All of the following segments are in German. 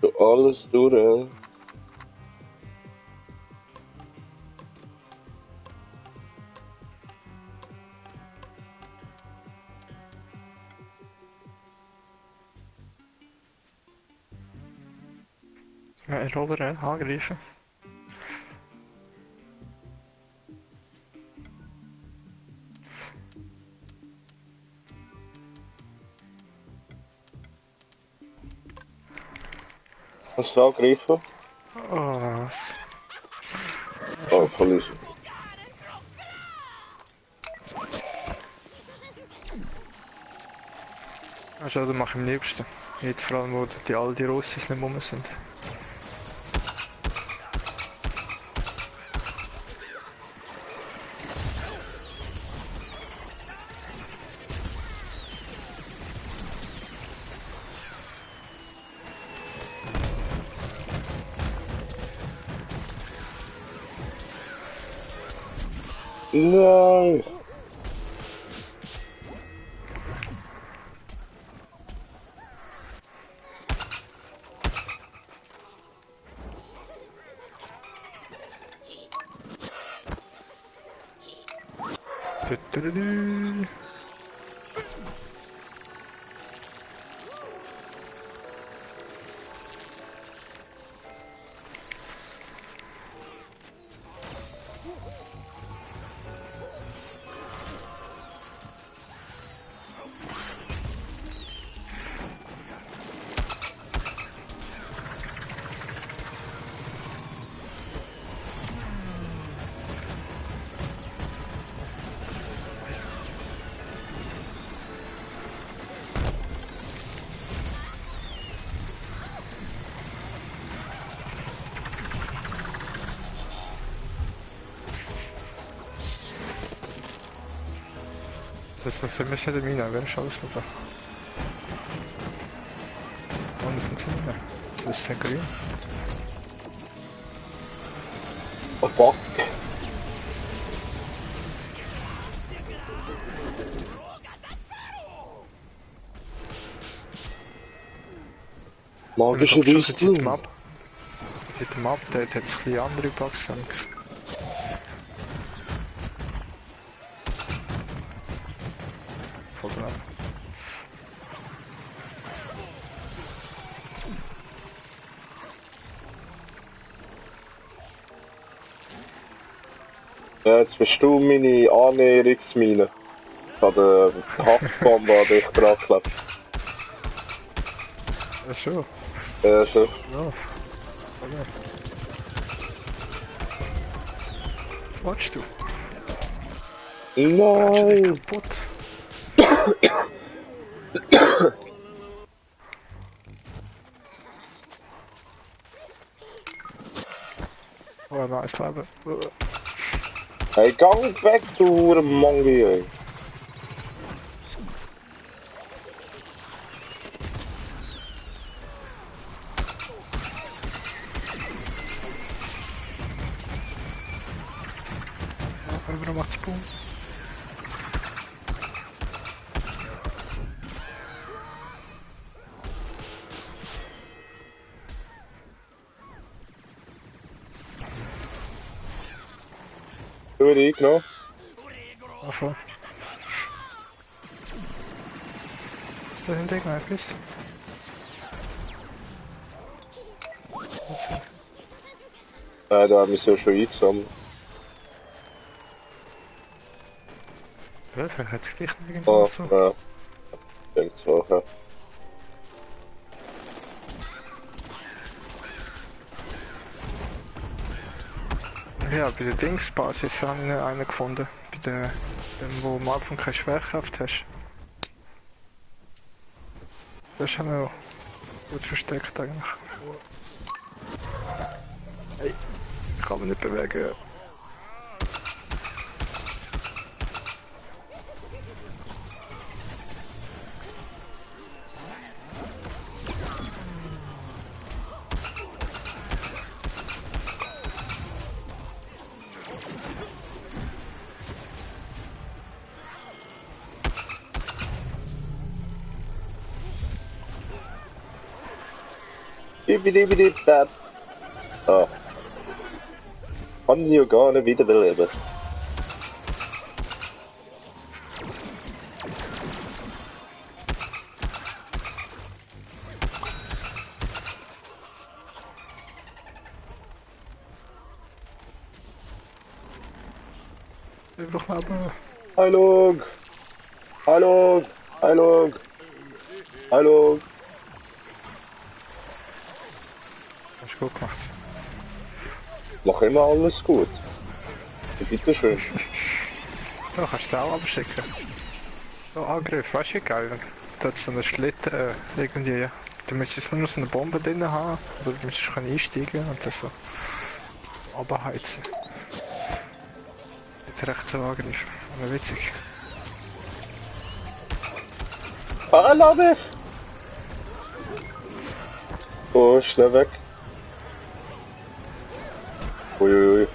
Du alles durch. Ja, Roller angreifen. Hast du angegriffen? Oh, was? Oh, verliezen. Also, das mache ich am liebsten. Jetzt vor allem, wo die all die Russis nicht rum sind. Nein! Tütütütü. Das sind wir schon in der Mine, wer ist alles noch so? Oh, das sind sie Mine. Das ist sehr grün. Oh fuck! Magische Seit dem Rüstung! Update hat es ein bisschen andere Bugs Angst. Voll genau. Ja, jetzt bist du meine Annäherungsmine. Ich habe den Haftbombe an dich dran geklebt. Ja, schon. Ja, schon. Ja. Okay. Was machst du? Brätst du dich Nein! kaputt? Oh, nice, Kleber. Hey, gang weg, du Hurenmongi, ey! Warum macht es Boom? Du wieder eingenommen? Wovon? Ist da hinten eigentlich? Da haben wir so schon eingesammelt. Ja, vielleicht hat es gleich noch irgendwo Oh, noch so. ja. Stimmt zwar, ja. Ja, bei der Dingsbasis haben wir einen gefunden. Bei dem, wo du am Anfang keine Schwerkraft hast. Das ist auch noch gut versteckt eigentlich. Hey, ich kann mich nicht bewegen. Bibidi-bidi-bab. Ah. Kann die Organe wiederbeleben. Einfach leben. Hallo! Hallo! Hallo! Hallo! Hast du gut gemacht. Mach immer alles gut. Bitteschön. Ja, kannst du auch abschicken. So Angriff, weißt du, geil. Da hat so einen Schlitten irgendwie. Du müsstest nur noch so eine Bombe drin haben. Oder du müsstest einsteigen und das so abheizen. Jetzt recht so Angriff. Aber witzig. Ah, lass mich! Oh, schnell weg. Uiuiui.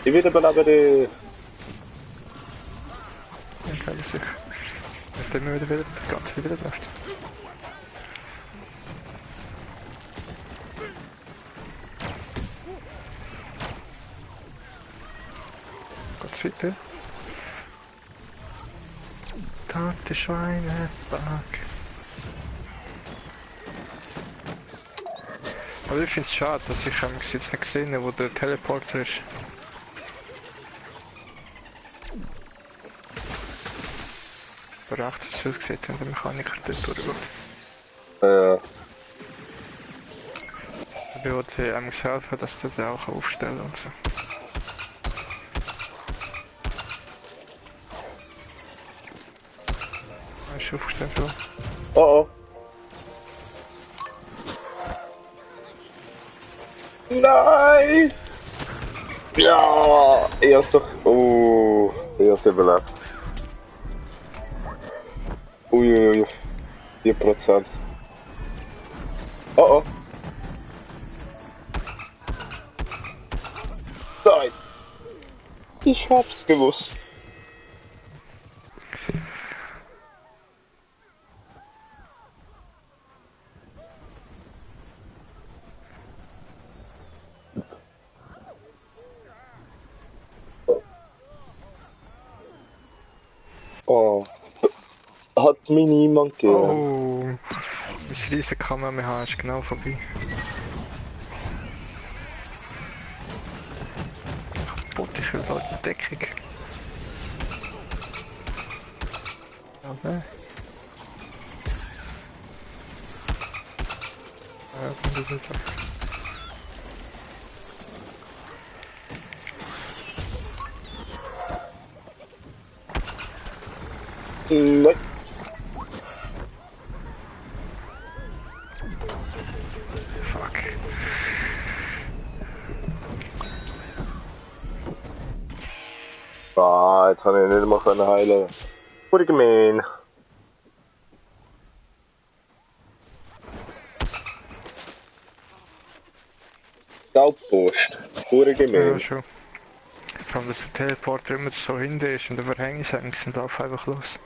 Ich wiederbelebe dich. Ja, geil, sicher. Wenn du wieder ganz wieder läuft. Ganz weiter. Tante Schweine, fuck. Aber ich finde es schade, dass ich jetzt nicht gesehen habe, wo der Teleporter ist. Aber rechts hast du es gesehen, wenn der Mechaniker dort durchgeht. Ich wollte ihm helfen, dass der den auch aufstellen und so. Er ist aufgestellt, ja. Oh oh. Nein! Ja! Er ist doch. Oh, er ist überlebt. Uiuiui. 4%. Oh oh. Nein! Ich hab's gewusst. Oh. Hat mich niemand gern. Oh! Mein riesen Kamehameha ist genau vorbei. Kaputt, ich will halt die Deckung. Aber... Ja, komm du nicht weg. Nein. Fuck. Ah, jetzt kann ich nicht mehr können heilen. Wurde gemein. Gaubpost. Wurde Ja, gemein. schon. Vor allem, dass der Teleporter immer so hinten ist und der Verhängnisangst und lauf einfach los.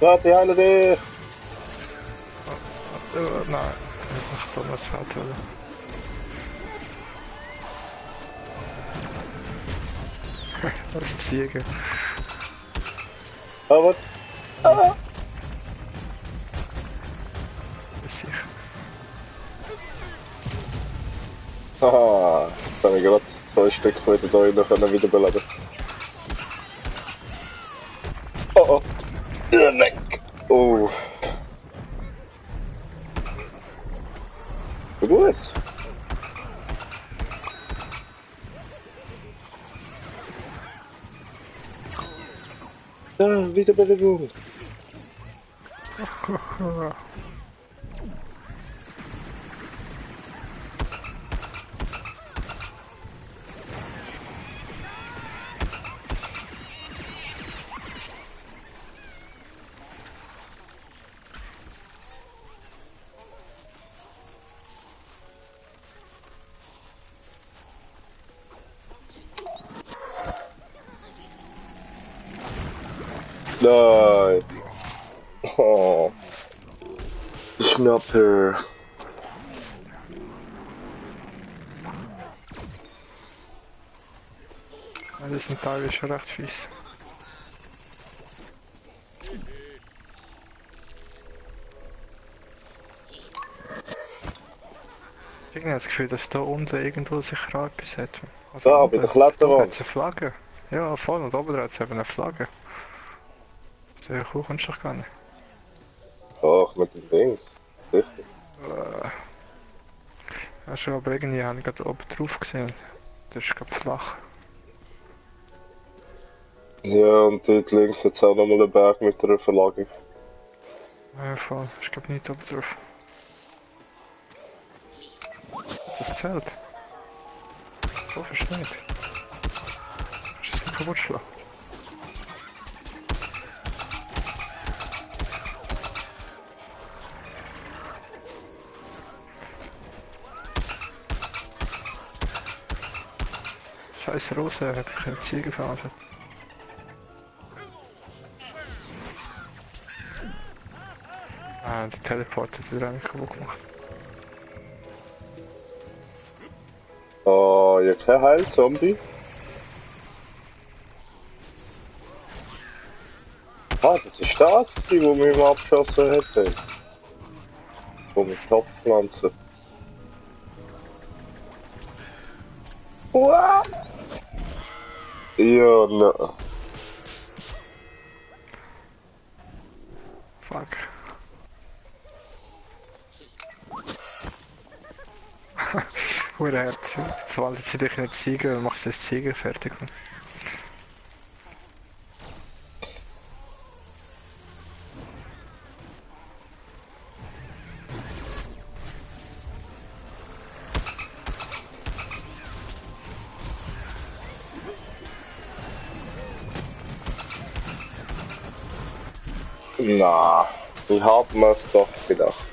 Warte, heile dich! Nein, ich mach da das Feld wollen. Das Ziege. Aber. Ah. Sicher. Haha, jetzt habe ich gerade 2 Stück von da drinnen können wiederbeleben. Oh oh. Weg! Oh. Gut. Ja, Wiederbelebung. Nein. Oh. Schnapper. Ja, das sind teilweise schon recht fies. Irgendwie habe ich das Gefühl, dass da unten irgendwo sicher auch etwas hat. Oder Da, oben. bei der Da Kletterwand. hat es eine Flagge. Ja, voll. Und oben hat es eben eine Flagge. So hoch kannst du doch gar nicht. Ach, mit den Dings. Sicher. Ja, schon, aber irgendwie habe ich gerade oben drauf gesehen. Das ist gerade flach. Ja, und dort links hat es auch nochmal einen Berg mit einer Verlagerung. Ja, voll. Ich glaube nicht oben drauf. Das zählt. Ich hoffe es nicht. Kannst du es nicht kaputt schlagen? Scheiß Rose, hab ich keine Ziege verarbeitet. Ah, der Teleport hat wieder einen kaputt gemacht. Oh, ja, kein Heilzombie. Ah, das ist das gewesen, wo wir im abgeschossen hätten. Wo mit Topfpflanzen. What? Ja, ne. Fuck. Hure hart. Verwandelt sie dich in eine Ziege und machst das Ziege fertig. Na, ich hab mir's doch gedacht.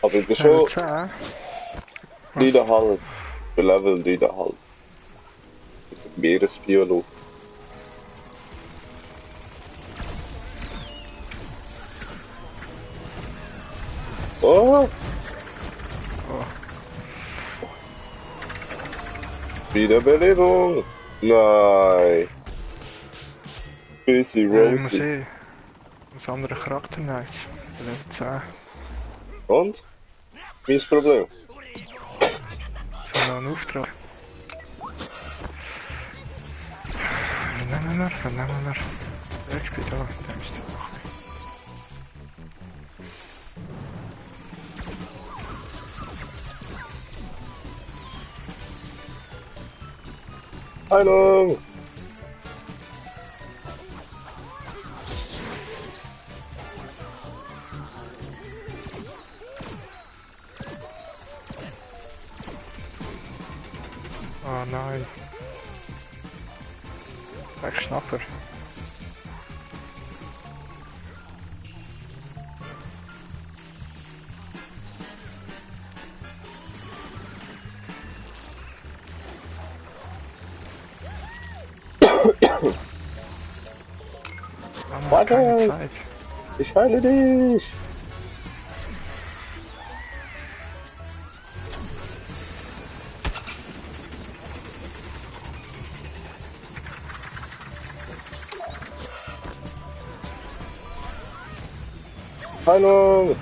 Aber ich bin Level schon 10? 3,5. Bei Level 3,5. Meeresbiologe. Oh! Oh. Wiederbelebung! Nein! Busy Ja, ich muss Rosie. muss andere Charakter nehmen. Level 10. Und? Mein Problem? Jetzt haben wir noch einen Auftrag. Wen nehmen wir? Ja, ich bin da. Der müsste machen. Heilung! Oh nein. Wegschnapper. Wir haben keine Warte! Zeit. Ich heile dich! Heilung!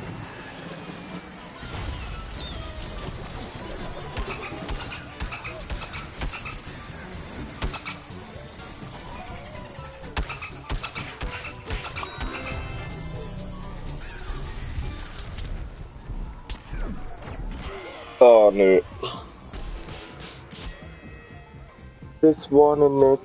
Oh nö. Das war noch nicht.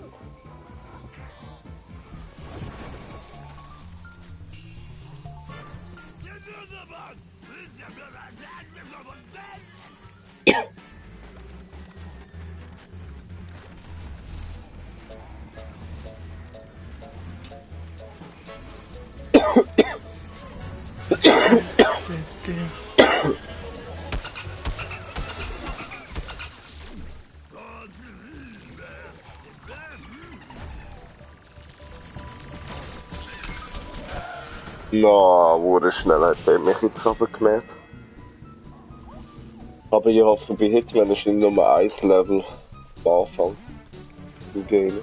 Na, wurde schnell hat er mich jetzt runtergemäht. Aber ich hoffe, bei Hitman ist nicht nur ein Level am Anfang. Im Game.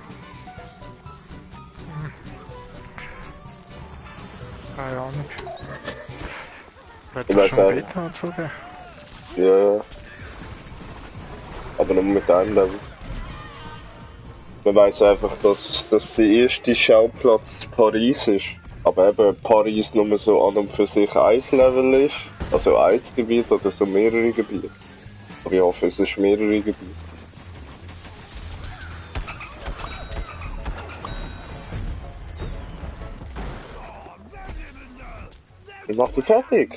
Keine Ahnung. Wird Ich das weiß schon auch. Beta zugeben? Ja. Aber nur mit einem Level. Man weiß einfach, dass der erste Schauplatz Paris ist. Aber eben Paris nur so an und für sich ein Level ist. Also ein Gebiet oder so mehrere Gebiete. Aber ich hoffe, es ist mehrere Gebiete. Ich mach die fertig.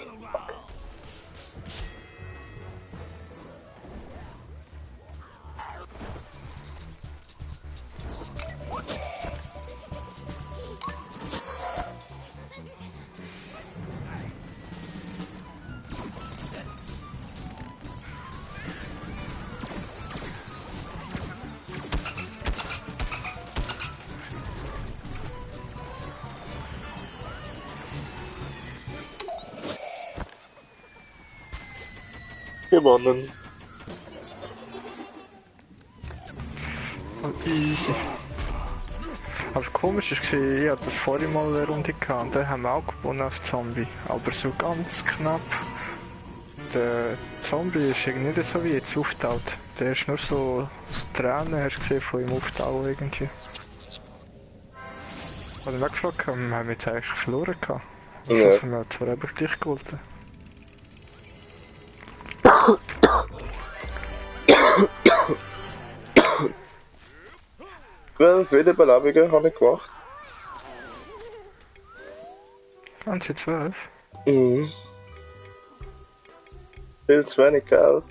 Gewonnen. Oh, easy. Aber komisch ist, ich hatte das vorhin mal eine Runde gehabt und dann haben wir auch gewonnen als Zombie. Aber so ganz knapp. Der Zombie ist irgendwie nicht so wie jetzt aufgetaucht. Der ist nur so Tränen, hast du gesehen, von ihm auftauchen irgendwie. Ich habe mich gefragt, haben wir jetzt eigentlich verloren gehabt? Ja. Also haben wir zwar eben gleich geholfen. Well, Wiederbelebungen habe ich gemacht. Haben sie 12? Mhm. Viel zu wenig Geld.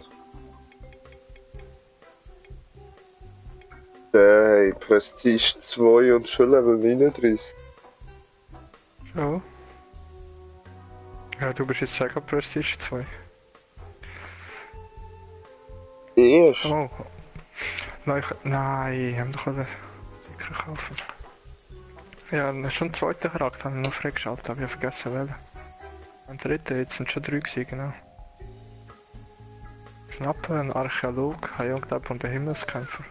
Hey, Prestige 2 und schon Level 39. Ja. Ja, du bist jetzt Sega Prestige 2. Erst? Oh. Nein, ich habe doch einen Sticker kaufen. Ja, schon den zweiten Charakter habe ich noch freigeschaltet, habe ich vergessen welchen. Ein dritten, jetzt sind schon 3 gewesen, genau. Schnapper, ein Archäolog, ein Jungknapp und ein Himmelskämpfer.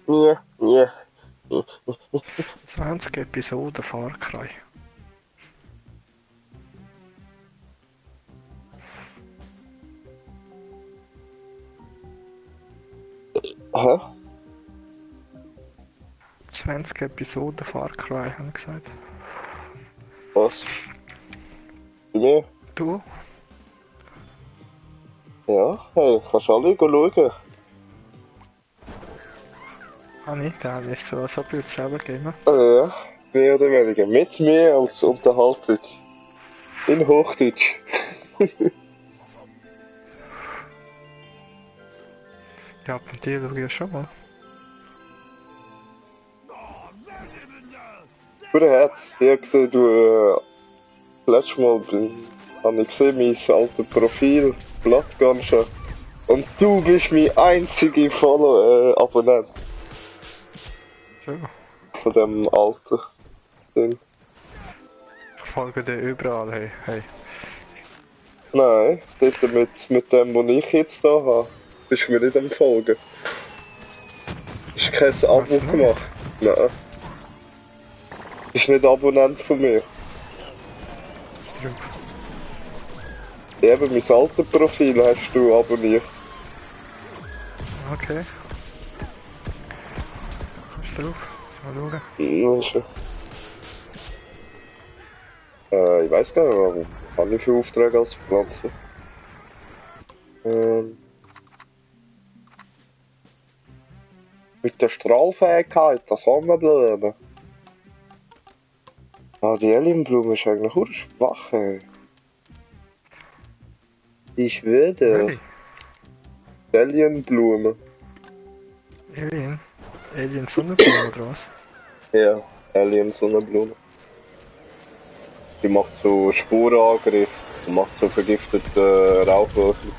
Ja, ja. 20 Episoden Far Cry. Hä? 20 Episoden Far Cry, habe ich gesagt. Was? Bei mir? Du? Ja, hey, kannst alle schauen. Habe ich? Dann ist so, als ob ich es selber geben. Ja, mehr oder weniger. Mit mir als Unterhaltung. In Hochdeutsch. Ja, bei dir schaue ich ja schon mal. Bruder Herz, ich habe gesehen, du, letztes Mal habe ich gesehen, mein altes Profil, Blattgansche. Und du bist mein einziger Abonnent Ja. von dem alten Ding. Ich folge dir überall, hey, hey. Nein, dort mit dem, was ich jetzt da habe, bist du mir nicht am Folgen. Ist kein Abo Was nicht? gemacht. Nein. Bist nicht Abonnent von mir. Drauf. Eben, mein altes Profil hast du abonniert. Okay. Kannst du drauf? Mal schauen. Ja, schon. Ich weiß gar nicht, was habe ich für Aufträge als Pflanze? Mit der Strahlfähigkeit, das Sonnenblumen. Ah, die Alienblume ist eigentlich auch schwach, ey. Ich würde. Really? Alienblume. Alien? Alien Sonnenblume oder was? Ja, Alien Sonnenblume. Die macht so Spurenangriff und macht so vergiftete Rauchwolken.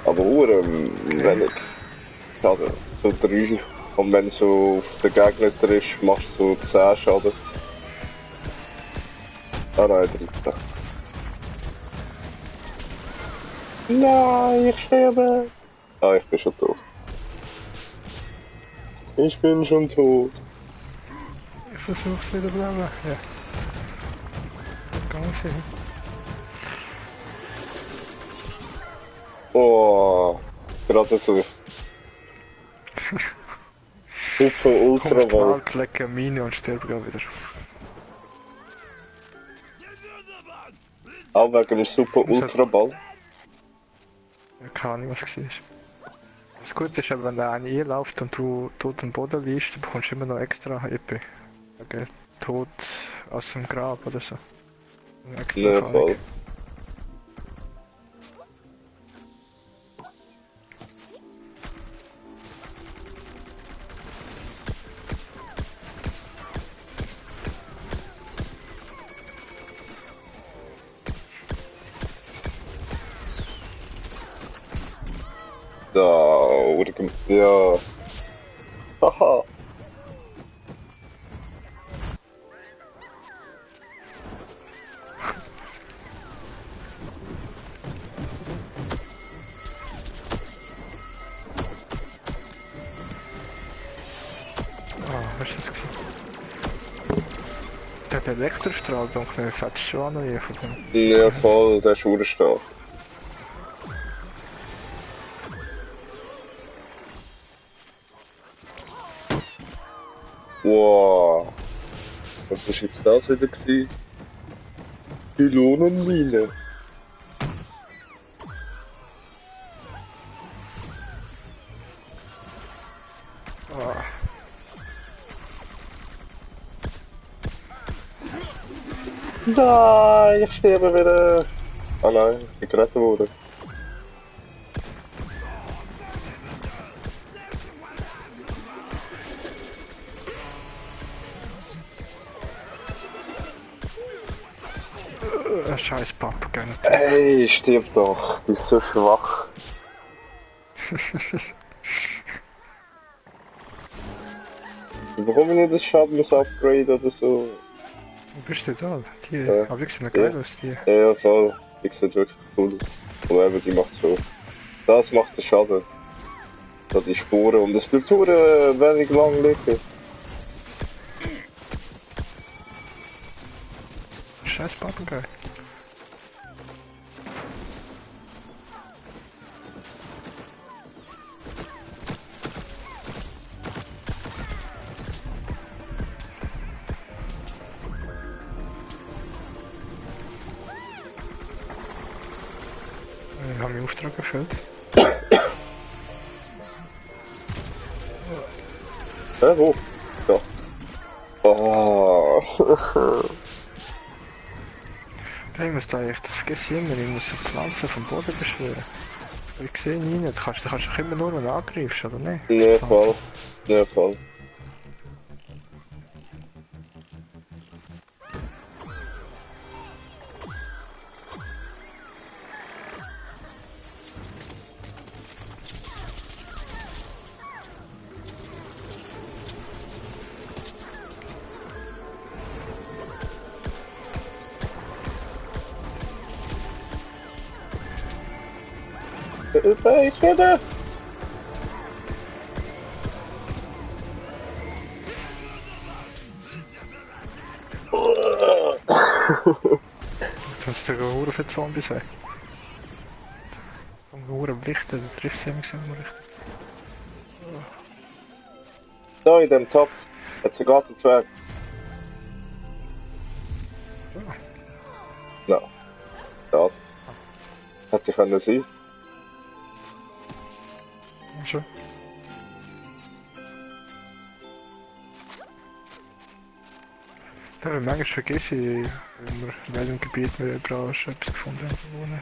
Aber wenig. Also, so 3. Und wenn so auf den Gegner triffst, machst du so 10 Schaden. Ah nein, 3. Nein, ich sterbe! Ah, ich bin schon tot. Ich bin schon tot. Ich versuch's wieder bleiben. Ja. Ganz hin. Oh, gerade so. Super Kommt Ultrawald. Wald, lecke Mine und stirb gerade wieder. Auch wegen dem Super Ultraball. Ja, keine Ahnung, was war. Das Gute ist, wenn der eine einläuft und du tot am Boden liegst, dann bekommst du immer noch extra HP. Okay. Tod aus dem Grab oder so. Eine extra Ja, Erfahrung. voll. Da, oder ja. Haha. Ah, was ist das gewesen? Der hat Elektrostrahl, dunkel, fetzt schon an von dem. Ja, voll, der ist urstark. Wow. Was ist jetzt das wieder gewesen? Pylonenmine. Ah, Nein, ich sterbe wieder. Ah nein, ich bin gerettet worden. scheiß Pappgeil. Ey, stirb doch, die ist so schwach. Warum nicht das Schadens-Upgrade oder so? Wo bist du da? Die, Ja. aber die sehen geil aus, die. Ja, voll. Die sieht wirklich cool aus. Aber eben, die macht so. Das macht den Schaden. Da die Spuren und es bleibt nur wenig lang liegen. Scheiß Pappgeil. Ich habe meinen Auftrag erfüllt. Wo? Da. Oh. Ich muss da eigentlich, das vergesse ich immer, ich muss die Pflanzen vom Boden beschwören. Aber ich sehe nie, das kannst du doch immer nur, wenn du angreifst, oder nicht? Ja, voll. Ja, voll. Ich werde. Sonst der Hure für Zombies weg. Vom Hure belichten, der trifft sie immer richtig. Da in dem Topf. Hat sie Gartenzwerg. Ja. Ja. Hätte können sein. Schon. Ja, manchmal vergesse ich, in welchem Gebiet wir überall schon etwas gefunden haben.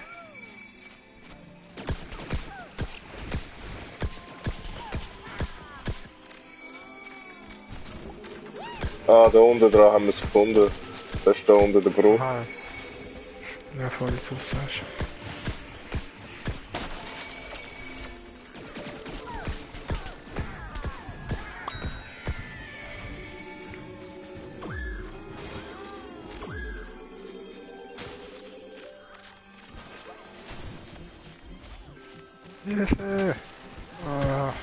Ah, da unten dran haben wir es gefunden. Der ist da unter der Brücke. Aha. Ja, voll jetzt was sagst. Hilfe! Ah,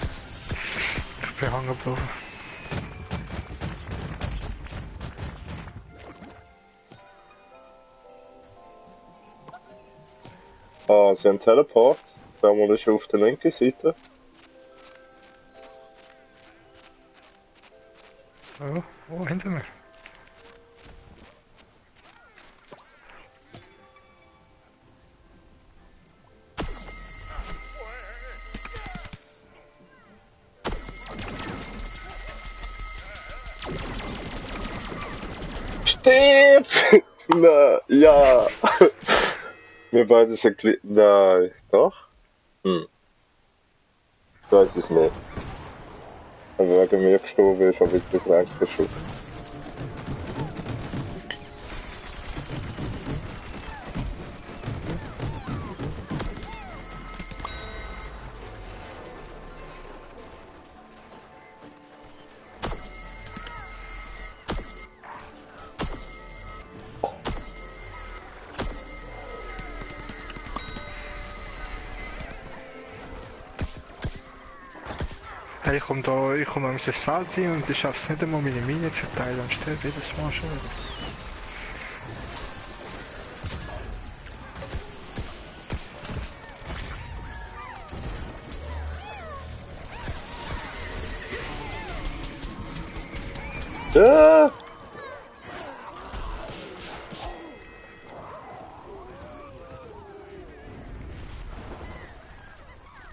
ich bin hängen geblieben. Ah, sie haben Teleport. Der mal ist auf der linken Seite. Oh, oh, hinter mir. Stirb! Nein, ja! Wir beide sind gleich. Nein, doch? Hm. Ich weiß es nicht. Aber wegen mir gestorben ist, habe ich beschränkt geschossen. Hey, ich komme an das Feld rein und ich schaffe es nicht einmal meine Mine zu verteilen und sterbe jedes Mal schon wieder. Ja!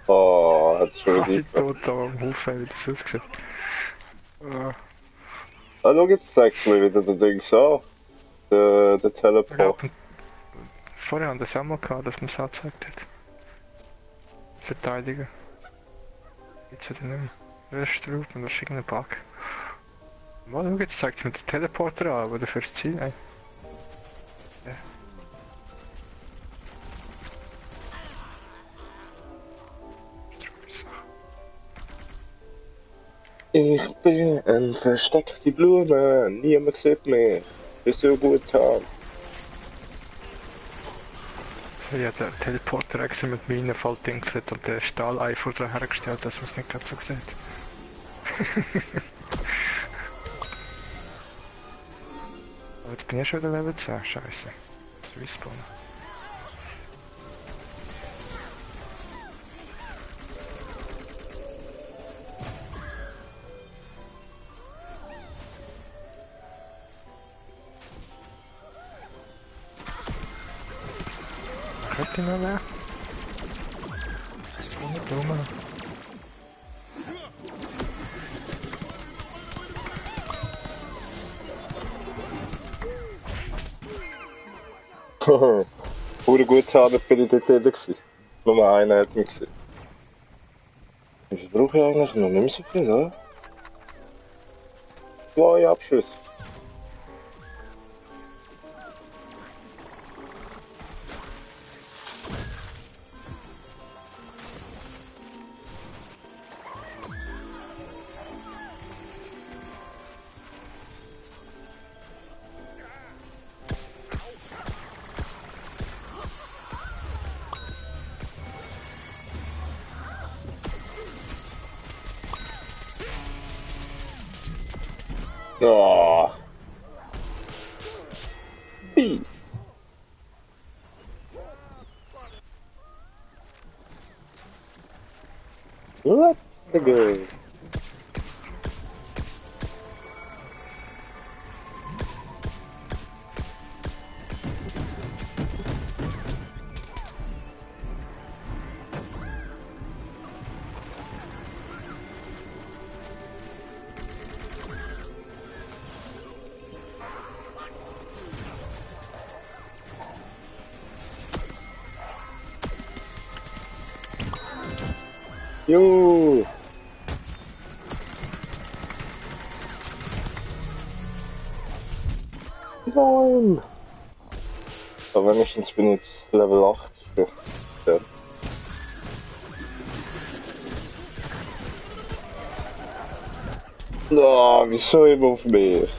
Oh, hat's schon Ich wieder. bin total am Haufen, wie das aussieht. Ah, schau, jetzt zeigst du mir wieder den Dings an. Der Ja, Teleport. und vorher haben wir das auch mal gehabt, dass man es angezeigt hat. Verteidigen. Jetzt wieder nicht mehr. Wer ist drauf und das ist irgendein Bug. Mal schau, jetzt zeigt es mir den Teleporter an, wo der fürs Ziel ein. Ja. Ich bin ein versteckte Blume, niemand sieht mich. Ist so gut haben. So, ja, der Teleporter extra mit Minen voll dinkelt und der Stahleifer dran hergestellt, dass man es nicht gerade so sieht. Aber jetzt bin ich schon wieder Level 10, scheiße. Respawn. Könnte ich noch wer? Nicht rum. Oder gut haben, bin ich dort drin gewesen. Nur einer hat mich gesehen. Ich brauche ja eigentlich noch nicht mehr so viel, oder? 2 Abschüsse. Oh. Peace. Let's go. Jo. Nein! Aber wenigstens bin ich jetzt Level 80. Ja. Na, wieso immer auf mich?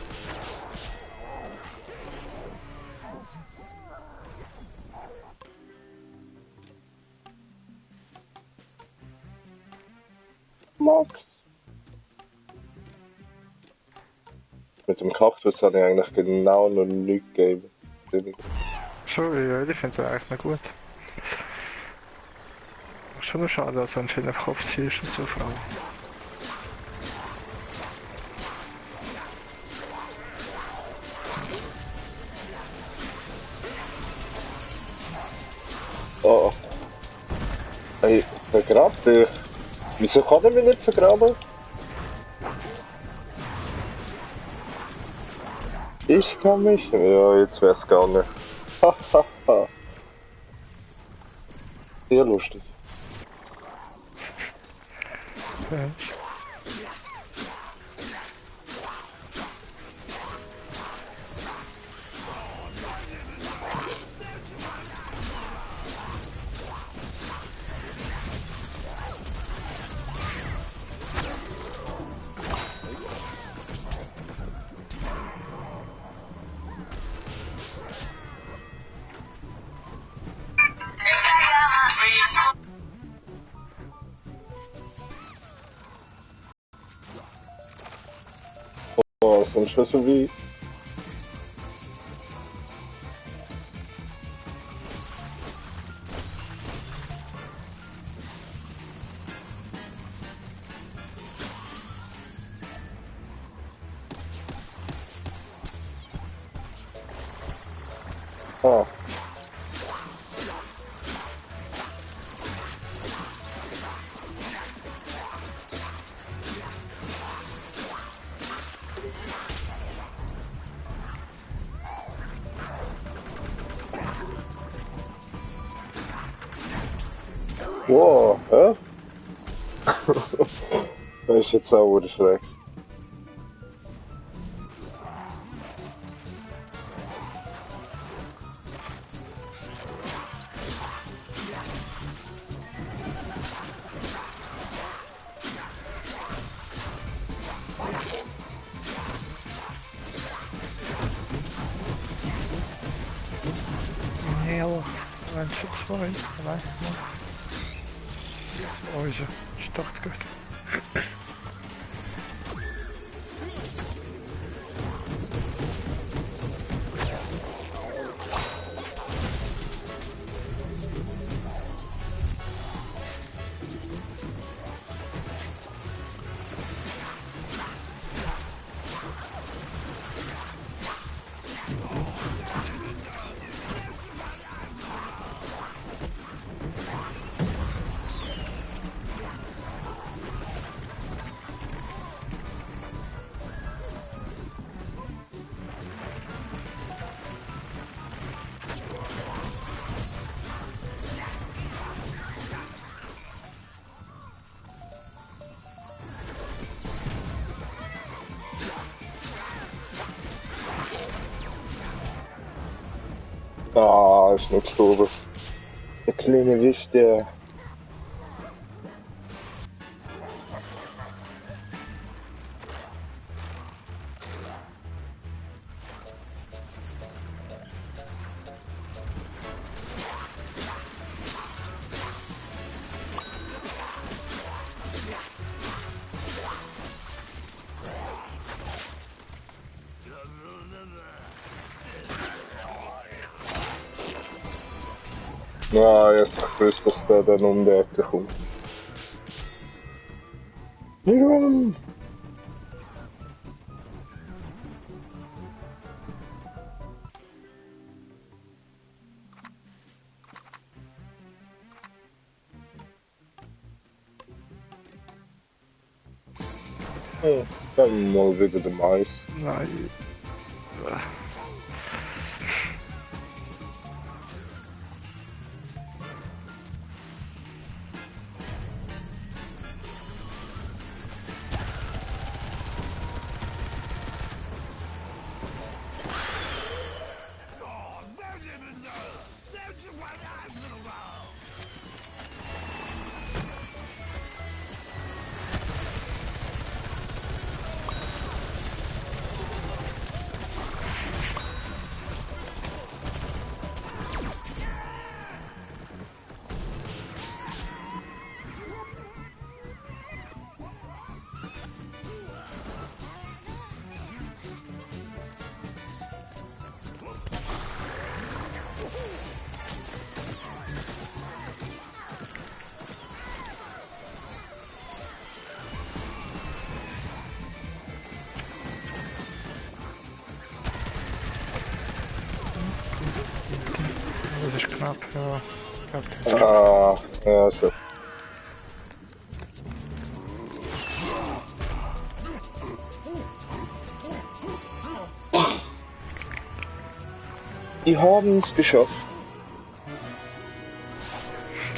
Max! Mit dem Kaktus habe ich eigentlich genau noch nichts gegeben. So, ja, ich finde es eigentlich noch gut. Schon noch schade, dass du anscheinend auf Kopf ziehst und so Frauen. Oh. Hey, vergrab dich. Wieso kann er mich nicht vergraben? Ich kann mich. Ja, jetzt wär's gar nicht. Hahaha. Sehr lustig. Ja. Oh, sind schon so wie. Ah. Wow, hä? Das ist jetzt auch wieder schräg. Heel, eins für zwei, vielleicht noch. Oh, ja, ich dachte gut. Ah, ist nicht gestorben. Der kleine Wicht, der. Na, erst doch gewusst, dass der dann um die Ecke kommt. Warum? Oh, dann mal wieder der Mais. Nein. das ist knapp, ja. Ich glaube, das ist Ah, ja, schon. Die haben es geschafft.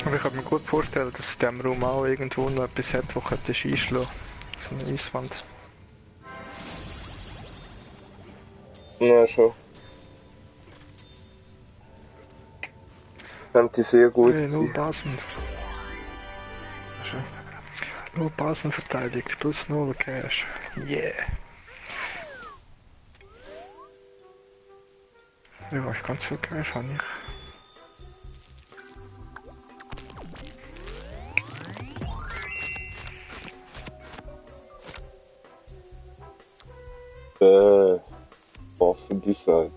Aber ich kann mir gut vorstellen, dass in diesem Raum auch irgendwo noch etwas hat, wo könnte einschlagen. So eine Eiswand. Ja, schon. Könnte sehr gut Hey, null sein. Basen. Null Basen verteidigt, plus null Cash. Yeah. Ja, ich ganz viel Cash habe ich. Waffendesign.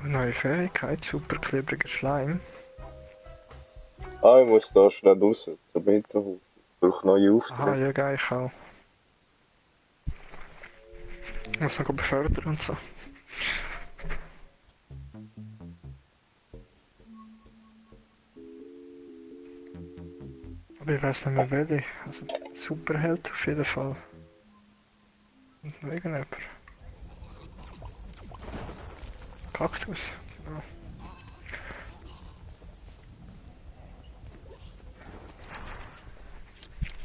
Neue Fähigkeit, super klebriger Schleim. Ah, ich muss da schnell raus, zum Hinterhof. Ich brauche neue Aha, Aufträge. ja, geil, ich auch. Ich muss noch befördern und so. Aber ich weiß nicht mehr welche. Also, Superheld auf jeden Fall. Und noch irgendjemand. Kaktus, genau.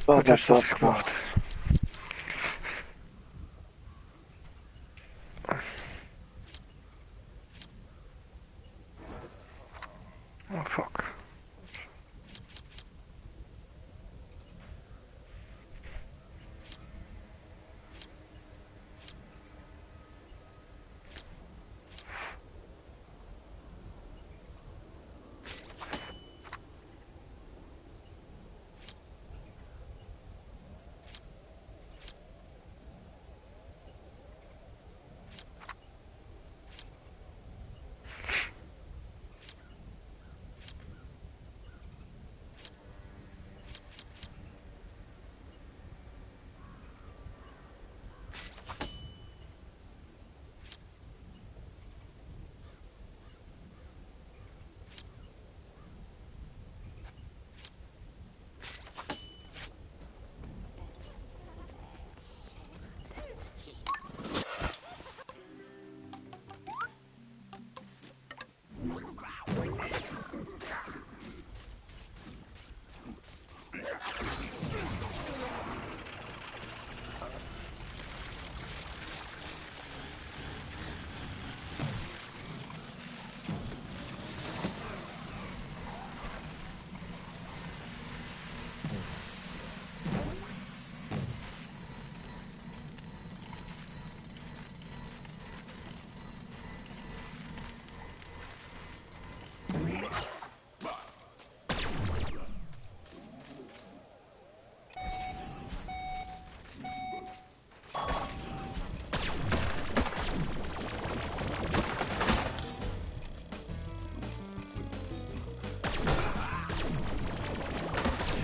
Ba, Gut, ba, hast du ba, das ba. gemacht. Oh fuck.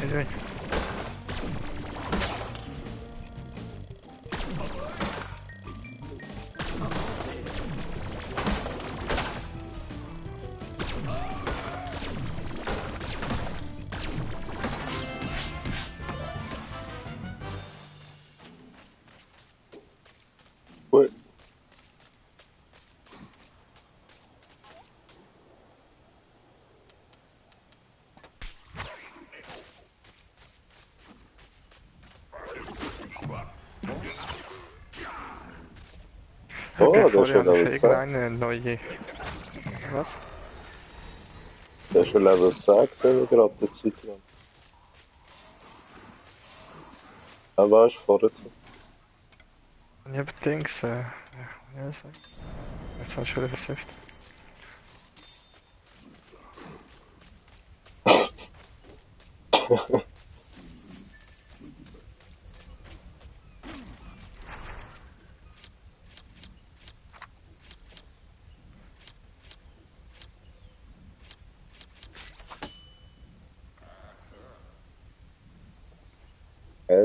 Hey, Gut. ich bin Oh, das ist vorher schon habe ich für Level 10. irgendeine neue. Was? Das ist schon Level 10 gesehen, gerade eine Zeit lang. Aber was ist vorher so? Ich habe Dings, ja, sag. Jetzt hast du schon versucht.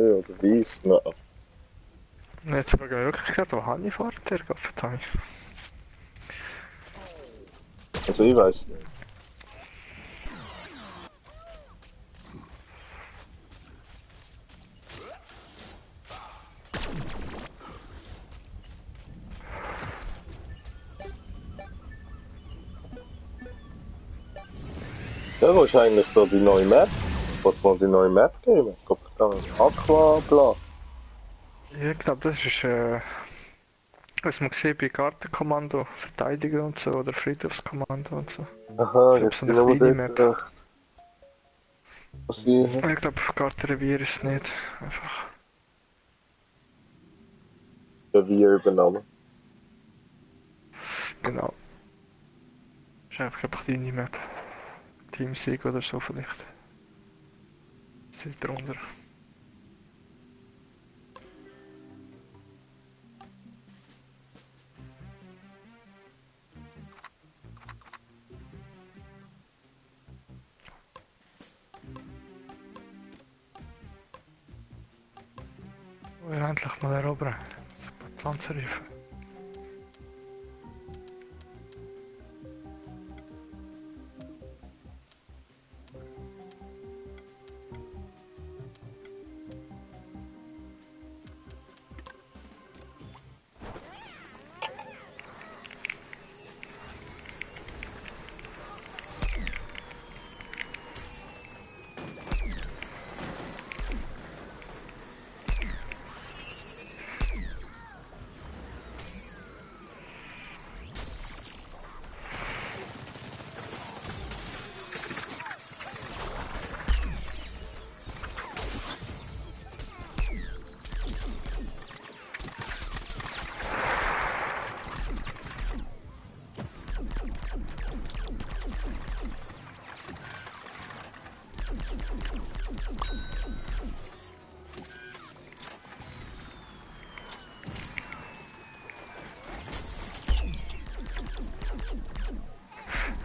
oder weiß? Nein. Jetzt frage ich mich wirklich gerade, wo habe ich vorher getroffen? Also ich weiß nicht. Ja, wo ist eigentlich da die neue Map? Was man die neue Map geben? Ich glaube, da Aqua, bla. Ja, ich glaube, das ist, was man gesehen bei Gartenkommando, Verteidigen und so, oder Friedhofskommando und so. Aha, Ich glaube, jetzt so bin eine ich nur kleine dort Map. recht. Was ich Ich glaube, Gartenrevier ist es nicht. Einfach. Revier übernommen. Genau. Ist einfach eine kleine Map. Teamsieg oder so vielleicht. Sind drunter. Oh ja, endlich mal erobern. Super Panzerreifen.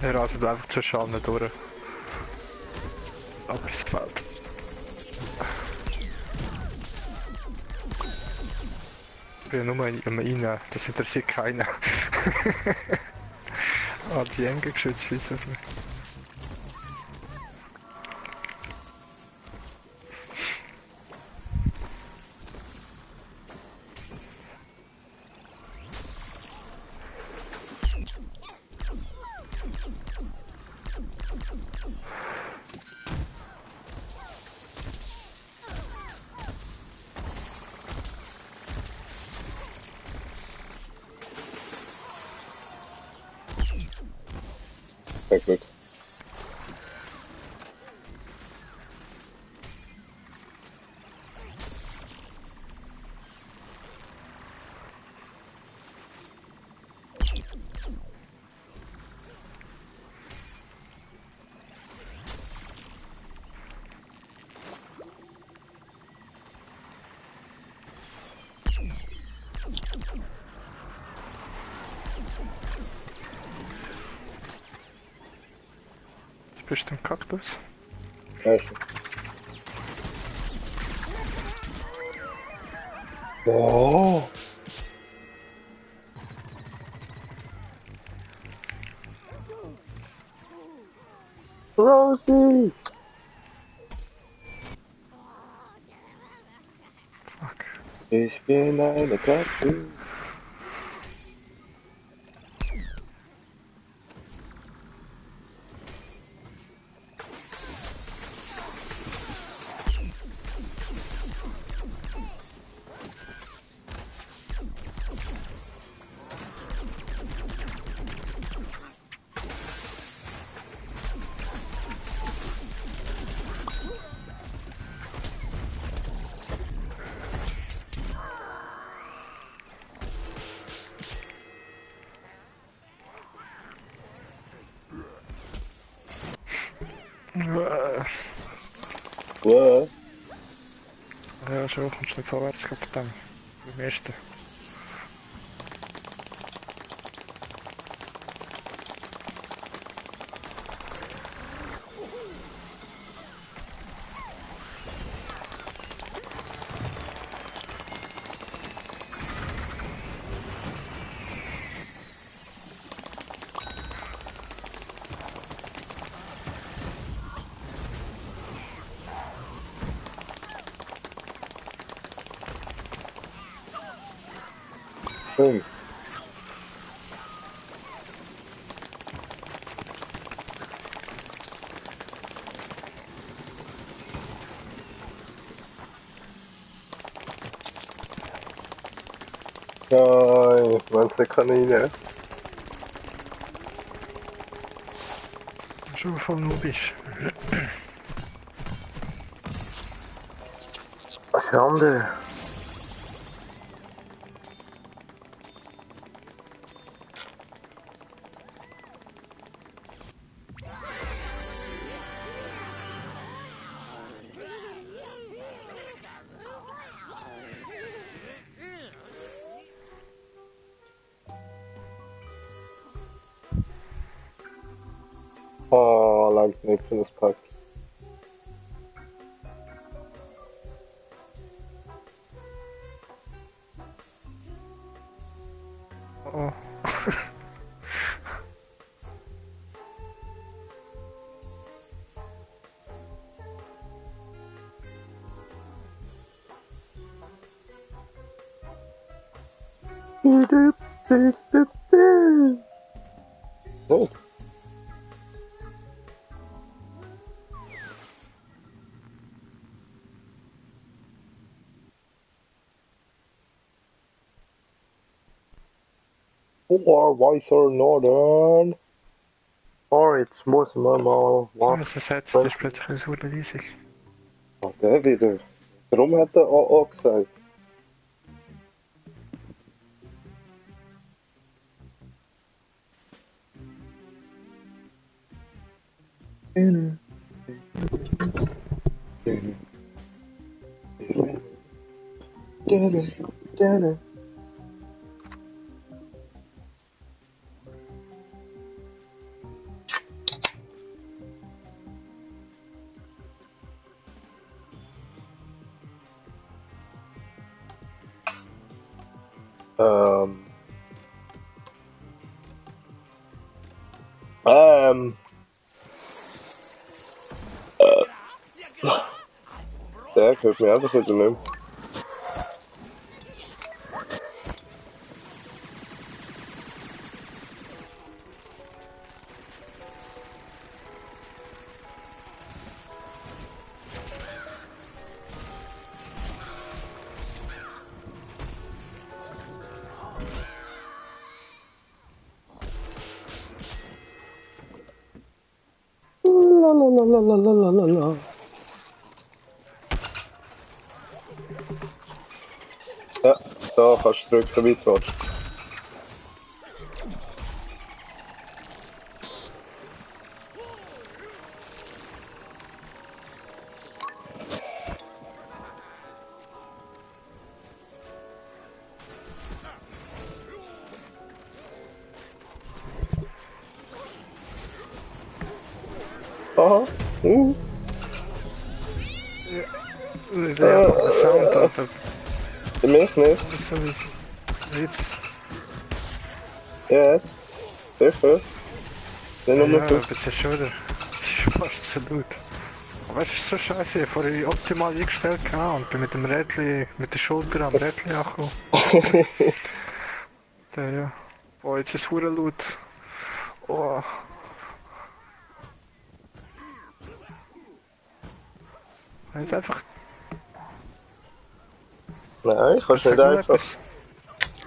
Er raset einfach zwischen allen durch. Aber es gefällt. Ich bin ja nur am Rein, das interessiert keinen. Ah, die enge geschützt wie so viel. Sehr gut. Bist du im Kaktus? Ja, schon. Oh, Rosie! Fuck. Ich bin eine Katze. Was? Ja, schon, kommst du nicht vorwärts, Kapitän. Beim ersten. Hm. Nein, manche Kanine. Schon voll nubisch. Schande. Oh, langt nicht für das Pack. Oh. Oh. Or Weiser Northern. Or jetzt muss man mal was. Das Headset ist plötzlich so riesig. Oh, der wieder. Darum hat er AA gesagt. Ähm. Der hört mir einfach wieder nicht. Lalalalalalala. Ja, da kannst du drücken, weit willst. Aha. Ja, der Sound, aber Mich nicht. so wie jetzt. Ja, sicher. Nicht nur Ja, für... aber jetzt ist schon wieder. Das ist fast so laut. Aber es ist so scheiße, ich habe vorhin optimal eingestellt und bin mit dem Rädchen, mit der Schulter am Rädchen angekommen. Ja. Boah, jetzt ist es verdammt laut. Oh. Jetzt einfach. Nein, kannst Sag nicht mal einfach... etwas.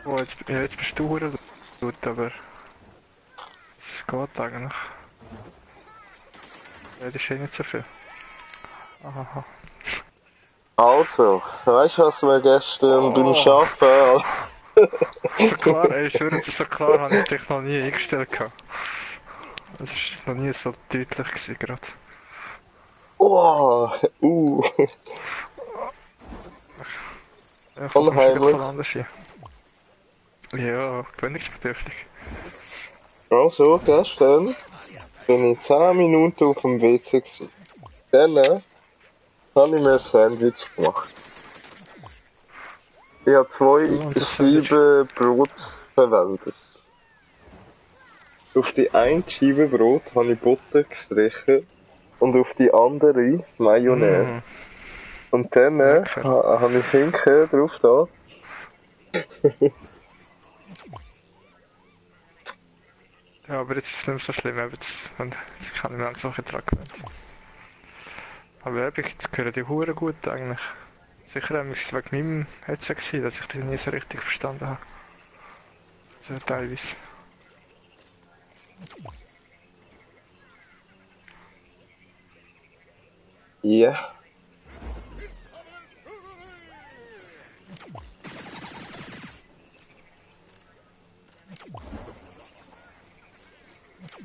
Oh, jetzt bist du verdammt laut, aber. Es geht eigentlich. Ja, das ist eh nicht so viel. Aha. Also, weißt du, was wir gestern beim Arbeiten... So klar, ey, ich schwöre, das so klar habe ich dich noch nie eingestellt. Es ist noch nie so deutlich gewesen, gerade. Oh, Ja, kommt mir Unheimlich. voll anders hier. Ja, gewöhnungsbedürftig. Also, gestern bin ich 10 Minuten auf dem WC gewesen. Dann habe ich mir ein Sandwich gemacht. Ich habe 2 und das Sandwich? Scheiben Brot verwendet. Auf die eine Scheibe Brot habe ich Butter gestrichen und auf die andere Mayonnaise. Und dann Lecker. habe ich Schinken drauf da. Ja, aber jetzt ist es nicht mehr so schlimm, eben jetzt kann ich mir langsam dran gewöhnt. Aber eben, jetzt gehören die Huren gut eigentlich. Sicher war es wegen meinem Headset gewesen, dass ich die nie so richtig verstanden habe. So teilweise. Ja.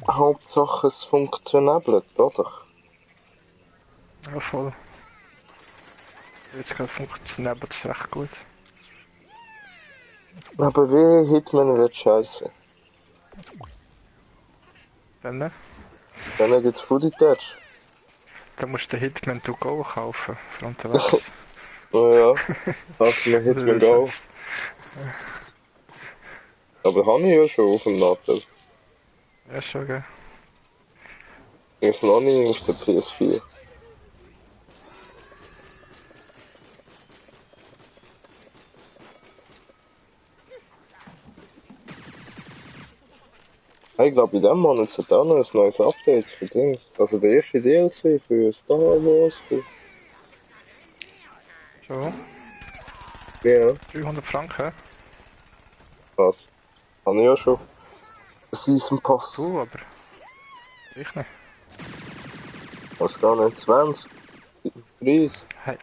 Hauptsache es funktioniert, oder? Ja, voll. Jetzt gerade funktioniert es recht gut. Aber wie Hitman wird scheiße. Dann, Dann gibt's Footage. dann musst du den Hitman to go kaufen für unterwegs. Ja, kannst du mir Hitman Go. Aber habe ich ja schon auf dem Nattel. Ja, schon, gell. Ich ist noch nie auf der PS4. Ich glaube, in diesem Monat wird auch noch ein neues Update für Dings. Also der erste DLC für Star Wars. Schon. Ja, 300 Franken. was? Habe ich ja schon. Season Pass. Du, aber ich nicht. Was gar nicht? 20. Preis. Hey.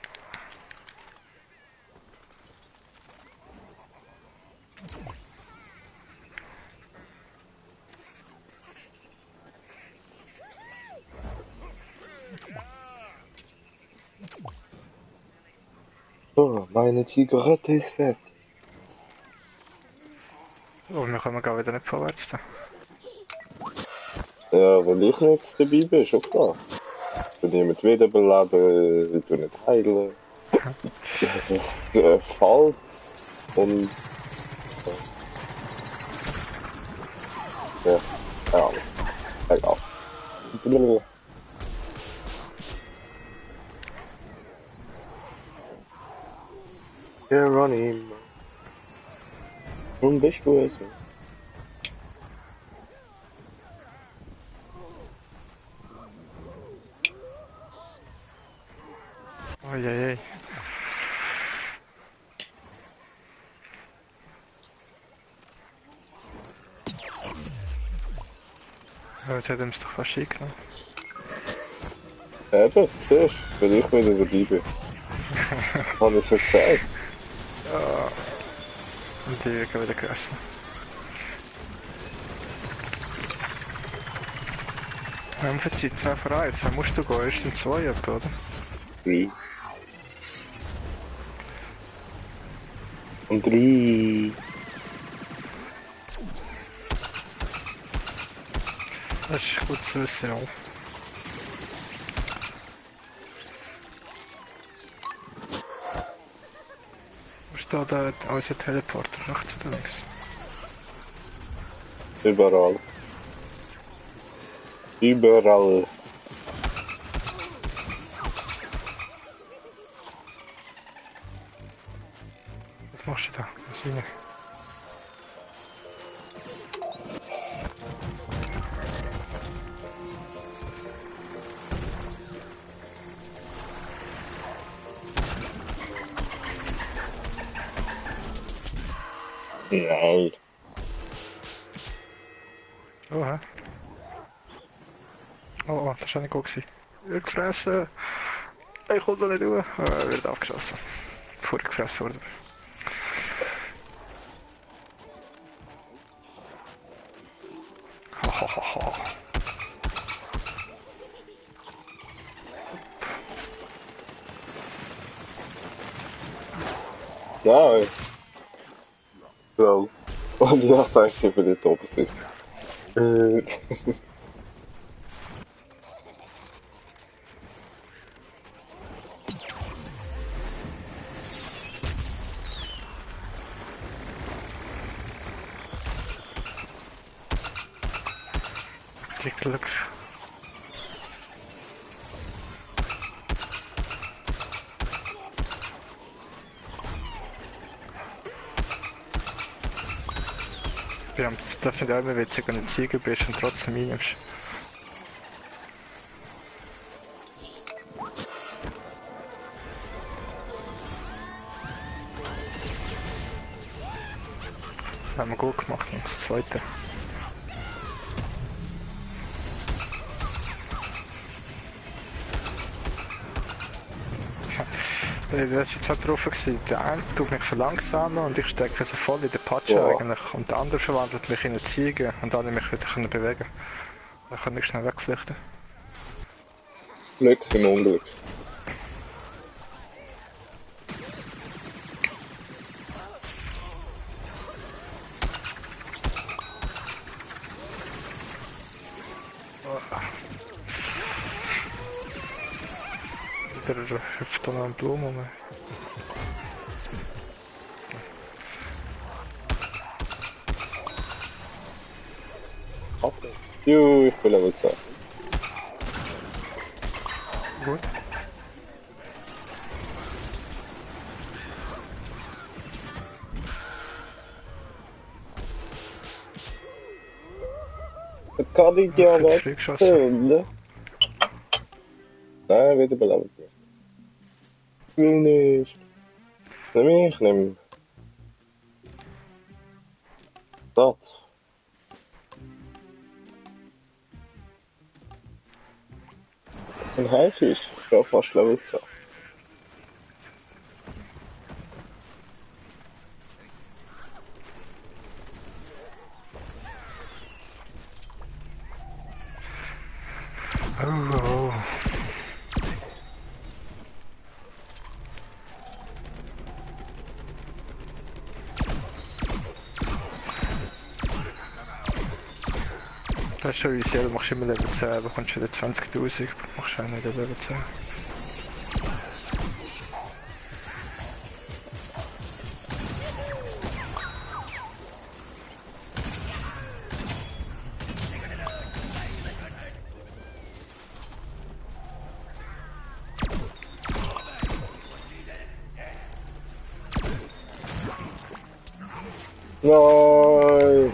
Oh, meine Zigarette ist weg. Oh, wir kommen gar wieder nicht vorwärts da. Ja, weil ich nicht dabei bin, schon klar. Ich will niemand wiederbeleben, ich will nicht heilen. Das fällt und... Ja, keine Ahnung. Egal. Geronimo. Nun bist du es. Oh je, je. Ja, jetzt hat er es doch fast eingenommen. Eben, siehst du, weil ich wieder dabei bin. Habe ich so gesagt. Ja. Und die wird wieder gegessen. Wir haben für Zeit 2 vor 1. Dann musst du gehen, erst in 2 etwa, oder? Drei. Und drei. Das ist gut zu wissen, ja. Wo steht da unser Teleporter? Nach zu links. Überall. Überall. Was machst du da? Was rein? Nein. Oh, hä? Oh, das war nicht gut gewesen. Gefressen! Ich komme da nicht durch. Er wird abgeschossen. Bevor ich gefressen wurde. Hahaha. Nein. Wel. Und ja, danke für die Top-Sicht. Glück. Ja, das finde ich auch immer witzig, wenn du Ziege bist und trotzdem reinnimmst. Haben wir gut gemacht, und das zweite. Das war jetzt halt drauf gewesen. Der eine tut mich verlangsamen und ich stecke so voll in den Patsche Boah. eigentlich. Und der andere verwandelt mich in eine Ziege und dann mich wieder können bewegen. Dann kann ich schnell wegflüchten. Glück im Unglück. Wieder hüpft da noch eine Blume rum. Juhu, ich bin Level 10. Gut. Da kann ich ja Jetzt was wird geschossen. finden. Nein, wieder beleben. Ich will nicht. Ich nehme. Das. Ein Haifisch. Ich bin fast Level 10. Oh. Das ist schon easy, du machst immer Level 10, bekommst wieder 20.000, machst auch nicht Level 10. Nein!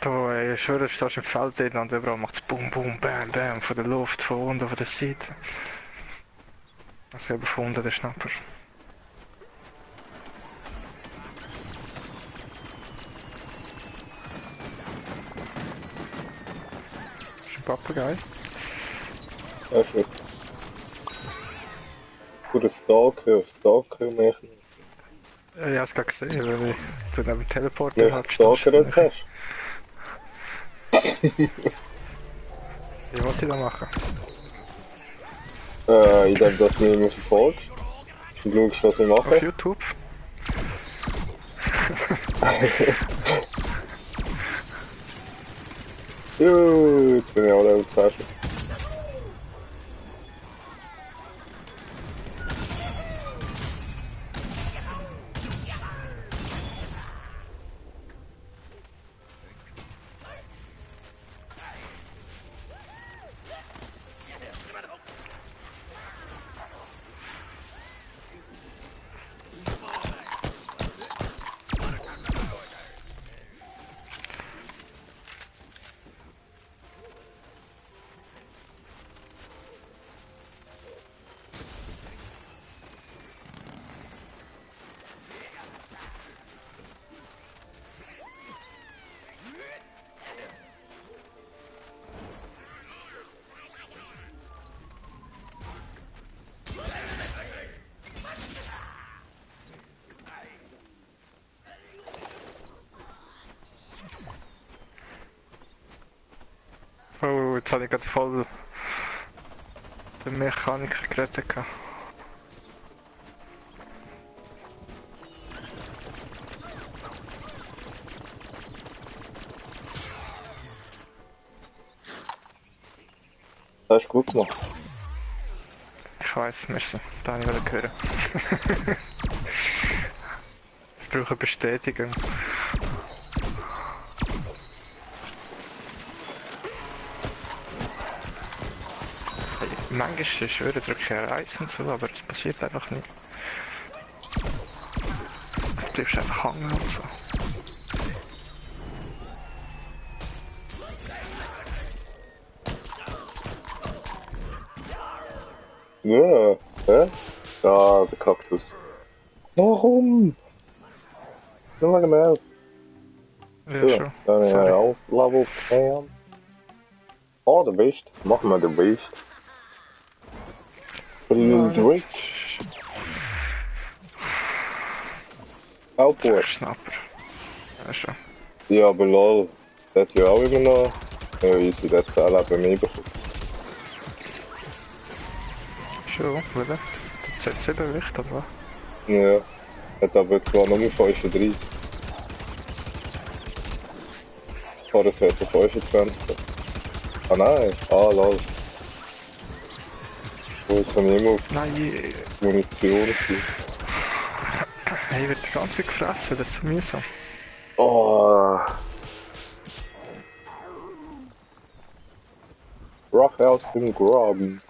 Da, ey, ich schwöre, du stehst im Feld drin und überall macht es Boom, Boom, Bam, Bam, von der Luft, von unten, von der Seite. Also eben von unten der Schnapper. Das ist ein Papagei. Einfach. Für Stalker mich Ich habe es gerade gesehen, weil ich neben dem Teleporter nicht halt gestalkert hast. Wie wollte ich das machen? Indem dass du mich verfolgst und schaust, was ich Auf mache. YouTube? Juhu, jetzt bin ich auch Level 10 schon. Oh, jetzt habe ich gerade voll den Mechaniker gerettet. Das hast du gut gemacht. Ich weiss, müssen. Da habe ich wieder gehört. Ich brauche Bestätigung. Manchmal, ich schwöre, drücke ich R1 und so, aber es passiert einfach nicht. Du bleibst einfach hängen und so. Ja, hä? Ah, der Kaktus. Warum? Nur wegen mir. Ja, Ja, schon. dann habe ich Sorry. auch Level 10. Oh, der Beast. Machen wir den Beast. Ja, das Drake. ist... Outboard. Schnapper. Ja, schon. Ja, aber lol. Der hat ja auch immer noch. Ja, easy, der hat Fälle bei mir bekommen. Schon, oder? Das Z7 Licht, oder was? Ja. Hat aber zwar nur 35. Vorher hat er 25. Ah nein. Ah, lol. Oh, jetzt habe ich immer auf Nein, Munition gespielt. ich werde die ganze Zeit gefressen, das ist zu mühsam. Oh. Rache aus dem Graben.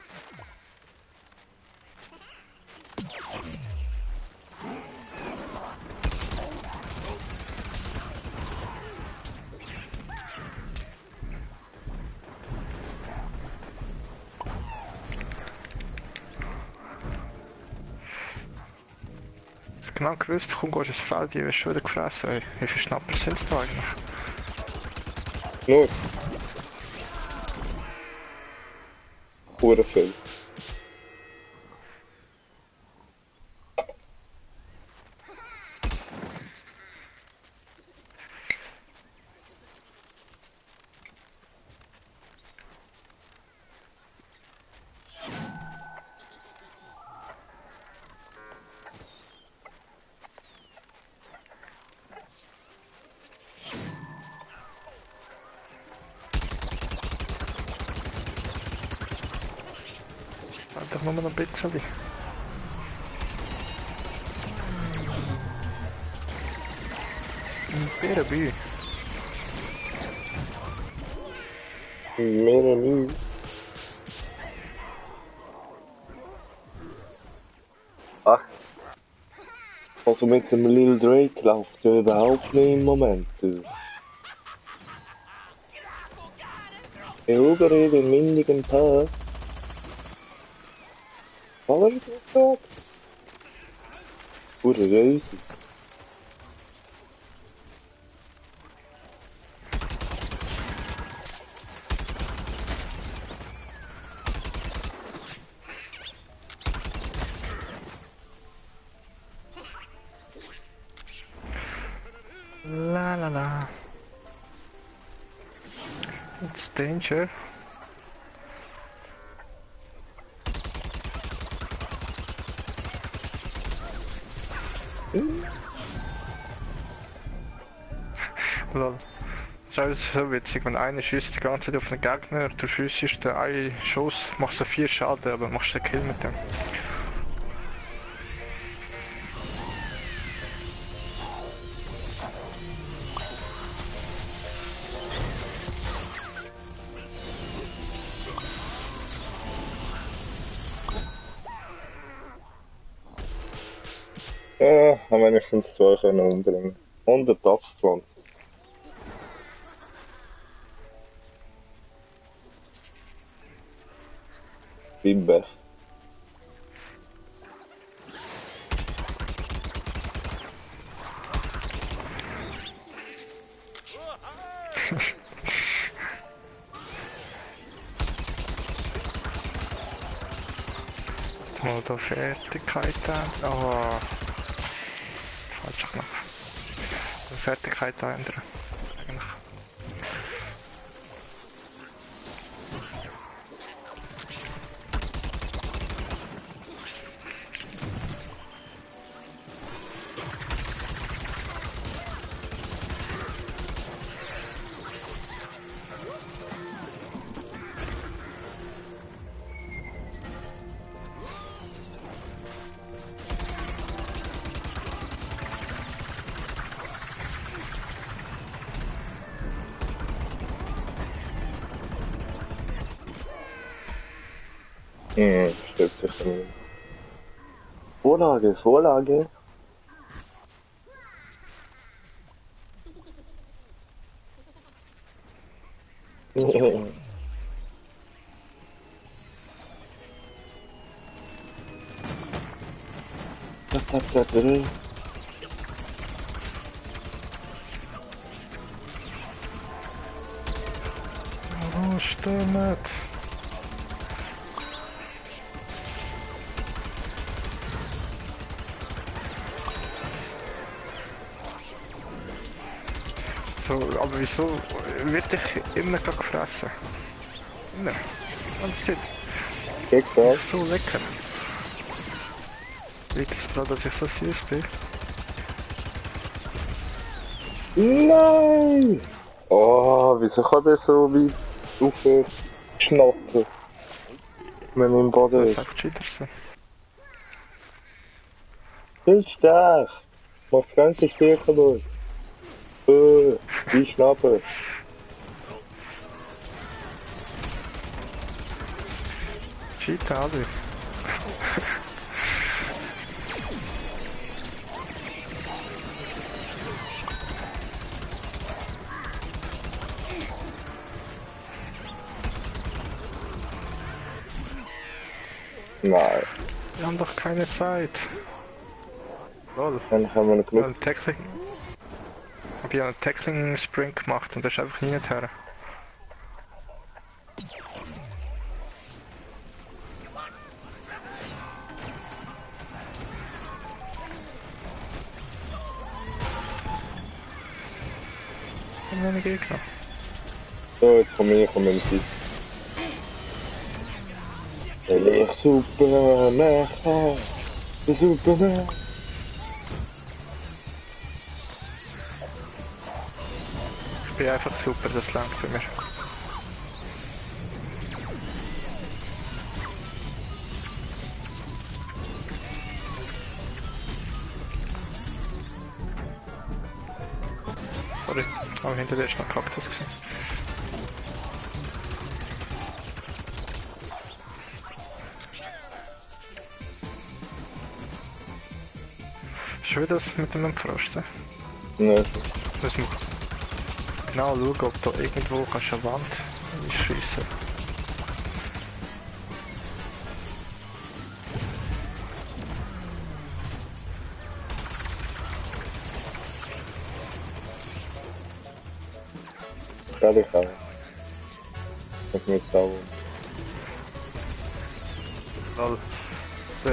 Ich hab genau gewusst, komm, gehst ins Feld, ich werde schon wieder gefressen. Ey. Wie viele Schnapper sind es da eigentlich? Nur. Hure viel. Einfach nur noch ein bisschen. Ein Bärenbü. Mehr Mühe. Ach. Also mit dem Lil Drake läuft ja überhaupt nicht im Moment. Erobere den windigen Pass. Was ist das gerade? Gute Reise. La la la. It's danger. Lol. Das ist so witzig, wenn einer schießt die ganze Zeit auf den Gegner, du schießt den einen Schuss, machst du 4 Schaden, aber machst den Kill mit dem. Ja, haben wir wenigstens zwei können umbringen. Und eine Topfpflanze. Bimbe. Jetzt mal da Fertigkeit an. Oh, falscher Knopf. Fertigkeit ändern. Eigentlich. Stimmt sicher nicht. Vorlage, Vorlage. Oh, stimmt. So, aber wieso wird ich immer gerade gefressen? Immer. Ganze Zeit. Wie gesagt. So lecker. Liegt es daran, dass ich so süß bin? Nein! Oh, wieso kann der so weit aufschnappen, wenn er im Boden Das ist? ist einfach Cheater sein. Viel stark! Mach das ganze Spiel kaputt. Die Schnappe. Cheater alle. Nein, Wir haben doch keine Zeit. Lol. dann haben wir noch Ich habe genug. einen Tackling. Ich habe einen Tackling Sprint gemacht und der ist einfach nie her. Das sind meine Gegner. So, jetzt komme ich Zeit. Weil ich Superman habe. Der Superman. Ich bin einfach super, das langt für mich. Sorry, aber hinter dir ist noch ein Kaktus gesehen. Schon wieder das mit dem Frost. Nein. Muss man genau schauen, ob da irgendwo kannst du eine Wand schiessen. Gerade ich auch. Ich mir jetzt auch. Lol.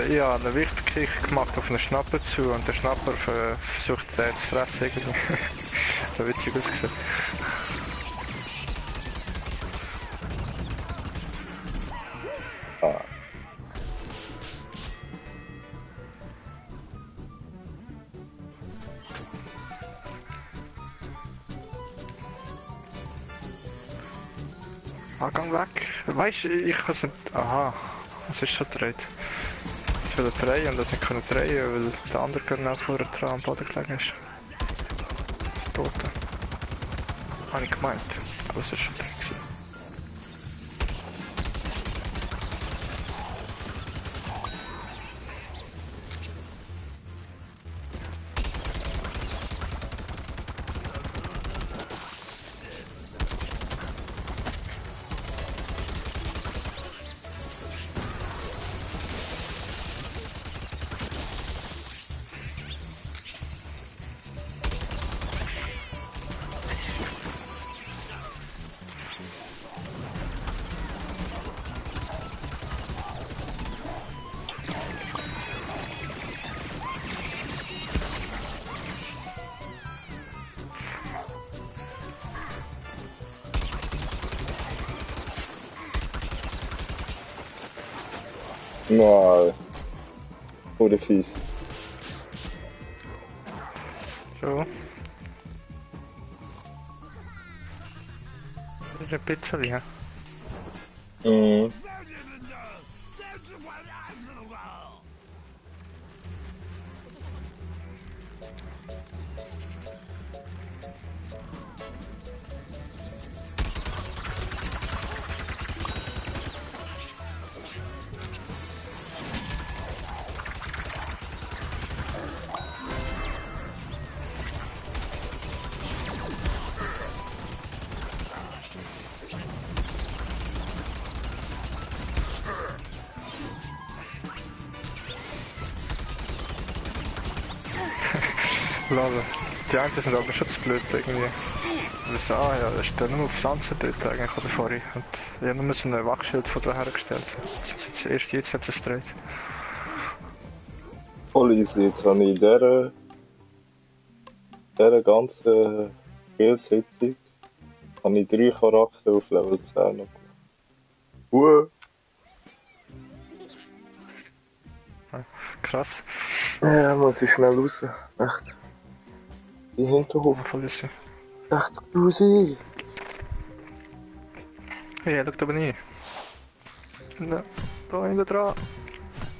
Ich habe einen Wichtkick gemacht auf einen Schnapper zu und der Schnapper versucht den zu fressen irgendwie. Das hat witzig ausgesehen. Ah. Ah, gang weg. Weißt du, ich kann es nicht. Aha, es ist schon gedreht. Ich will drehen und das nicht können drehen, weil der andere genau vorher dran am Boden gelegen ist. Das Tote. Habe ich gemeint. Aber es ist schon drin gewesen. Nein. Oder fies. So. Wieder ein bisschen, ja. Mhm. Lol. Die einen sind aber schon zu blöd irgendwie. Wir sagen, ja, da ist da nur Pflanzen dort eigentlich oder vorhin. Und ich habe nur so ein Wachschild von da hergestellt. Das ist jetzt erst jetzt hat es gedreht. Voll easy, jetzt habe ich in dieser ganzen Spielsitzung habe ich 3 Charaktere auf Level 10 noch. Krass. Ja, muss ich schnell raus. Echt. Die Hinterhof. Voll ist sie. 60.000. Hey, schau aber nie. Ne, da hinten dran.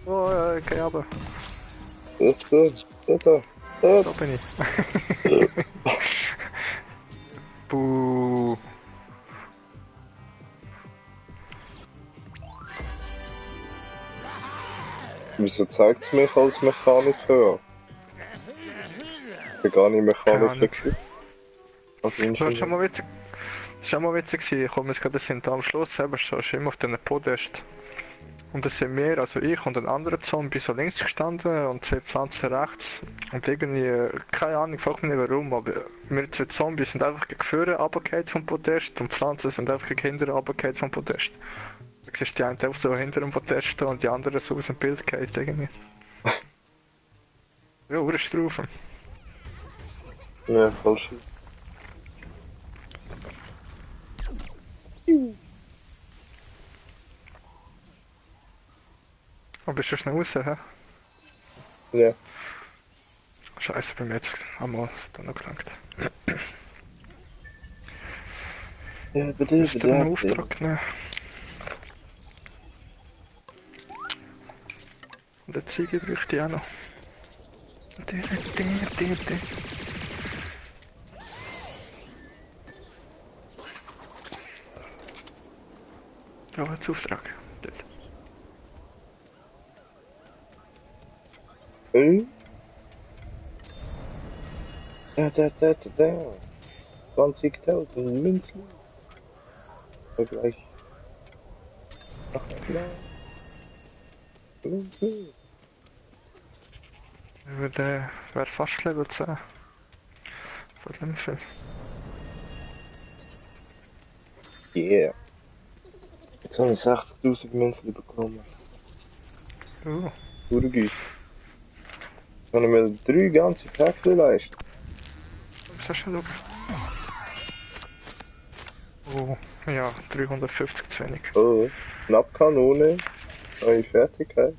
Oh, geh runter. Da. Da bin ich. Buh. Wieso zeigt es mich als Mechaniker an? Ich bin gar nicht Mechaniker gewesen. Als Das war schon Ingenieur. mal witzig. Das war schon mal witzig gewesen. Ich komme jetzt gerade hinter am Schluss selber stehst du immer auf diesen Podest. Und das sind wir, also ich und ein anderer Zombie so links gestanden und 2 Pflanzen rechts. Und irgendwie, keine Ahnung, ich frage mich nicht warum, aber wir 2 Zombies sind einfach gegen Führer runtergefallen vom Podest und die Pflanzen sind einfach gegen hinten runtergefallen vom Podest. Du siehst die einen einfach so hinter dem Podest stehen und die anderen so aus dem Bild gefallen irgendwie. Ja, urst drauf. Ja, voll schön. Aber bist du schnell raus, hä? Ja. Scheiße, bei mir jetzt einmal dann noch gelangt. Ja, Musst du einen Auftrag nehmen? Und eine Ziege bräuchte ich auch noch. Ja, jetzt Auftrag. Dort. Da. 20.000 Münzen. Vergleich. Ach klar. Wäre fast Level 10. Von dem Film. Yeah. Jetzt habe ich 60.000 Münzen bekommen. Urgüte. Jetzt habe ich mir 3 ganze Päckchen leisten. Muss ich schon schauen. Oh, ja, 350 zu wenig. Oh, Schnappkanone. Neue Fertigkeit.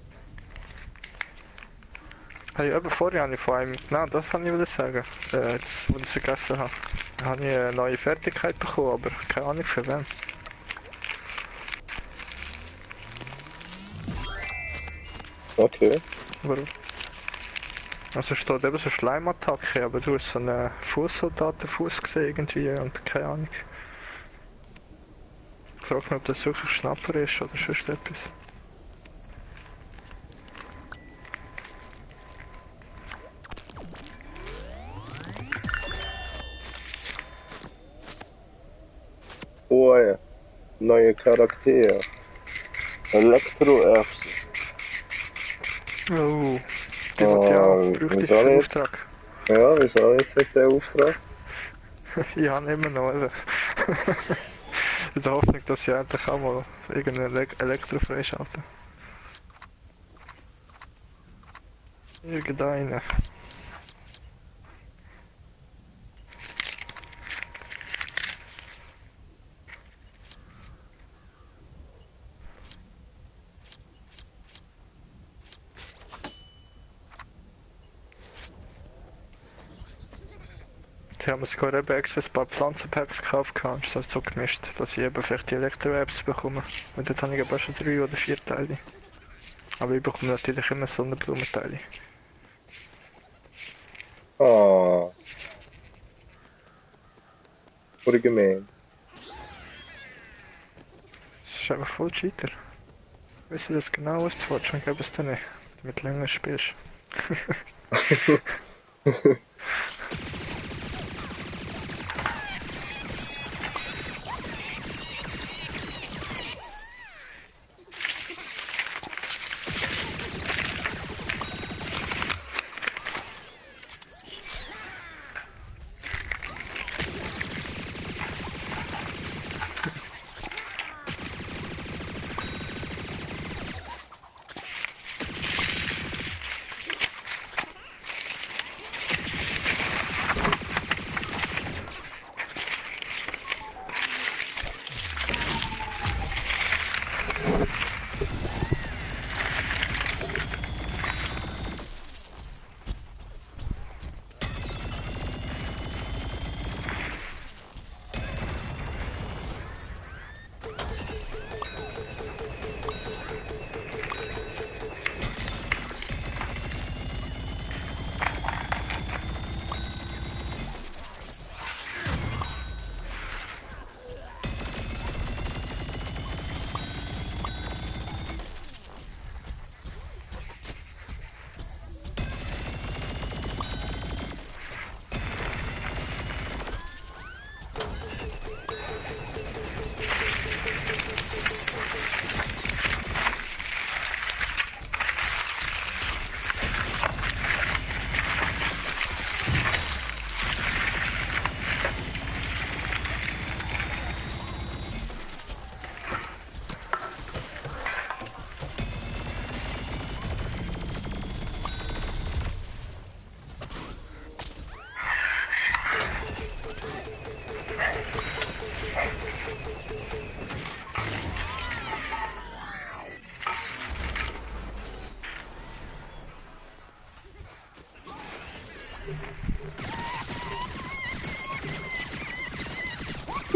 Hey, eben vorher habe ich von einem, nein, das kann ich sagen. Jetzt, wo ich es vergessen habe. Da habe ich eine neue Fertigkeit bekommen, aber keine Ahnung für wen. Okay. Warum? Also steht eben so Schleimattacke, aber du hast so einen Fußsoldatenfuß gesehen irgendwie und keine Ahnung. Ich frage mich, ob das wirklich Schnapper ist oder sonst etwas. Oh ja. Neue Charaktere. Elektro-Erbsen. Oh, die wird ja, bräuchte ich für den Auftrag. Ja, wieso jetzt nicht der Auftrag? Ich habe immer noch, eben. In der Hoffnung, dass ich endlich auch mal irgendein Elektro freischalte. Irgendeine. Ich habe mir sogar eben extra ein paar Pflanzenpacks gekauft, das so gemischt, dass ich eben vielleicht die Elektro-Apps bekomme. Und jetzt habe ich aber schon 3 oder 4 Teile. Aber ich bekomme natürlich immer Sonnenblumenteile. Ah. Voll gemein. Das ist einfach voll Cheater. Weißt du das genau, was du willst, dann gebe es dir nicht, damit du länger spielst.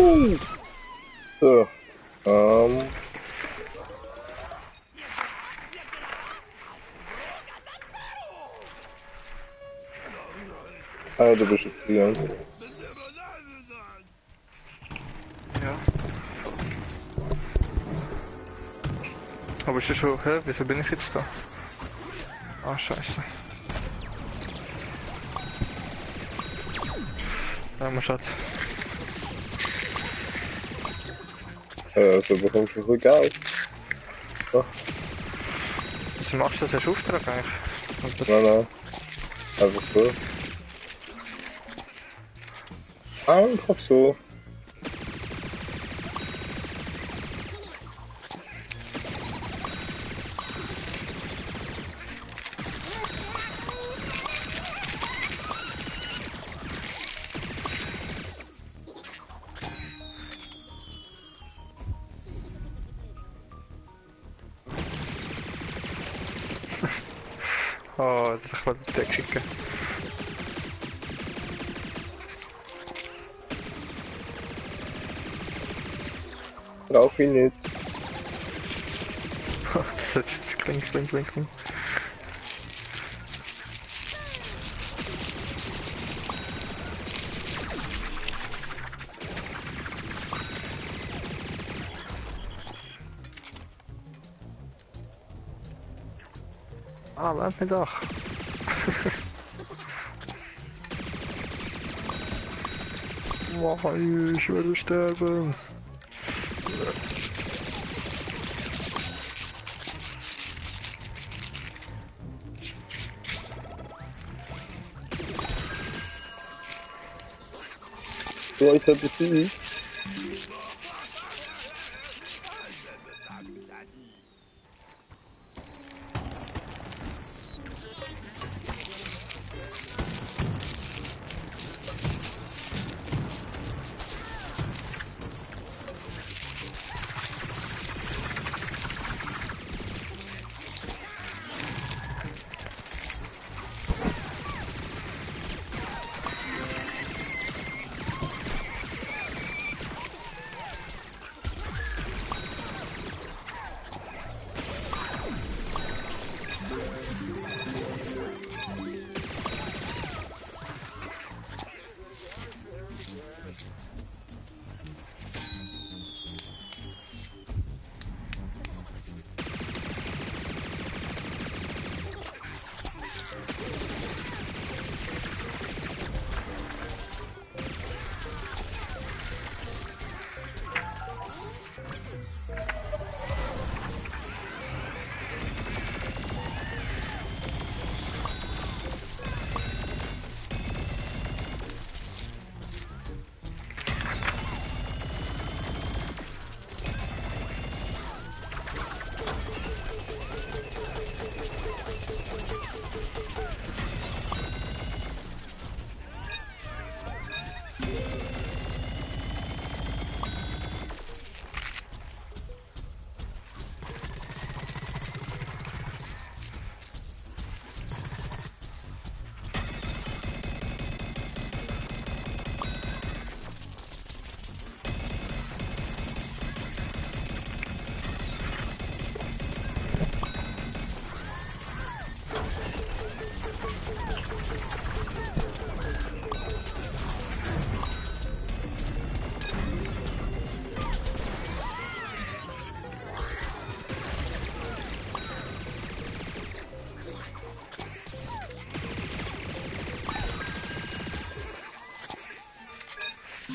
So. Ah, du bist jetzt hier. Ja. Aber ist das schon, hä? Wieso bin ich jetzt da? Ah, scheiße. Ja, man schaut. So bekommst du viel Geld. Oh, Wieso machst du das als Auftrag eigentlich? nein. Einfach so. Einfach so. Oh, ich wollte den wegschicken. Brauch ich nicht. Das hat jetzt kling. Ah, laat me dag. Oh, ich werde sterben. So, ich hab besiegt.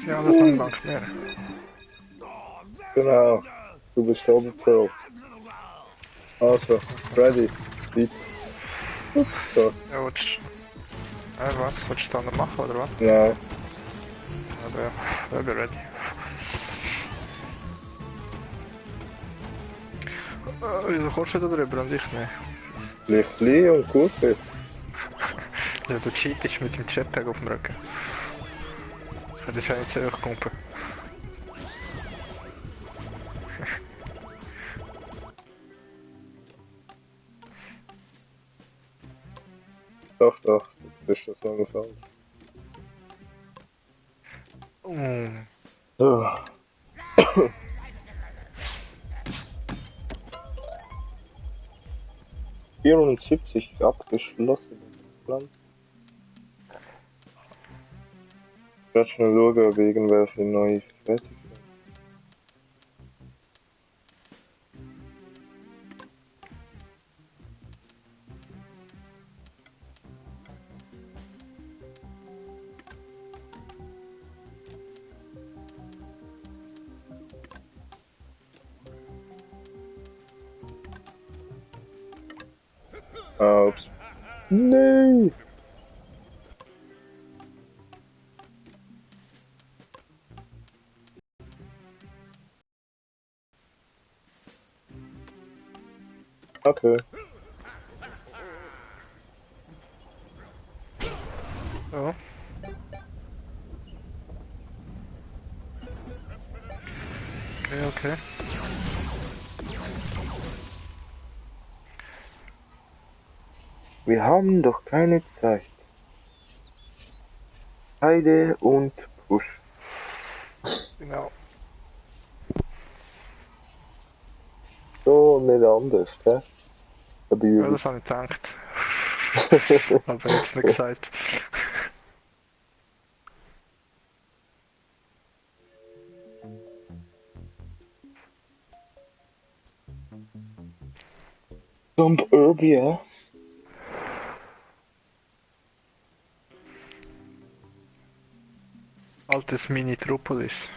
Ja, das lang langt mehr. Genau. Du bist oben Pro. Also, ready. Beat. So. Ja, was? Willst du da noch machen, oder was? Nein. Ja, ich bin ready. Wieso kommst du da drüber und ich nicht? Weil ich klein und gut bin. Ja, du cheatest mit dem Jetpack auf dem Rücken. Ich hätte das ja nicht so hochkumpen. Doch, das ist das noch falsch. So. 74 abgeschlossen. Plan. Ich werde schnell schauen, ob irgendwelche neue fertig sind. Ah, ups. Nee. Okay. So. Okay, okay. Wir haben doch keine Zeit. Heide und Push. Genau. So nicht anders, gell? Aber Ja, übel. das habe ich gedacht. Aber jetzt nicht gesagt. Dump Urbia. Altes Mini-Tropolis.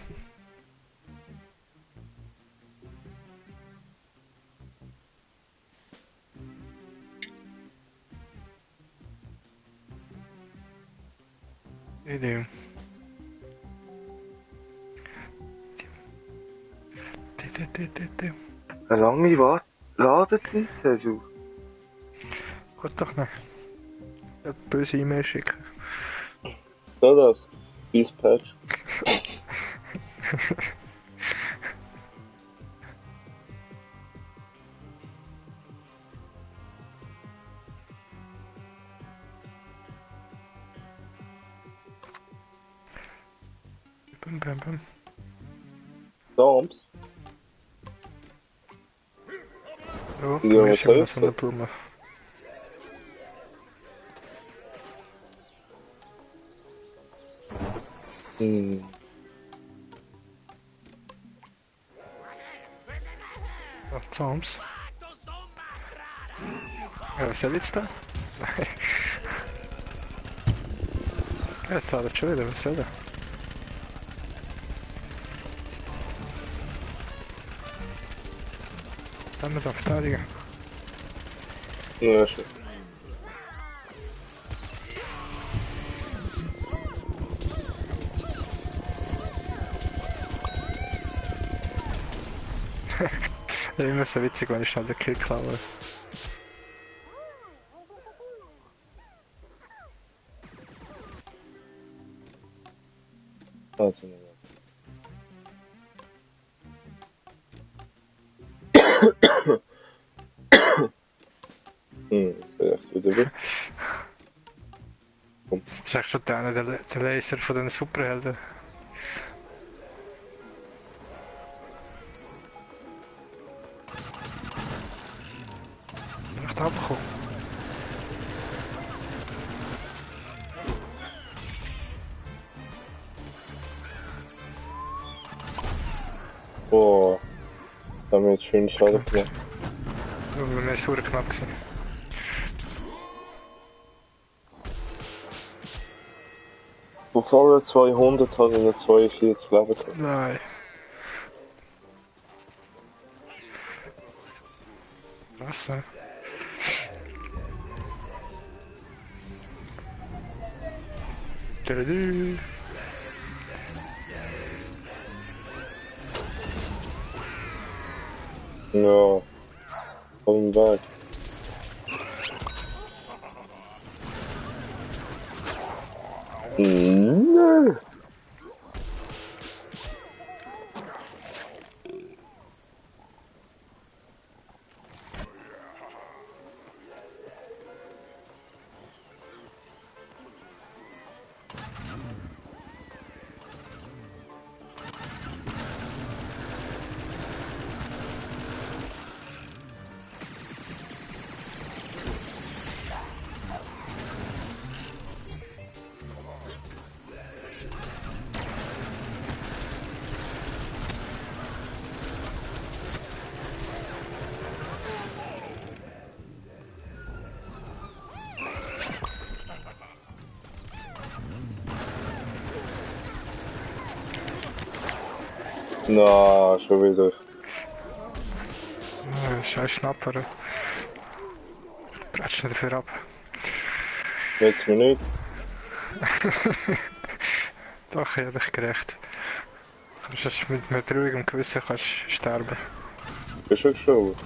Idee. Eine lange Ladezeit hast du. Gut doch nicht. Ich werde böse E-Mail schicken. So das. Dispatch. Bum, bum, bum. Stomps. Ja, Ja, bei mir was ist immer noch heißt so eine das? Blume. Hm. Ja, Zahms. Ja, was soll jetzt da? Ja, jetzt ladet schon wieder, was soll der? Dann wir da verteidigen. Ja, schon. Ja, immer so witzig, wenn ich schnell den Kill klaue. Also, ja. Vielleicht wieder weg. Das ist echt schon der Laser von den Superhelden. Ist echt abgekommen. Boah. Da haben wir jetzt schön Schaden gemacht. Ja, bei mir ist es verdammt knapp gewesen. Von vorher 200 hat er noch 42 Leben gehabt. Nein. Was? Tüdelü. Ja. Kommen back. Nö. Na, schon wieder. Scheiß Schnapper. Bretsch nicht dafür ab. Jetzt mir nicht. Doch, ich hab dich gerecht. Kannst mit ruhigem Gewissen kannst sterben. Bist du gestorben?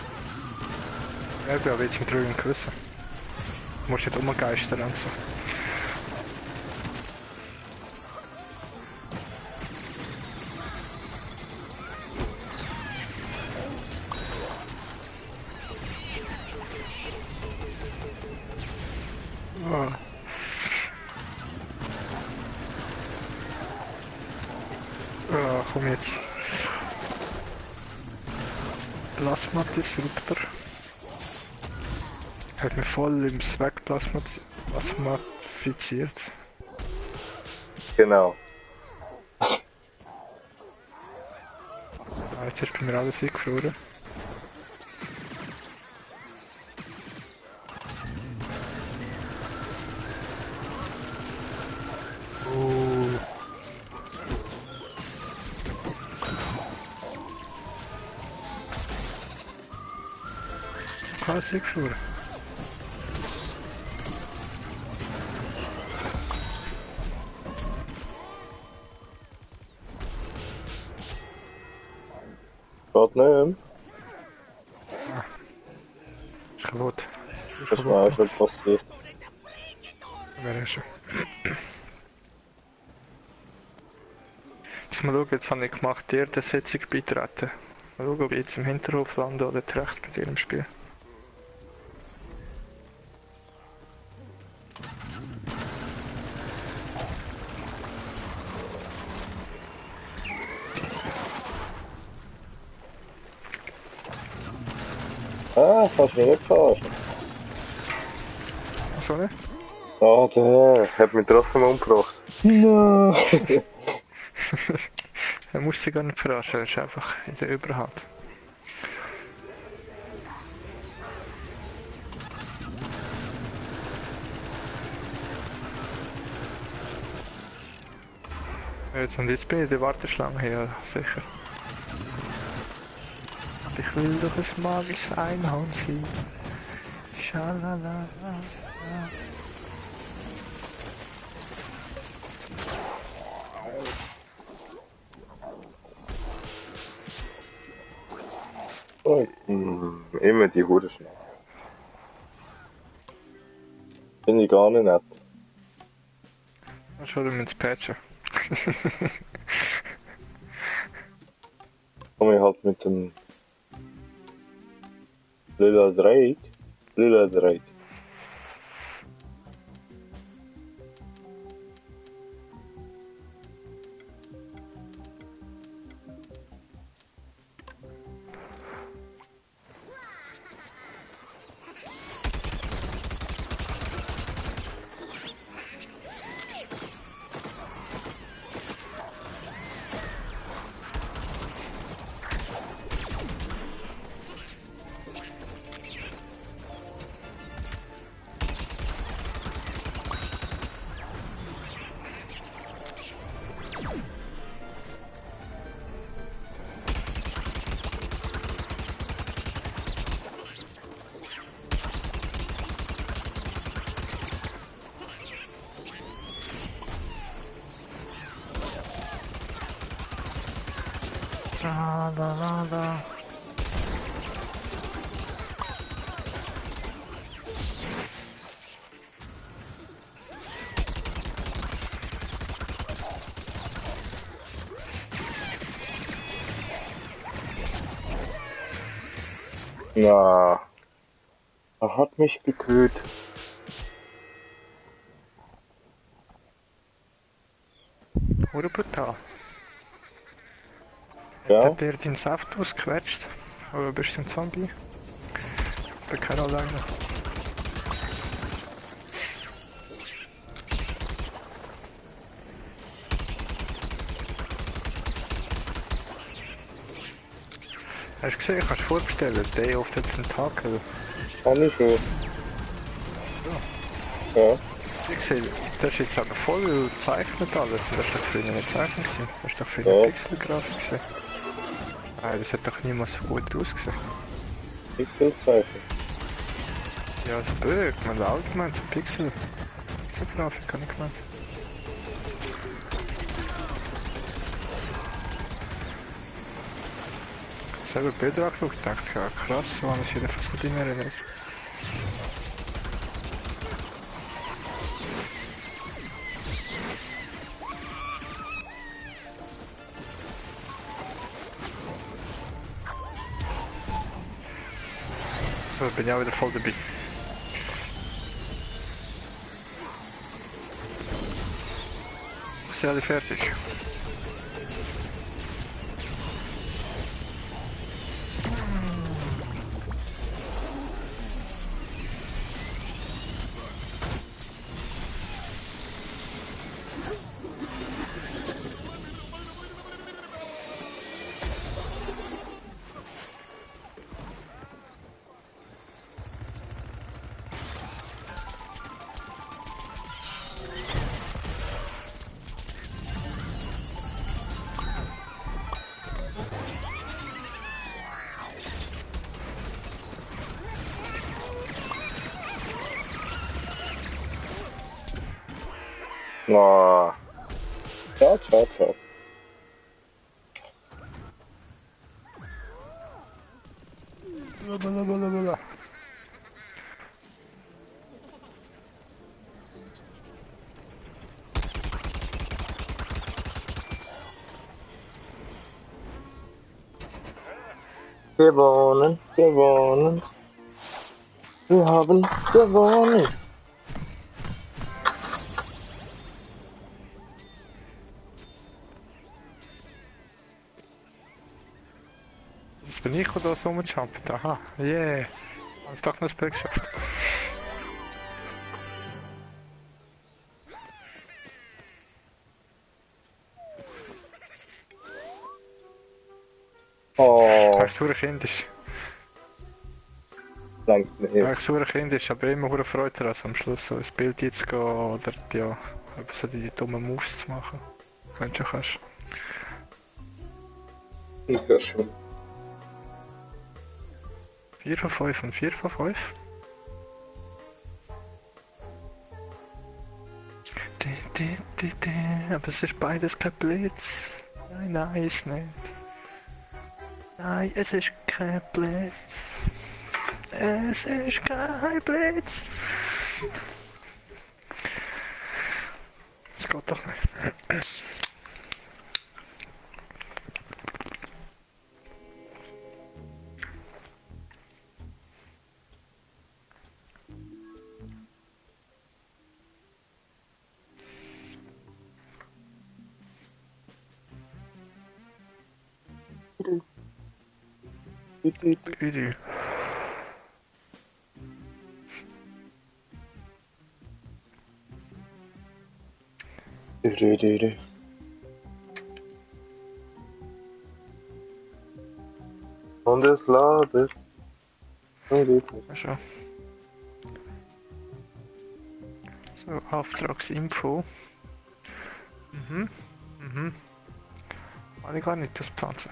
Ja, ich bin aber jetzt mit ruhigem Gewissen. Du musst nicht umgeistern und so. Oh. Oh, komm jetzt. Plasma-Disruptor. Hat mich voll im Zweck plasmatifiziert. Genau. Ah, jetzt ist bei mir alles eingefroren. Alles eingefroren. Geht nicht. Ist kaputt. Das ist mir auch schon passiert. Wäre schon. Jetzt mal schauen, jetzt habe ich gemacht, dir der Sitzung beitreten. Mal schauen, ob ich jetzt im Hinterhof lande oder recht bei dir im Spiel. Ah, kannst du mich nicht verarschen. Was soll ich? Ah, der hat mich trotzdem umgebracht. No. Er muss sich gar nicht verarschen, er ist einfach in der Überhand. Jetzt bin ich in der Warteschlange, ja, sicher. Ich will doch ein magisches Einhorn sein. Schalala. Oh, immer die Hure schnell. Finde ich gar nicht nett. Schau dir ins Patchen. Komm ich halt mit dem Lila Drake. Lila Drake. Schalala. Na, er hat mich getötet. Oder brutal. Ja? Hat der den Saft ausgequetscht? Oder bist du ein Zombie? Ich bin kein alleine. Hast du gesehen, kannst du vorbestellen, Day of the Tentacle. Kann ich schon. Ja. Ich sehe, das ist jetzt aber voll gezeichnet alles. Und das ist doch früher nicht zeichnet gewesen. Das ist doch früher Ja. Pixelgrafik gewesen. Das hat doch niemals so gut ausgesehen. Pixelzeichen. Ja, also Böck, man allgemein so Pixel-Grafik habe ich gemeint. Selber Bilder angeschaut, dachte ich, ja krass, so habe ich wieder fast nicht mehr erinnert. So, bin ich auch wieder voll dabei. Sind alle fertig? Na. Ciao, ciao, ciao. Blablabla. Gewonnen, gewonnen. Wir haben gewonnen. Das bin ich, der da so rumjumpt. Aha, yeah. Hast doch noch das Bild geschafft. Oh, Ich suche kindisch. langt nicht. Ich suche kindisch, aber immer hure Freude daran, so am Schluss so ein Bild jetzt zu gehen oder ja, eben so die dummen Moves zu machen. Wenn du schon kannst. Ja, schon. 4 von 5 und 4 von 5. Aber es ist beides kein Blitz. Nein, ist nicht. Nein, es ist kein Blitz. Es ist kein Blitz. Es geht doch nicht. Üdü. Und es ladet. Schon. So, Auftragsinfo. Habe ich gar nicht das Pflanzen.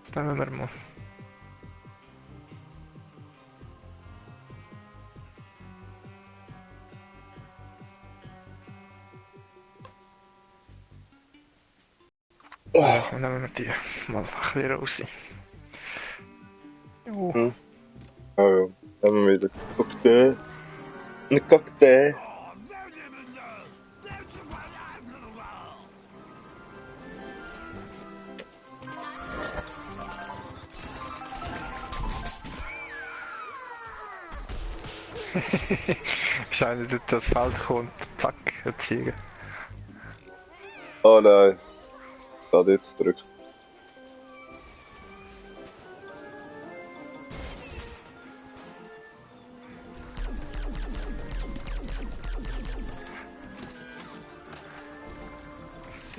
Das nehmen wir mal. Ja, dann nehmen wir die mal ein bisschen raus. Jo. Oh ja, dann haben wir wieder Cocktail. Ein Cocktail. Wahrscheinlich das Feld kommt, zack, erziehen. Oh nein. Da hat jetzt gedrückt.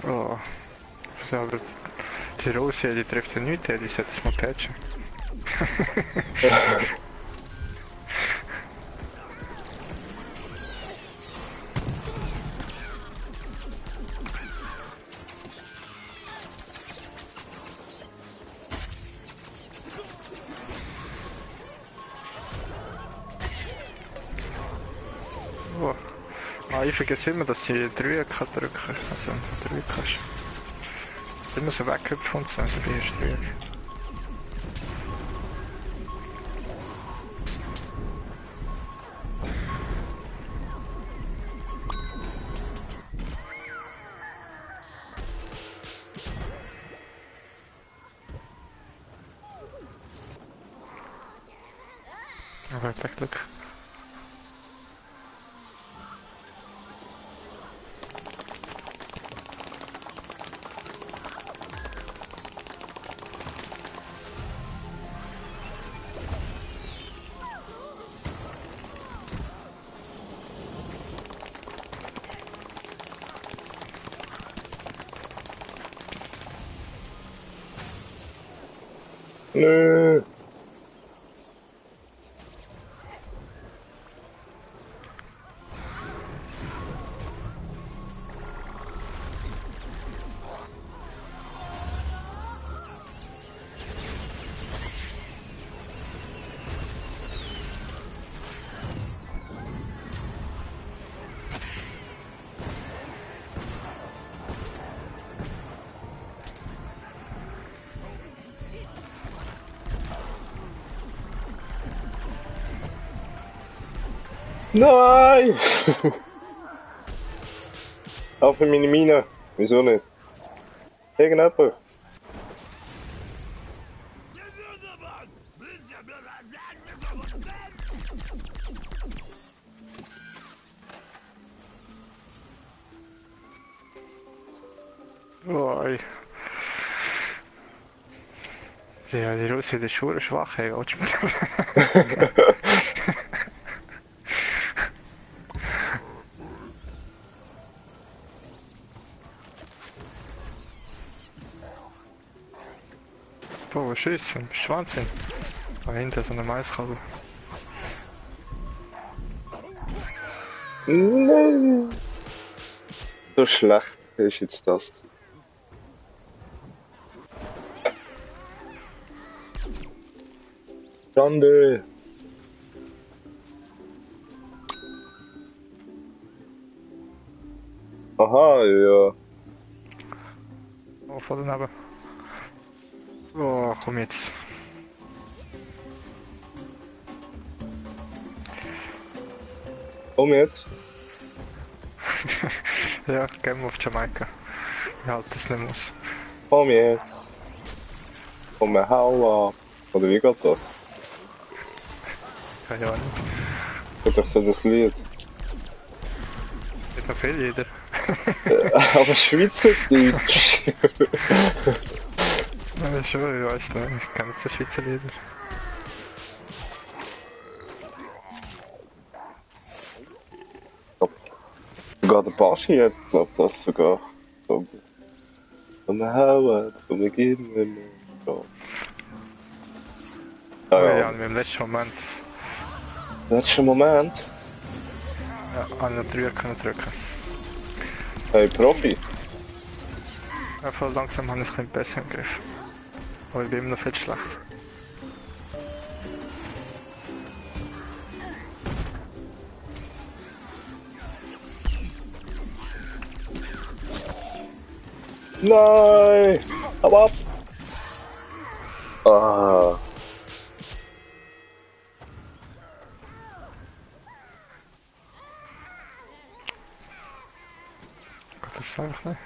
Oh. Ja, aber die Rose, die trifft ja nichts, die sollte es mal patchen. ich vergesse immer, dass ich Dreieck kann drücken. Also, Dreieck kannst. Immer so weghüpfen und so, der erste Dreieck. Aber ich hab Glück. Nö. Nein! Auf in meine Mine. Wieso nicht? Irgendjemand? Oh, ey. Ja, die Russi, die ist schon schwach, ey. Willst du mir- Boah, was ist das? Bist du Wahnsinn? Da hinten so eine Maiskabel. Nein! So schlecht ist jetzt das. Schande! Aha, ja. Oh, vor daneben. Oh, komm jetzt. Komm jetzt. Ja, gehen wir auf Jamaika. Ich halte das nicht mehr aus. Komm jetzt. Komm, hau ab. Oder wie geht das? Keine Ahnung. Geht doch so das Lied. Nicht noch viel jeder. Aber Schweizerdeutsch. Ja, schon, ich weiß nicht. Ich kenne jetzt die Schweizer Lieder. Sogar der Baschi jetzt, glaub das sogar. So. Und wir hauen, und wir geben immer. So. Oh, Ja, ja, ja. und im letzten Moment. Letzter Moment. Ja, alle drei können drücken. Hey, Profi. Ja, voll langsam habe ich es ein bisschen besser im Griff. Aber ich bin immer noch viel schlecht. Nein! Hau ab! Ah. Gott, das ist einfach nicht.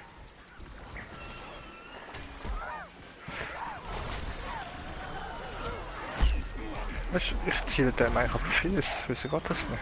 Weißt du, ich ziele dem eigentlich auf vieles. Wieso geht das nicht?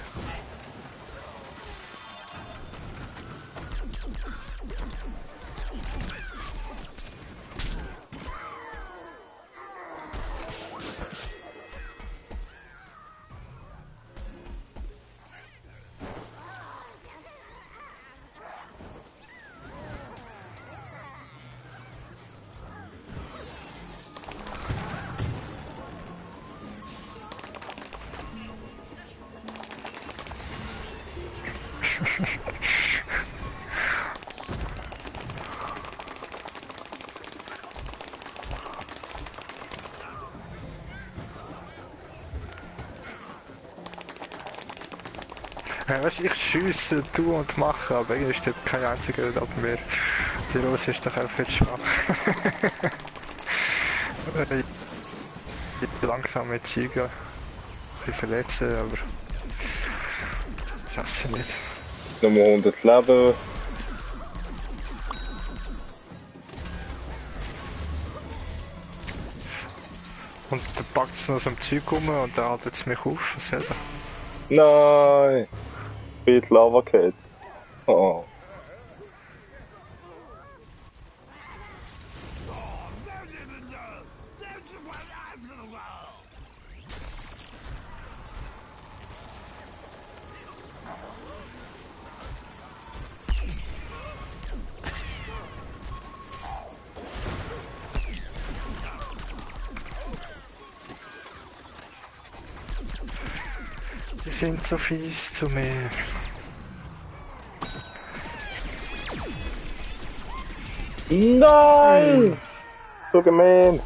Ja, weißt, ich schiesse, tu und mache, aber irgendwie steht kein einziger da bei mir. Die Rose ist doch einfach viel schwach. Langsame Ziege, ein bisschen verletzen, aber schafft sie nicht. Nummer 100 Leben. Und dann packt es noch so ein Zeug rum und dann haltet es mich auf, selber. Nein! Viel Lava geht. Oh. Die sind so fies zu mir. Nein! So gemein!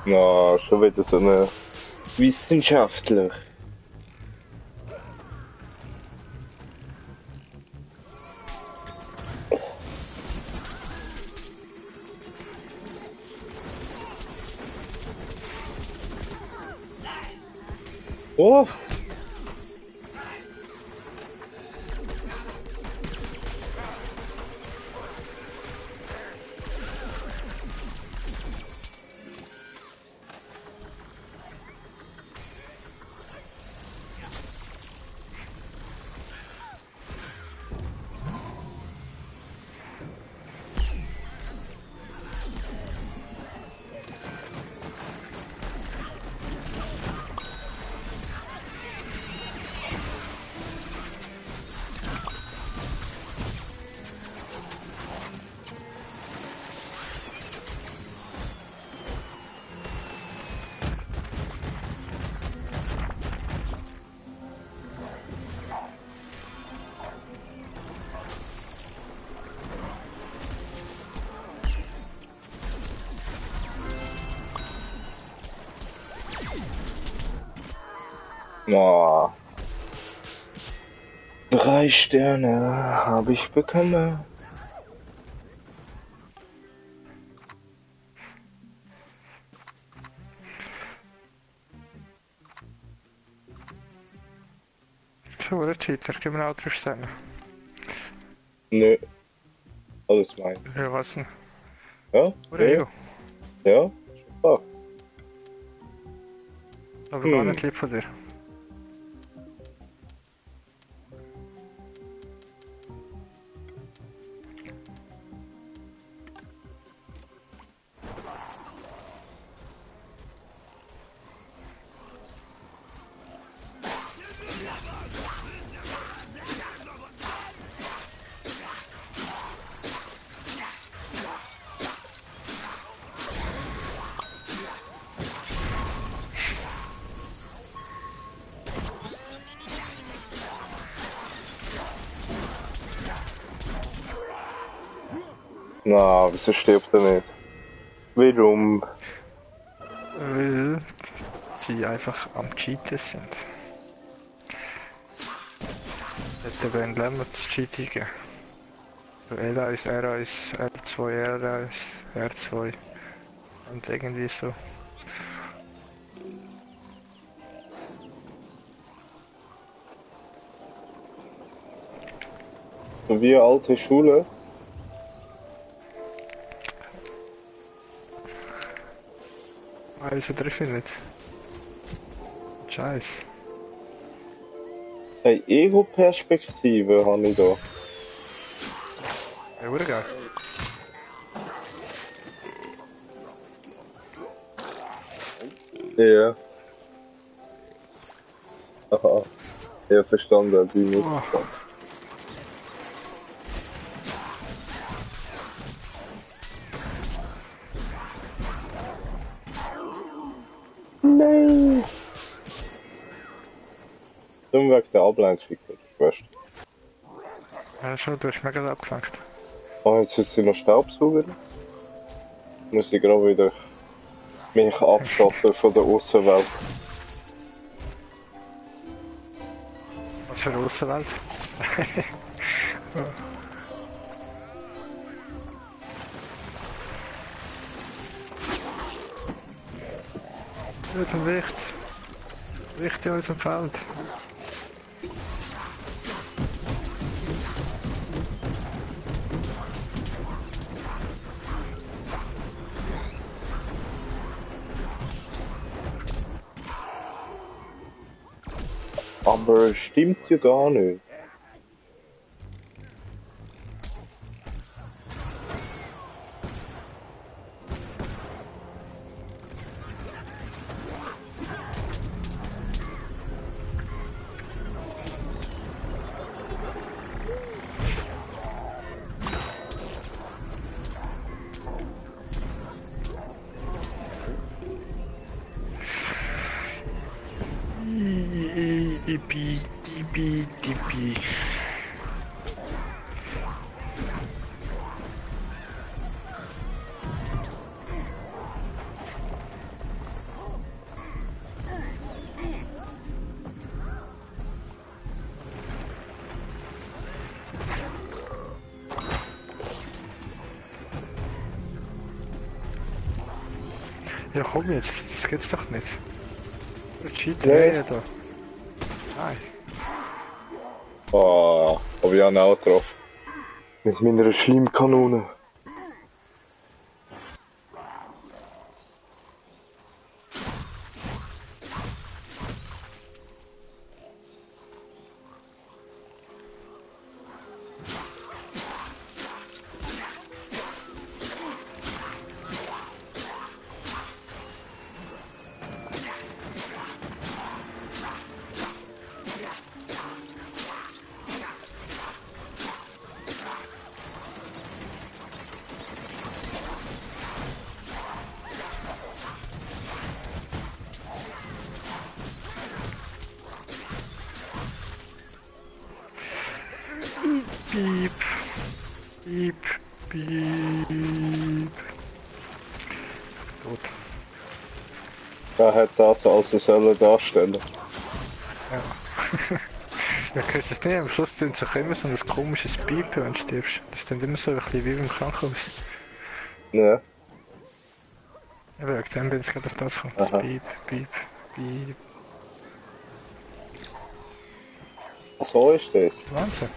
Na, schon wieder so eine Wissenschaftler. Oh! Na. 3 Sterne habe ich bekommen. Schon ein Cheater, gib mir auch 3 Sterne. Nö. Alles mein. Ja, was denn? Ja? Oder Ja? ja. Ja? Ah. Aber gar nicht lieb von dir. Na, wieso stirbt er nicht? Warum? Weil sie einfach am Cheaten sind. Hätte Ben Lemmerts Cheating gegeben. So L1, R1, R2, R1, R2. Und irgendwie so. So wie eine alte Schule? Also treffe ich nicht. Scheiße. Hey, Ego-Perspektive habe ich da. Ja, wurde geil. Ja. Aha. Ja, verstanden, die nicht. Oh. Nein! Nur wegen der Ablenkung, weißt du. Ja, schon, du hast mega abgelenkt. Oh, jetzt ist sie noch Staubsauger. Muss ich gerade wieder mich abschotten von der Außenwelt. Was für eine Aussenwelt. Mit dem Licht. Licht in unserem Feld. Aber stimmt ja gar nicht. Ipi, dipi, dipi. Ja komm jetzt, das geht's doch nicht. Cheaterei da. Nein. Ah, aber ich habe ihn auch getroffen. Mit meiner Schleimkanone. Piep. Piep. Piep. Gut. Er hat das als er sollen darstellen. Ja. Ja, kennst du das nicht? Am Schluss tun sich immer so ein komisches Piepen, wenn du stirbst. Das klingt immer so ein bisschen wie im Krankenhaus. Ja. Ja, wegen dem bin ich gerade auf das gekommen. Das Aha. Piep, Piep, Piep. So ist das. Wahnsinn.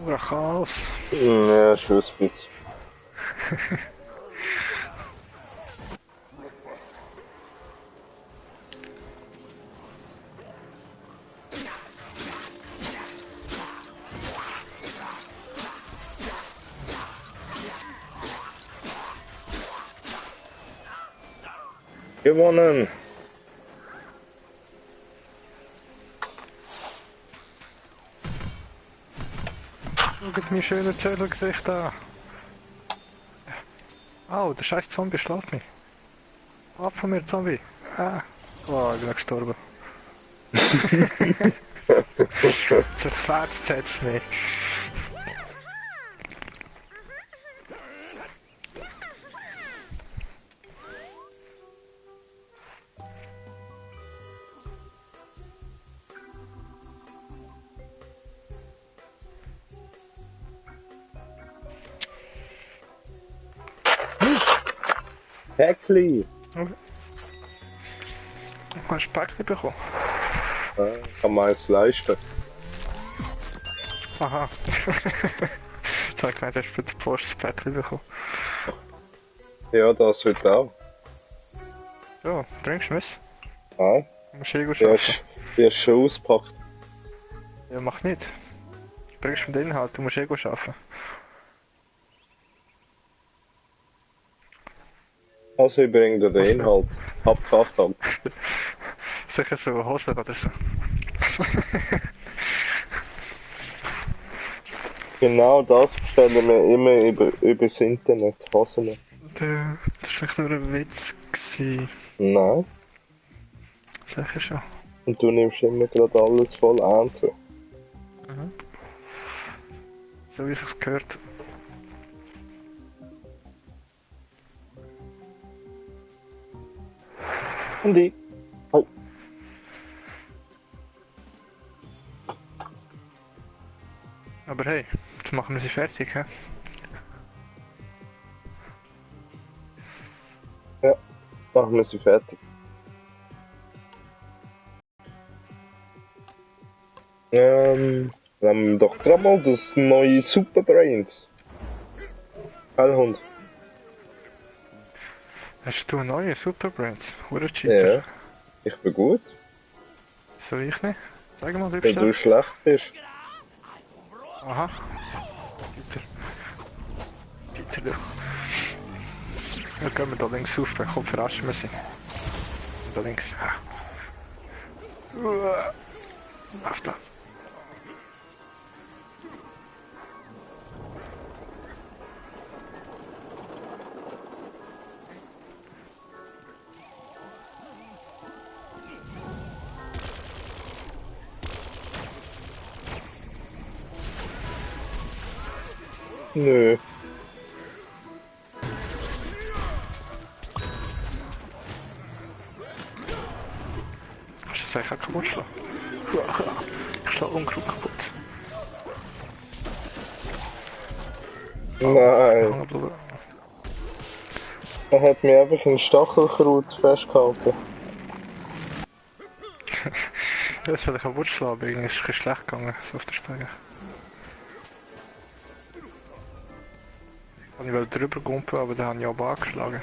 Oder Chaos. Ja, schon ein bisschen. Gewonnen! Schaut mir schöne Zöllgesicht an. Oh, der scheiß Zombie schlägt mich. Ab von mir, Zombie. Ah. Oh, ich bin gestorben. Zerfetzt hat's mich. Päckli! Du hast Päckchen bekommen. Ja, kann man eins leisten. Aha. Sag nicht, hast du für die Post das Päckchen bekommen. Ja, das heute auch. Ja, trinkst du was? Ah, Du musst irgendwo die arbeiten. hast schon ausgepackt. Ja, mach nicht. Du bringst mir den Inhalt, du musst irgendwo arbeiten. Also ich bringe dir den Was? Inhalt. Abgekauft haben. Sicher so Hosen oder so. Genau das bestellen wir immer übers Internet. Hassen wir. Das war vielleicht nur ein Witz gewesen. Nein. Sicher schon. Und du nimmst immer gerade alles voll ernst. So wie ich es gehört. Und ich. Oh. Aber hey, jetzt machen wir sie fertig, hä? Ja, machen wir sie fertig. Nehmen wir doch gerade mal das neue Super Brains. Hellhund. Hast du einen neuen Superbrands? Hure Cheater. Ja, ich bin gut. Soll ich nicht? Sag mal, Wenn liebster. du schlecht bist. Aha. Peter. Peter, du. Ja, gehen wir da links auf, dann kommt verraschen wir sie. Da links. Auf da. Nö. Kannst du das eigentlich auch kaputt schlagen? Ich schlag Unkraut kaputt. Nein. Hangenblumen. Er hat mich einfach in Stachelkraut festgehalten. Ja, das will ich kaputt schlagen, aber irgendwie ist es ein bisschen schlecht gegangen, so auf der Stege. Ich wollte drüber gumpen, aber dann habe ich aber angeschlagen.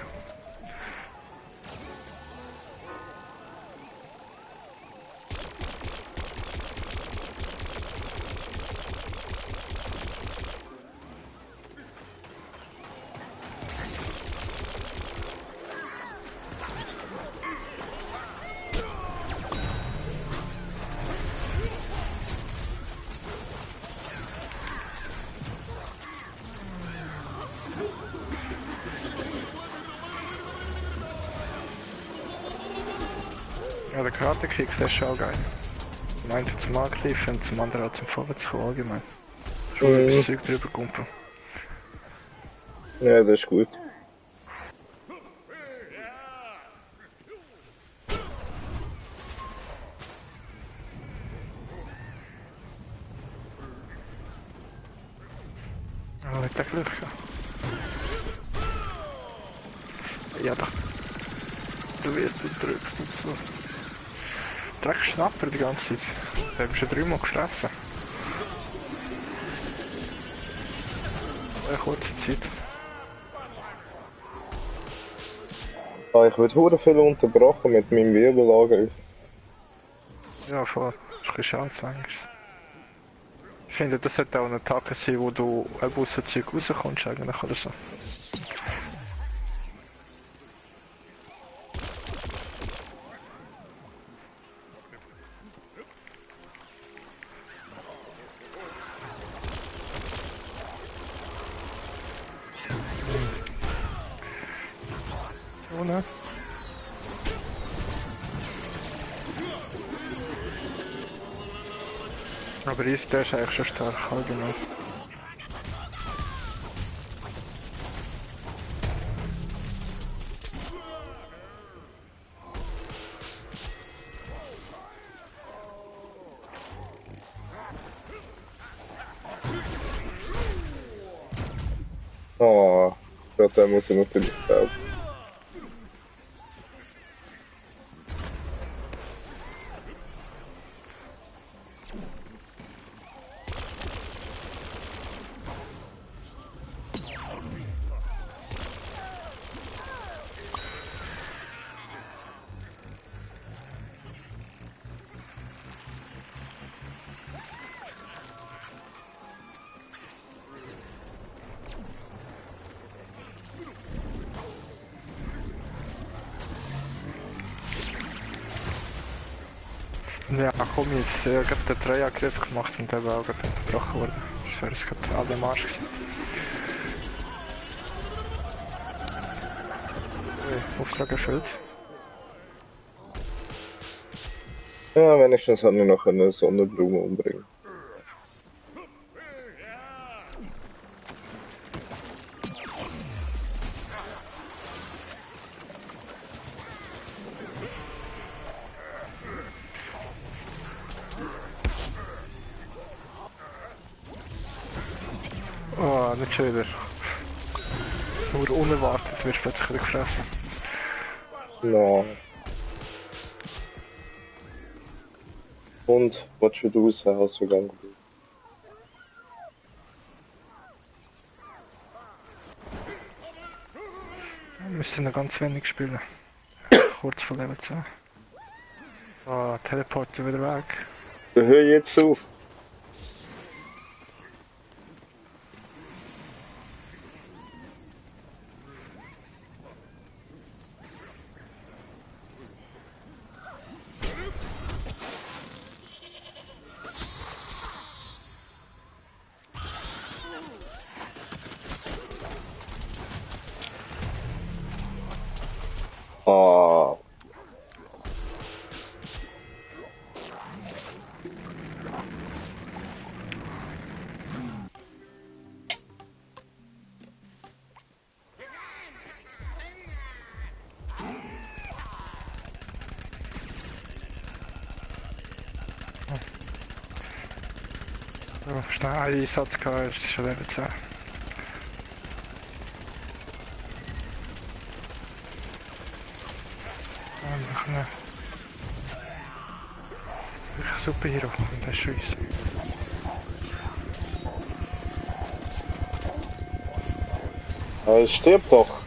Ja, der Karate-Kick, der ist schon geil. Zum einen zum Angreifen und zum anderen auch zum Vorwärtskommen allgemein. Schon etwas Zeug drüber gumpen. Ja, das ist gut. Ja, mit der Glück. Ja, doch. Du wirst gedrückt und so. Dreckschnapper die ganze Zeit. Den hab ich schon 3-mal gefressen. In kurzer Zeit. Ah, ich werde hure viel unterbrochen mit meinem Wirbelangriff. Ja, voll. Das ist ein bisschen schade, manchmal. Ich finde, das sollte auch ein Tag sein, wo du aus dem Zeug rauskommst eigentlich oder so. So, ne? Aber der ist eigentlich schon stark, allgemein. Ah, gerade den muss ich natürlich kaufen. Ja, komm jetzt, ich habe gerade den Dreiangriff gemacht und der war auch gerade unterbrochen worden. Das wäre jetzt gerade alle im Arsch gewesen. Auftrag erfüllt. Ja, wenigstens hat er noch eine Sonnenblume umbringen. Oh, nicht schon wieder. Nur unerwartet wirst du plötzlich wieder gefressen. No. Und, was should du sein, hast du gegangen? Wir müssen noch ganz wenig spielen. Kurz vor Level 10. Oh, Teleporter wieder weg. Hör jetzt auf! Ah. Oh, schnell einen Einsatz gehabt, ist schon Level 10. Ich Superhero und das ist scheiße. Stirb doch!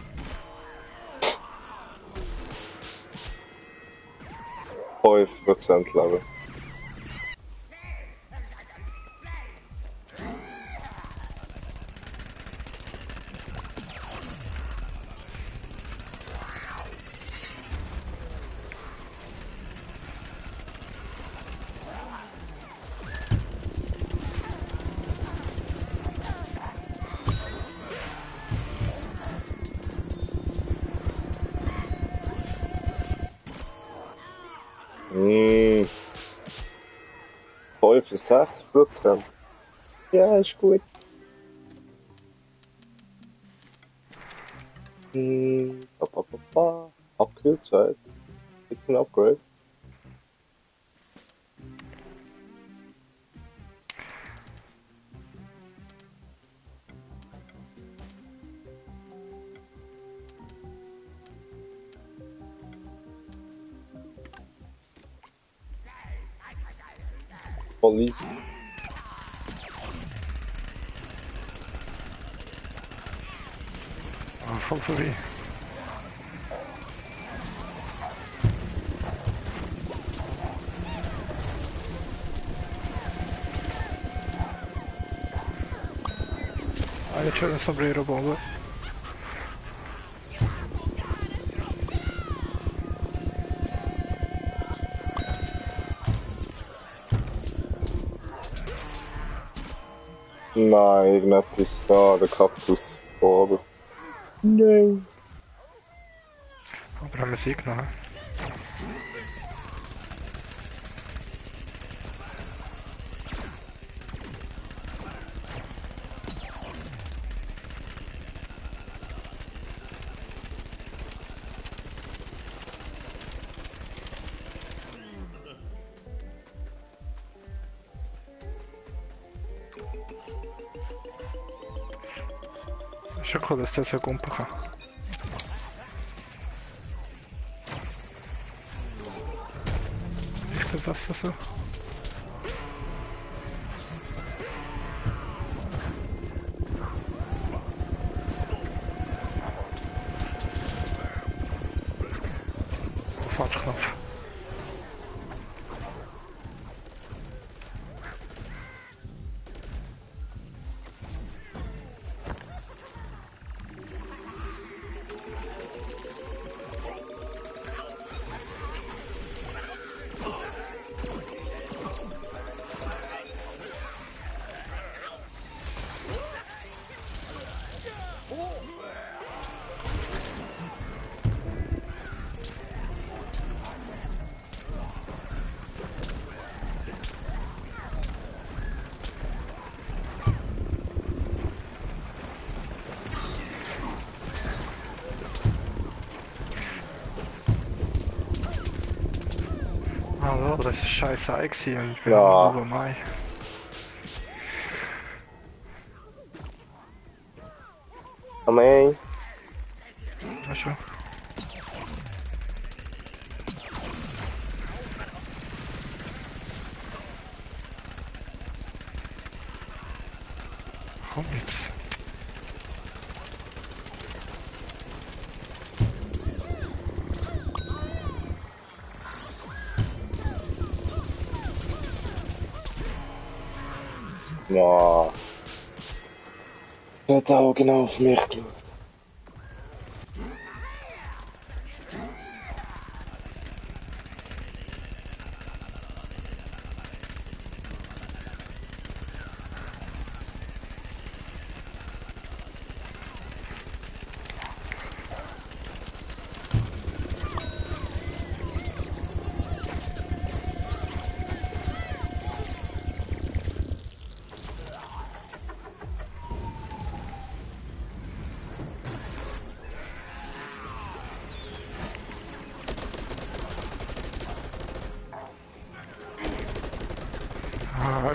5% Level. Mmh. 65%. Ja, ist gut. Abkühlzeit. Gibt's ein Upgrade? Voll easy. Oh, voll vorbei. Ah, jetzt schon ein Sombrero-Bombe. Nein, irgendetwas da, der Kaktus vorne. Nein. Aber haben wir sie genommen. Ist schon cool, dass der so gumpen kann. Ist das so? Hallo, das ist scheiß Ei gewesen und wir haben Ja. nur Mai. Am ey. Ja schon. Komm jetzt. Ja. Der hat auch genau auf mich geschaut. Ah,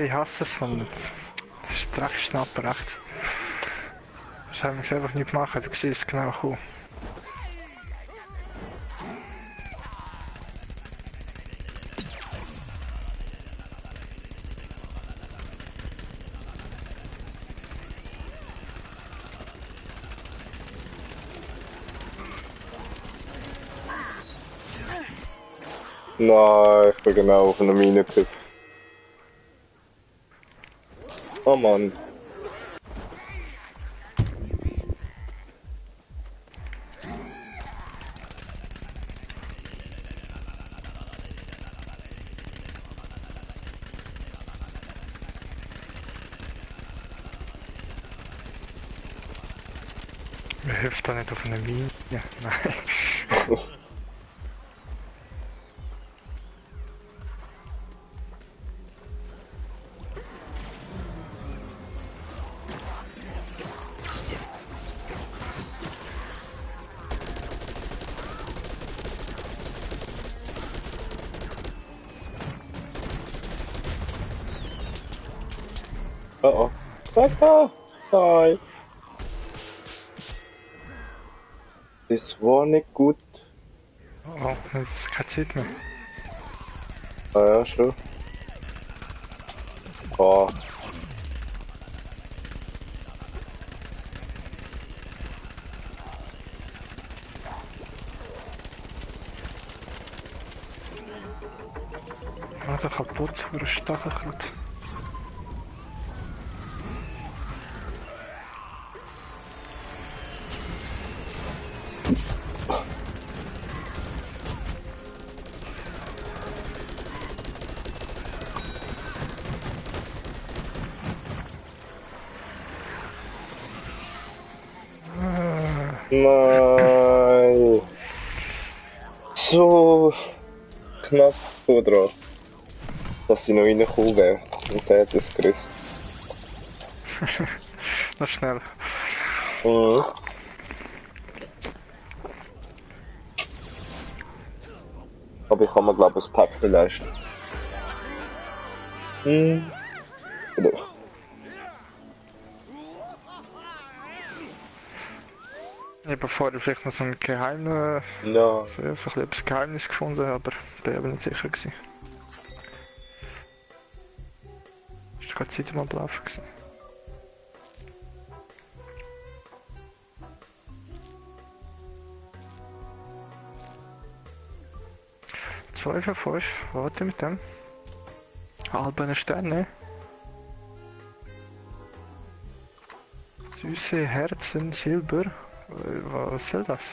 ich hasse es von Dreckschnapper, echt. Das haben wir einfach nicht gemacht, du siehst es genau kommen. Nein, ich bin genau auf eine Mine gehüpft. Oh Mann. Mir hilft da nicht auf eine Mine. Nein. Oh oh. Weg da! Nein. Das war nicht gut. Oh, das ist keine Zeit mehr. Ah ja, schon. Oh. Also kaputt, oder Stachelkraut. Nein. So knapp vor dran, dass sie noch reingekommen wäre. Und der hat es gerissen. Noch schnell. Mhm. Aber ich kann mir glaube ich ein Päckchen leisten. Hm. Vielleicht. Ja, bevor ich vielleicht noch so ein Ja. so ein bisschen etwas Geheimnis gefunden, aber bin ich nicht sicher gewesen. Ist gerade Zeit am Ablaufen gewesen. Zwei von fünf, warte mit dem. Alberne Sterne. Süße Herzen, Silber. Was soll das?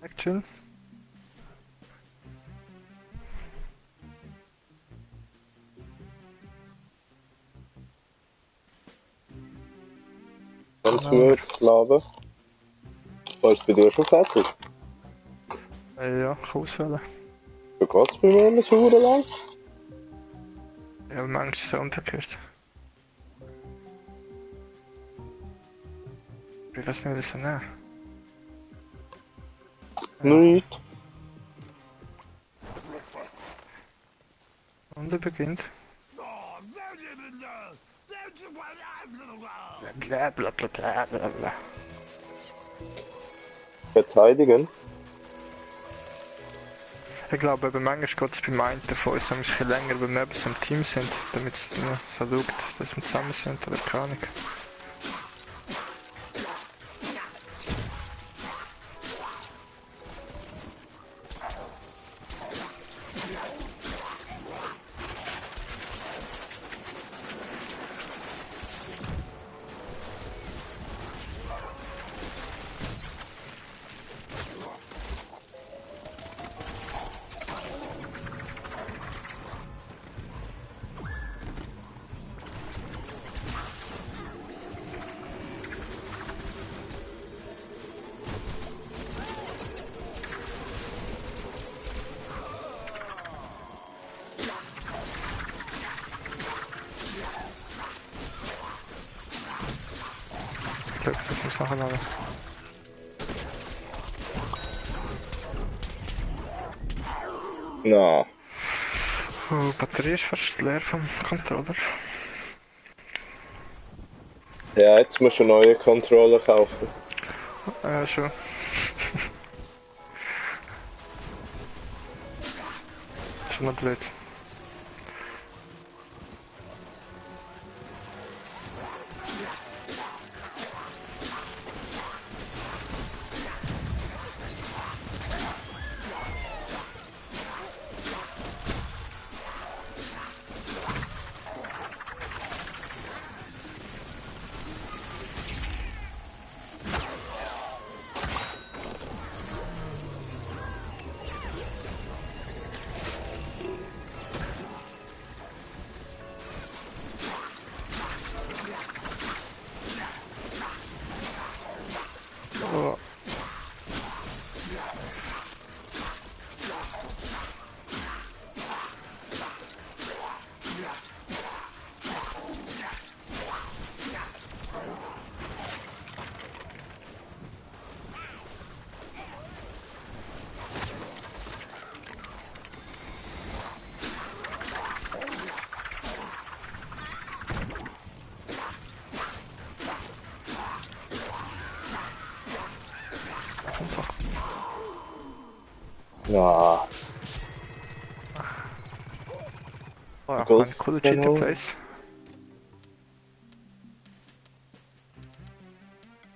Action. Kannst du mir jetzt laden? War es bei dir schon fertig? Ja, ich kann auswählen. So geht's bei mir immer so lang? Ja, aber manchmal ist es umgekehrt. Ich weiß nicht, wie das nehmen. Nicht. Und er beginnt. Blablabla. Verteidigen? Ich glaube, eben manchmal geht es beim einen von uns ein bisschen länger, wenn wir eben so im Team sind, damit es so schaut, dass wir zusammen sind oder keine Ahnung. Glück, dass wir es nachher laden. Na. Oh, Batterie ist fast leer vom Controller. Ja, jetzt musst du neue Controller kaufen. Schon. Schon noch blöd. Oh. Na. Oh ja, Golf ein cooler genau. Cheating Place.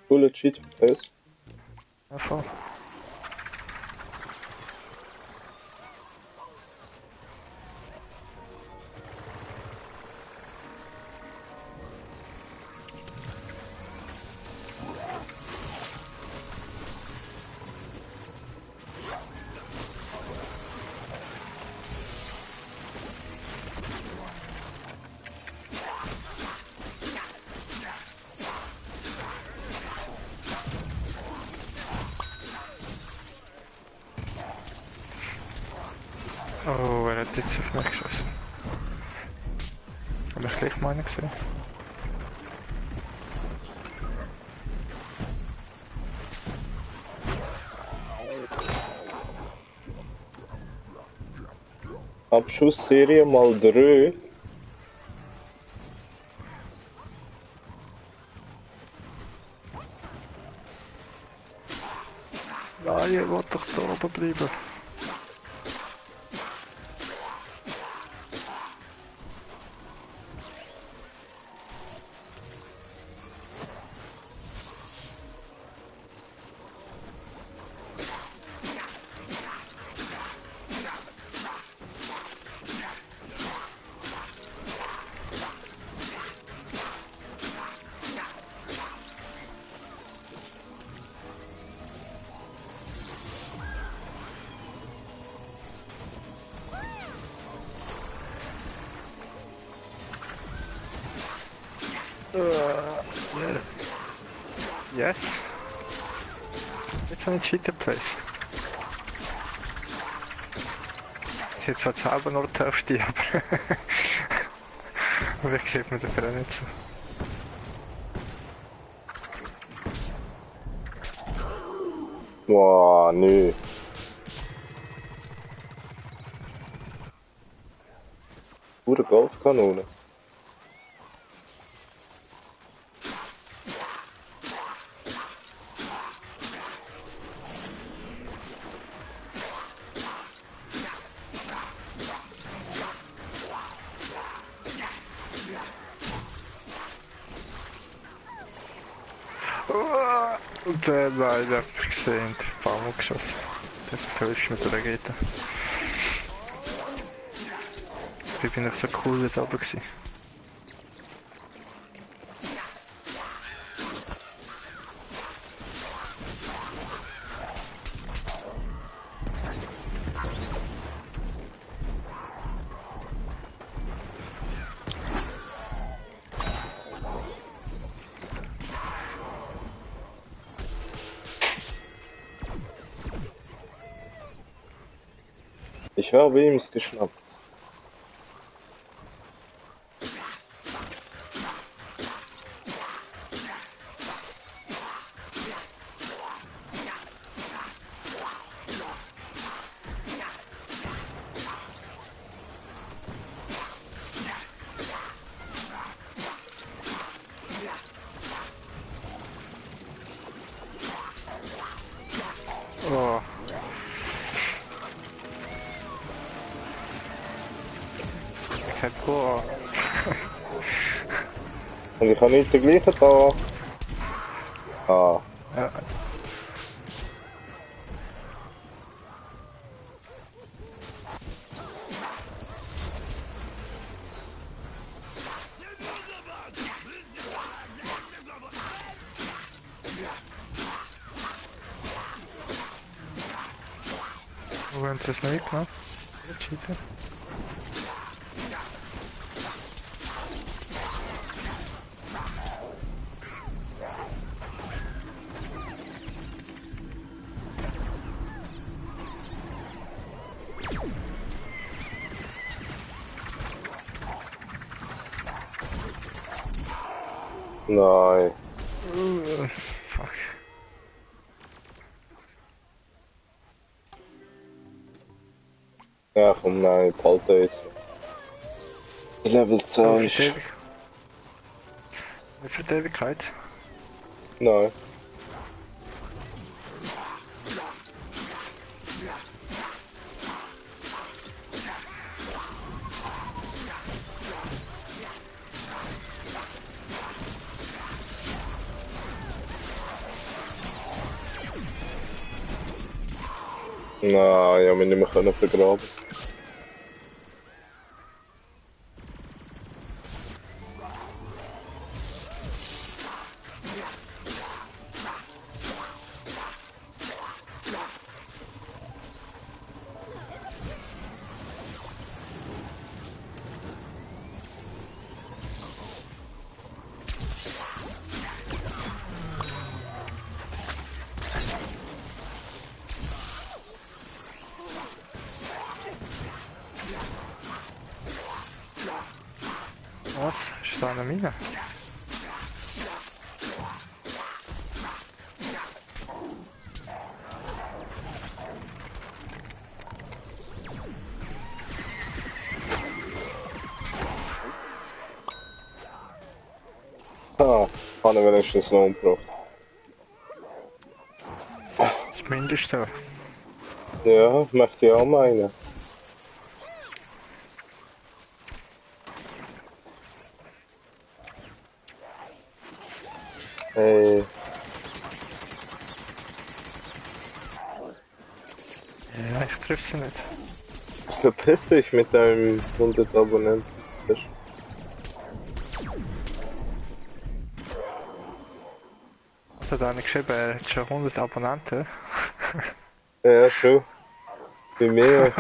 Cooler Cheat Place. Ja, voll. Oh, er hat jetzt auf mich geschossen. Hab ich gleich meinen gesehen. Abschussserie mal 3. Nein, ich will doch da oben bleiben. Yes. Jetzt habe ich Cheater Place. Sie hat zwar selber nur die Hälfte, aber ich sieht mir dafür auch nicht so. Boah, nö. Gute Golfkanone. Und dann leider gesehen, der Baum geschossen. Der verfälscht mit der Rakete. Ich bin nicht so cool dort oben gewesen. Ich habe ihm es geschnappt. Oh. Ich sag, boah. Und ich habe nicht den gleichen da. Ah. Ja. Wo haben sie das nicht gemacht? Cheater. Nein. Fuck. Ja, komm, nein, behalte jetzt. Level 2 ist... Wie viel die Ewigkeit? Nein. Nein, ich habe mich nicht mehr können vergraben. Was? Ist da eine Mine? Ah, habe ich wenigstens noch umgebracht. Das Mindeste. Ja, möchte ich auch meinen. Hey, Ja, ich triff sie nicht. verpiss dich mit deinem 100 Abonnenten. Was hat einer geschrieben? Er hat schon 100 Abonnenten. Ja, schon. Bei mir.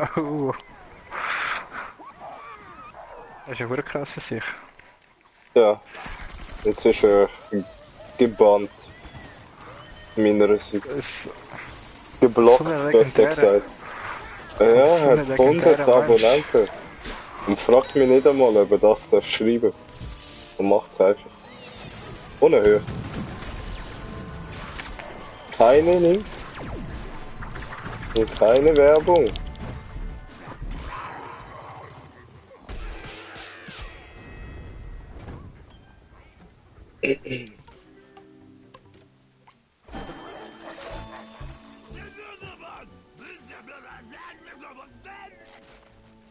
Das ist ja verdammt krass, sich. Ja. Jetzt ist er gebannt. meiner Seite. Es, Geblockt, so eine besser legendäre- gesagt. Ja, so eine hat 100 legendäre Abonnenten. Und fragt mich nicht einmal, ob er das darf schreiben. Und macht es einfach. Unerhört. Keine Links. Und keine Werbung.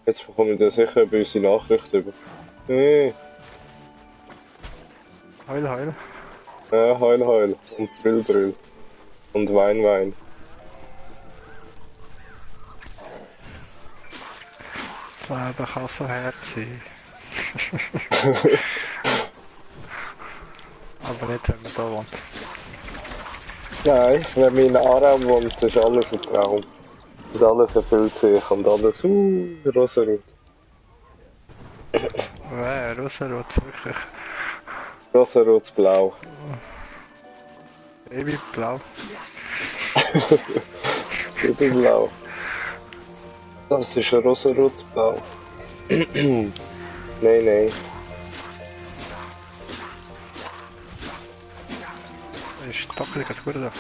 Jetzt bekommen wir sicher bei unsere Nachricht über. Heul, heul. Ja, heul, heul. Und Drill, Drill. Und Wein, Wein. Das Leben kann so hart sein. Aber nicht, wenn man da wohnt. Nein, wenn man in Aarau wohnt, ist alles ein Traum. Und alles erfüllt sich und alles, rosarot. Rosarot, wirklich. Rosarot blau. Ewig blau. Wieder blau. Das ist ein rosarot blau. Nein, nein. Ist doch gerade gut da.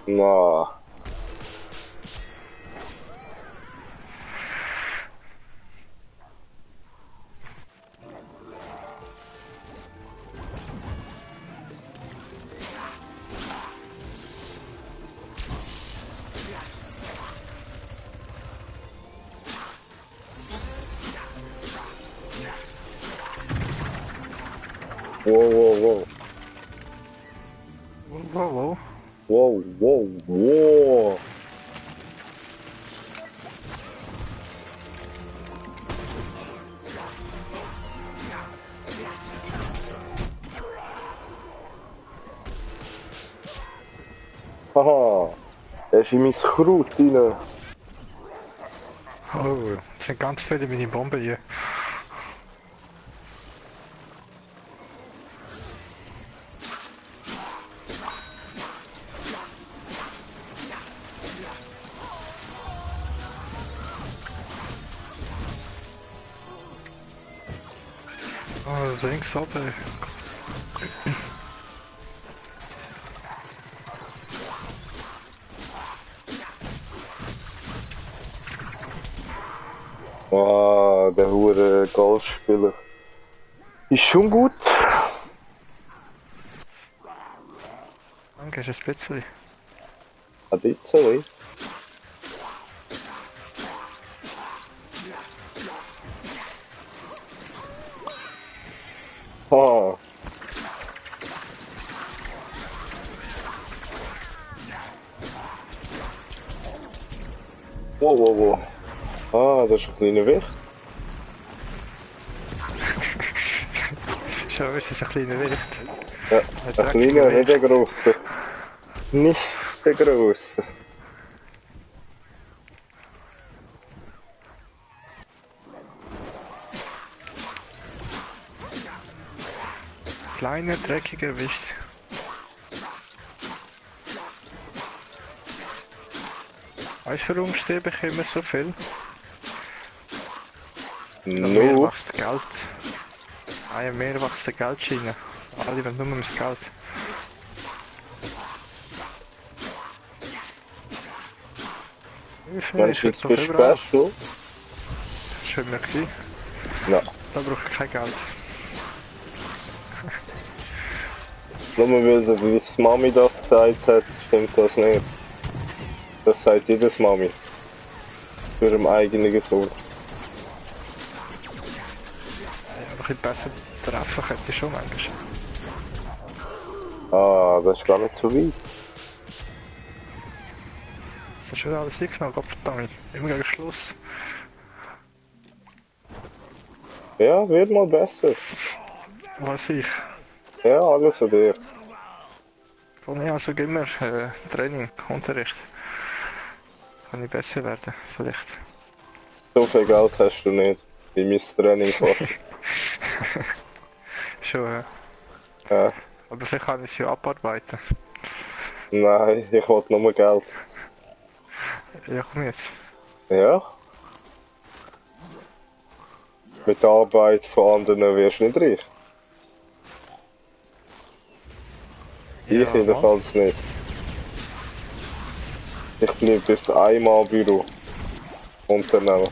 Na. Wow. Wow. Wow. Haha, er ist in mein Kraut rein. Oh, es sind ganz viele meine Bomben hier. Oh, links oben. Ah, der hure Golfspieler. Ist schon gut. Danke, ist ein bisschen. Ein bisschen. Ah. Wow. Ah, das ist ein kleiner Wicht. Schon ist es ein kleiner Wicht. Ja, ein kleiner, nicht der grosse. Nicht der grosse. Kleiner, dreckiger Wicht. Weißt du, warum sterbe ich immer so viel? Mir No. wächst Geld. Mir wächst der Geldschiene. Alle wollen nur mein Geld. Meinst du jetzt bist du special? Das war schon immer gewesen. Nein. Da brauche ich kein Geld. Nur weil wie die Mami das gesagt hat, stimmt das nicht. Das sagt jedes Mami. Für ihren eigenen Sohn. Ja, ein bisschen besser treffen könnte ich schon manchmal. Ah, das ist gar nicht so weit. Das ist schon alles eingenommen, Gottverdammt. Immer gegen Schluss. Ja, wird mal besser. Was ich. Ja, alles für dir. Voll ja, also immer Training, Unterricht. Kann ich besser werden, vielleicht. So viel Geld hast du nicht, wie mein Training kostet. Schon, Ja. aber vielleicht kann ich es ja abarbeiten. Nein, ich will nur Geld. Ja, komm jetzt. Ja? Mit der Arbeit von anderen wirst du nicht reich. Ja, Ich jedenfalls nicht. Ich bleibe bis einmal Büro. Unternehmen.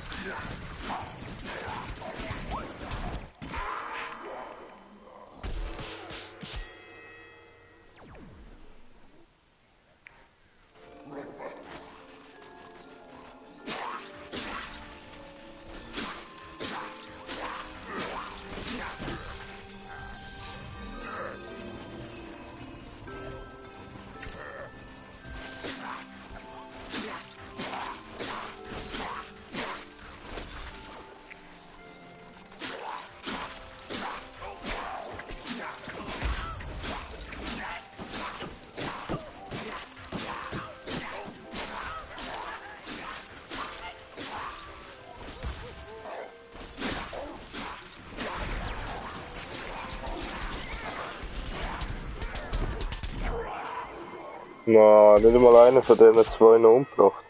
Nein, nicht einmal einer von diesen zwei noch umgebracht.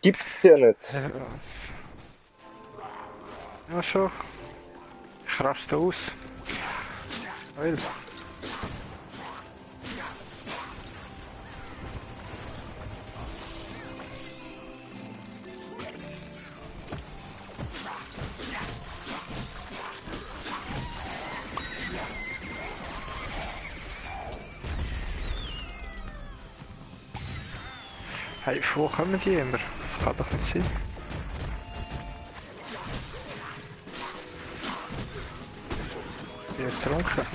Gibt's ja nicht. Ja, schon. Ich raste aus. Weil. Hey, wo kommen die immer? Das kann doch nicht sein. Die getrunken.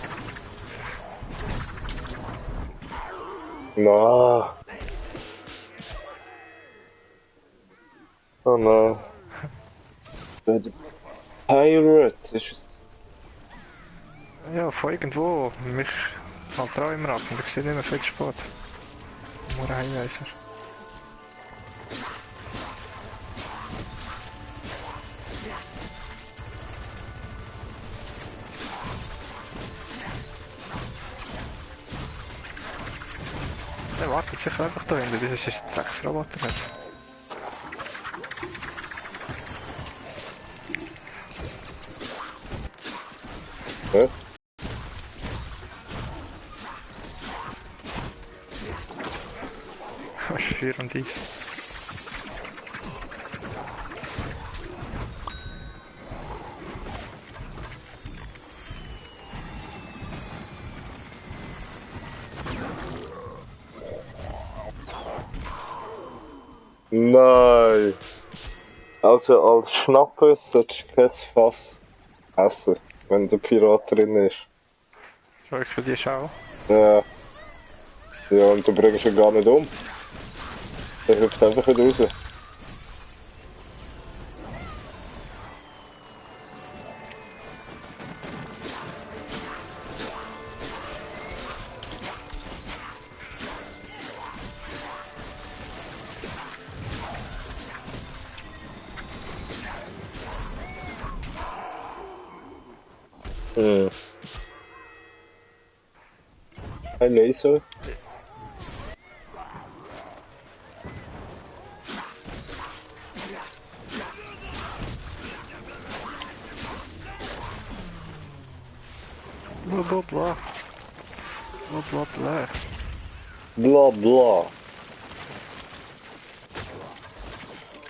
Nein. Oh nein. Der Pirate ist es. Ja, von irgendwo. Mich halt auch immer ab und ich sehe nicht mehr viel Sport. Nur ein Hinweiser. Der wartet sicher einfach da hinten, bis es jetzt 6 Roboter hat. Ja? Was ist 4 und Eis? Nein. Also als Schnappes solltest du kein Fass essen, wenn der Pirat drin ist. So explodierst du auch. Ja. Ja, und du bringst ihn gar nicht um. Der hüpft einfach wieder raus. Hm. Ein Laser. Bla bla bla. Bla bla bla. Bla bla.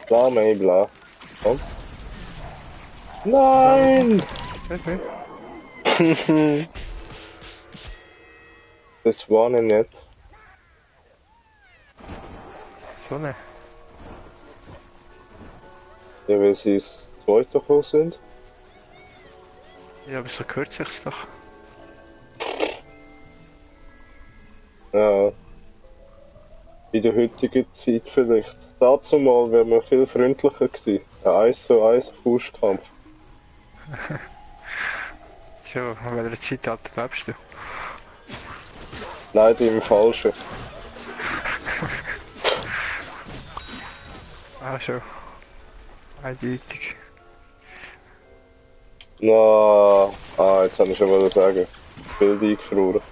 Bla, nein, bla. Komm. Nein! Weet niet. Das war nicht. Zo nee. Ja, weil sie das zweite gekommen sind. Ja, aber so gehört sich's doch. Ja. In der heutigen Zeit vielleicht. Dazu mal wäre man viel freundlicher gewesen. Ein 1 zu 1 Faustkampf. Zo, in welcher Zeitalter lebst du? Leider im Falschen. Ah, schon. Eindeutig. Na, jetzt habe ich schon mal sagen. Bild eingefroren.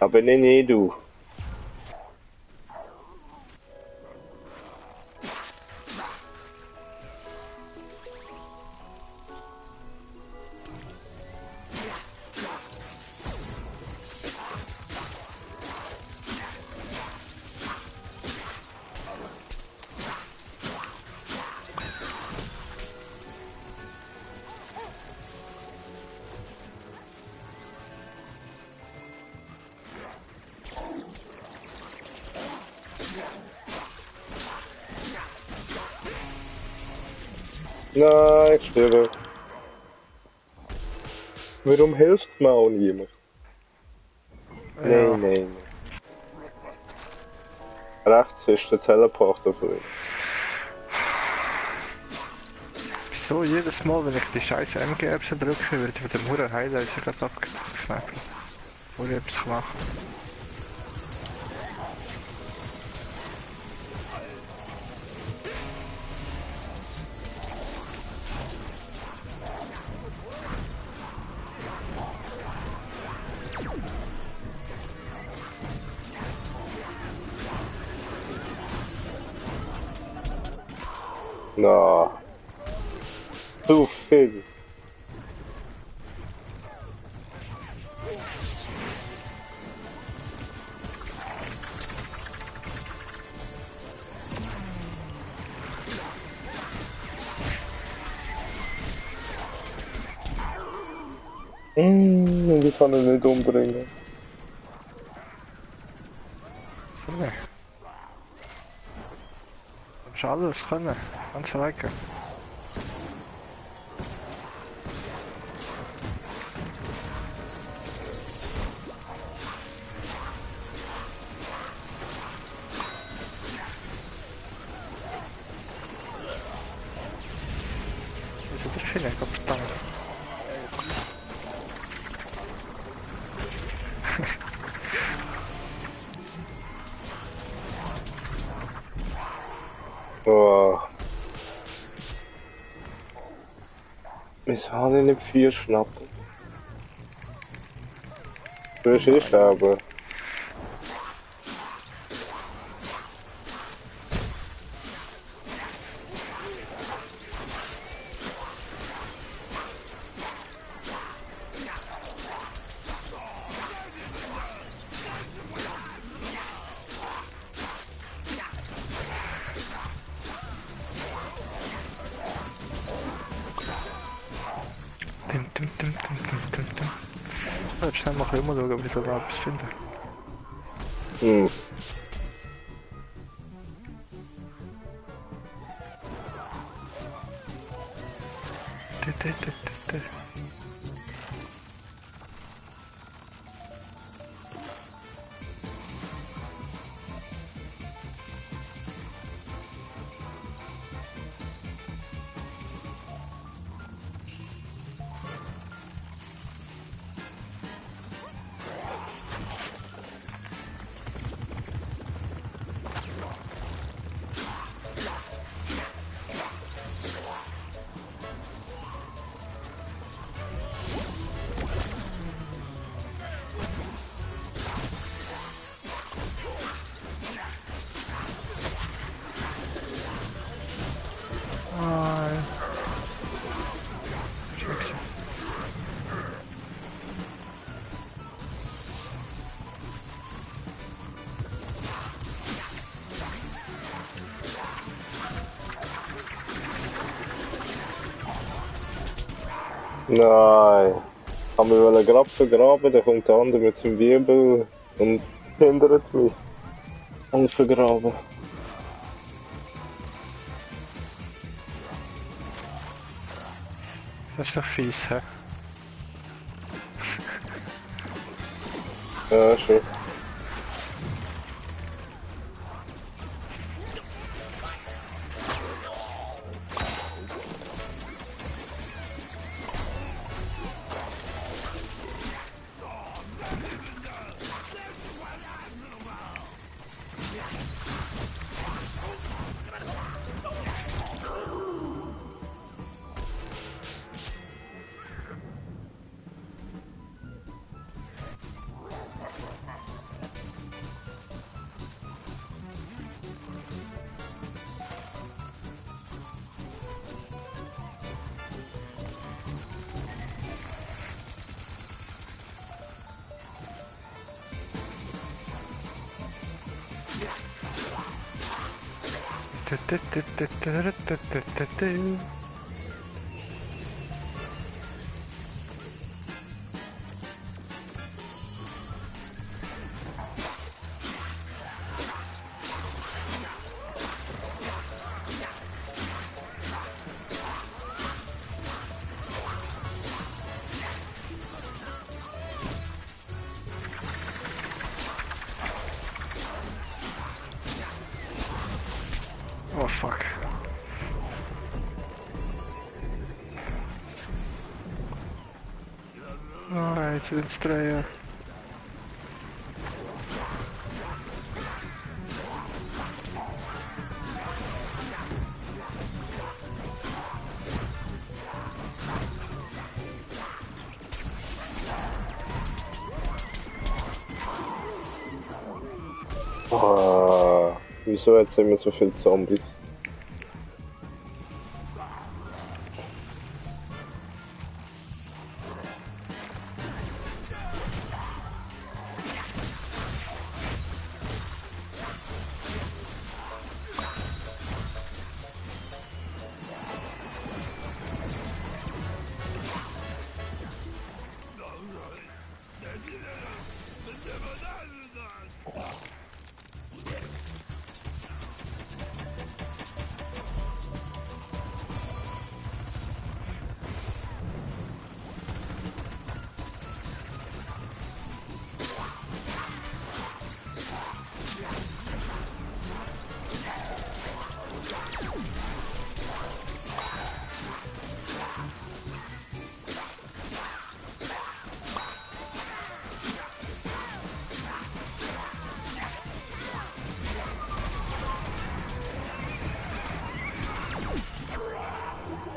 Aber nicht du. Nein, ich sterbe. Warum hilft mir auch niemand? Ja. Nein. Rechts ist der Teleporter für ihn. Wieso jedes Mal, wenn ich die scheiß MG-Apps drücke, wird mit dem Huren Highlighter gerade abgesnappt. Wo ich etwas machen. Na. Zu viel. Die kann ich nicht umbringen. So, ne. Du musst alles können. Ganz alleine. Wieso der Finne, Gottverdammt. Oh. Wieso habe ich nicht 4 Schnappen? Du bist ich sterben. Jetzt schnell mal schauen, ob ich da etwas finde. Hm. Nein. Ich habe mich gerade vergraben, dann kommt der andere mit seinem Wirbel und hindert mich. Und vergraben. Das ist doch fies, hä? Ja, schon. Oh fuck. Oh, jetzt wird es drehen. Wieso jetzt immer so viele Zombies?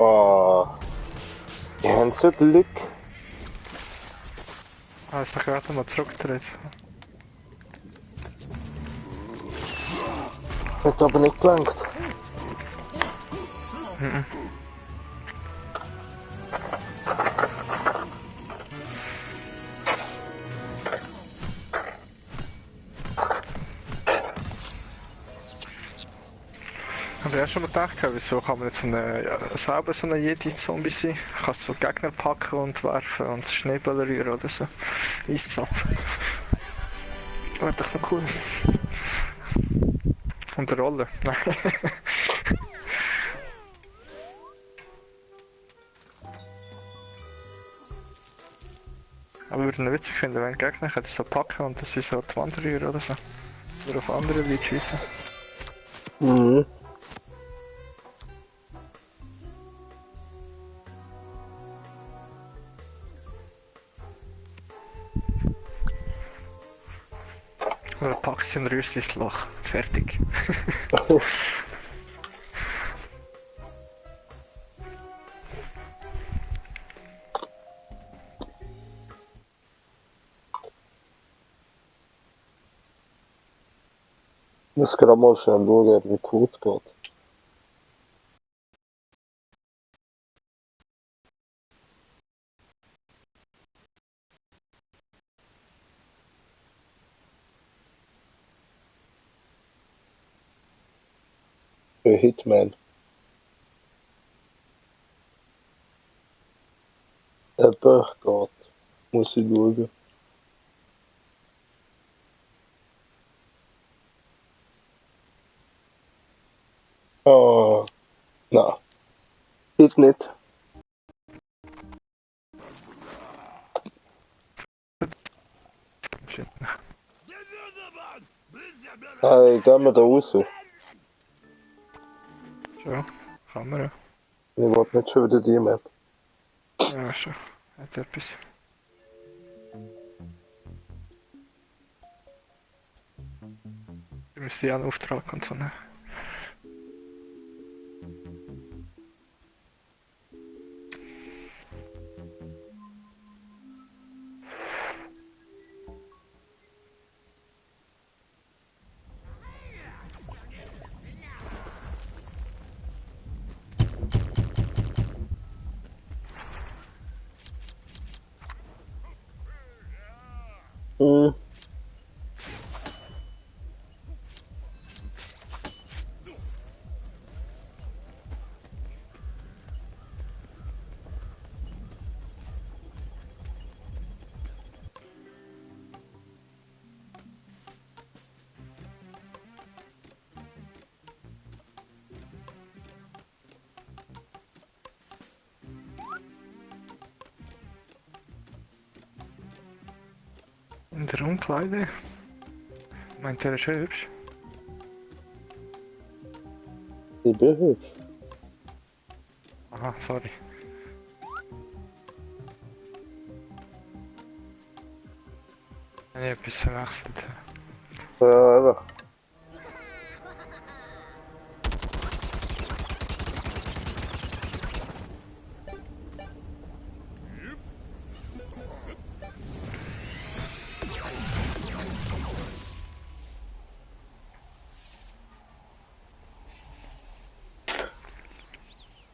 Oh, die haben so Glück. Ah, ist doch gerade mal zurückgedreht. Hat aber nicht gelangt. Hab ich auch schon mal gedacht, wieso kann man jetzt selber so eine Jedi-Zombie sein? Kannst du Gegner packen und werfen und Schneebälle rühren oder so. Eiszapf. Wäre doch noch cool. Und eine Rolle. Nein. Aber würde ich witzig finden, wenn Gegner so packen und das ist so die Wand rühren oder so. Oder auf andere Leute schiessen. Mhm. Oder packst sie und rührst ins Loch. Fertig. Ich muss gerade mal schnell schauen, ob der Code geht. Für Hitman. Aber geht. Muss ich schauen. Ah, nein. Geht nicht. Hey, gehen wir da raus. So, kann man ja. Ich wollte nicht schon wieder die Map. Ja, schon. Hat etwas. Ich müsste ja einen Auftrag und so nehmen. Hm. In der Umkleide? Meint er ist hübsch? Ich bin hübsch. Aha, sorry. Ich habe etwas verwechselt. Ja, eben.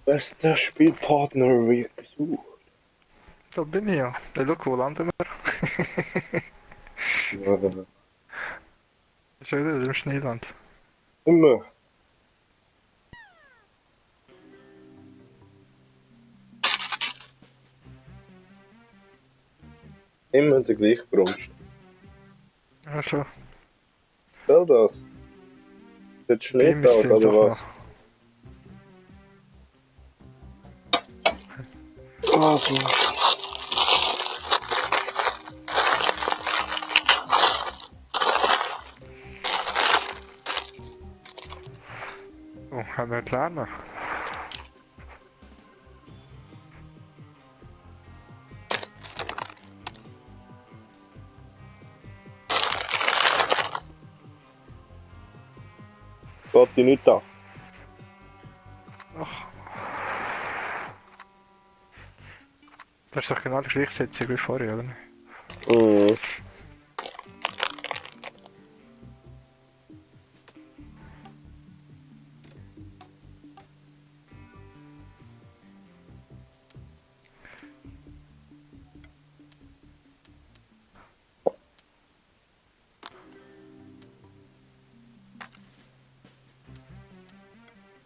Bester Spielpartner wird gesucht. Da bin ich ja. Hey, schau, wo landen wir? Ja, Schon wieder im Schneeland. immer. Immer der gleiche Brunst. Ja, schon. Soll das? Wird Schnee Beim ist taut, oder doch was? noch. Also. Oh, haben wir lernen? Geht die nicht an? Ach. Das ist doch genau die Gleichsetzung wie vorher, oder? Mhm.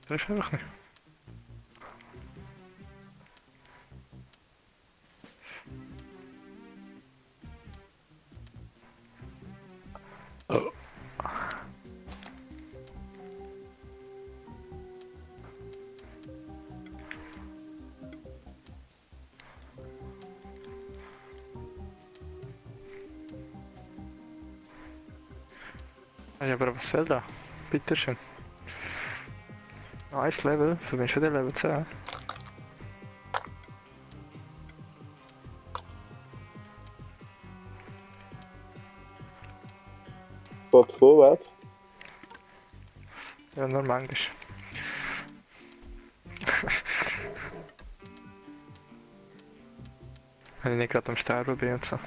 Das ist einfach nicht. Ja, aber was soll da? Bitteschön. Nice Level, für mich schon der Level 10. Geht vorwärts. Ja, nur manchmal. Wenn ich nicht gerade am Sterben bin und so.